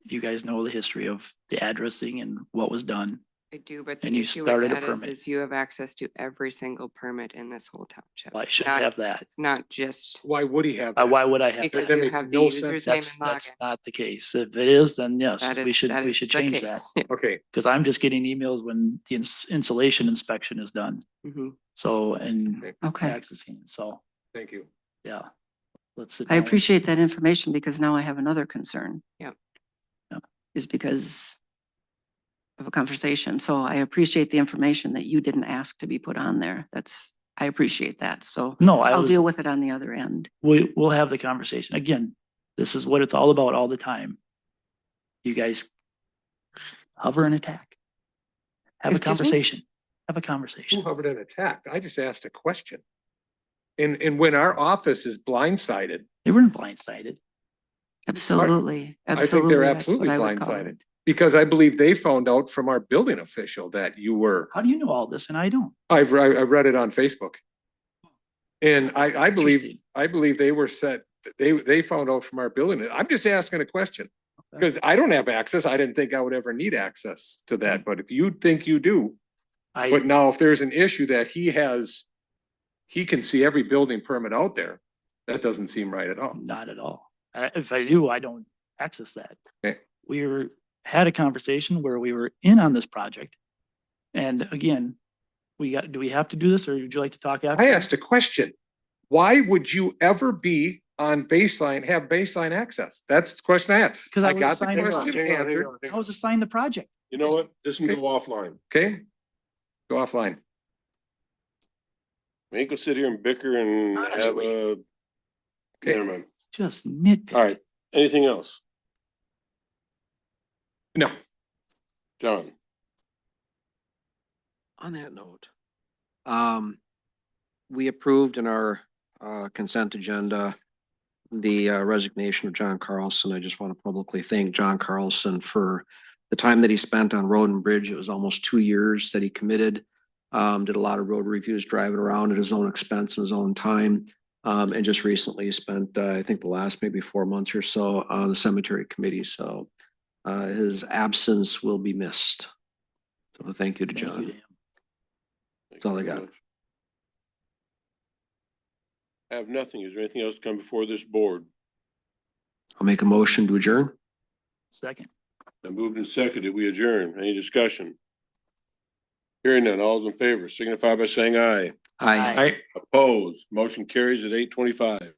you guys know the history of the addressing and what was done. I do, but the And you issue started with a that is, permit. you have access to every single permit in this whole township. Well, I shouldn't Not- have that. Not just why would he have that? Why would I have because that that? you makes have the no sense. user's name That's and login. not the case. If it is, then yes, That we is- should that is change the that. case. Okay, Cause I'm just getting emails when the insulation inspection is done. Mhm. So, and Okay. accessing, it. So, thank you. yeah. Let's sit I down. appreciate that information because now I have another concern. Yep. Yep. Is because of a conversation. So I appreciate the information that you didn't ask to be put on there. I appreciate that. So No, I'll deal with it on the other end. we'll have the conversation. Again, this is what it's all about all the time. You guys hover and attack. Have a Excuse me? conversation. Have a Who conversation. hovered and attacked? I just asked a question. And when our office is blindsided, They weren't blindsided. Absolutely. I think Absolutely. they're That's absolutely what I would call blindsided. it. because I believe they found out from our building official that you were, How do you know all this and I don't? I read it on Facebook. And I believe Interesting. they were set, they found out from our building. I'm just asking a question. Okay. Because I don't have access. I didn't think I would ever need access to that, but if you think you do, but I, now if there's an issue that he can see every building permit out there, that doesn't seem right at all. not at all. If I do, I don't access that. Okay. Had a conversation where we were in on this project. And again, do we have to do this or would you like to talk after? I asked a question. Why would you ever be on baseline, have baseline access? That's the question I had. Because I I was got the assigned, question answered. I was assigned the project. You know what? This can go offline. Okay? Go offline. We ain't gonna sit here and bicker and have Honestly. a. Okay. Never mind. Just nitpick. All right. Anything else? No, John? On that note, we approved in our consent agenda the resignation of John Carlson. I just want to publicly thank John Carlson for the time that he spent on road and bridge. It was almost 2 years that he committed. Did a lot of road reviews, driving around at his own expense and his own time. And just recently spent, I think the last maybe 4 months or so on the cemetery committee. So his absence will be missed. So thank you to Thank you, John. Dan. That's all I got. I have nothing. Is there anything else to come before this board? I'll make a motion to adjourn. Second. I moved and seconded. We adjourn. Any discussion? Hearing none. All those in favor signify by saying aye. Aye. I, Opposed, motion carries at 8:25.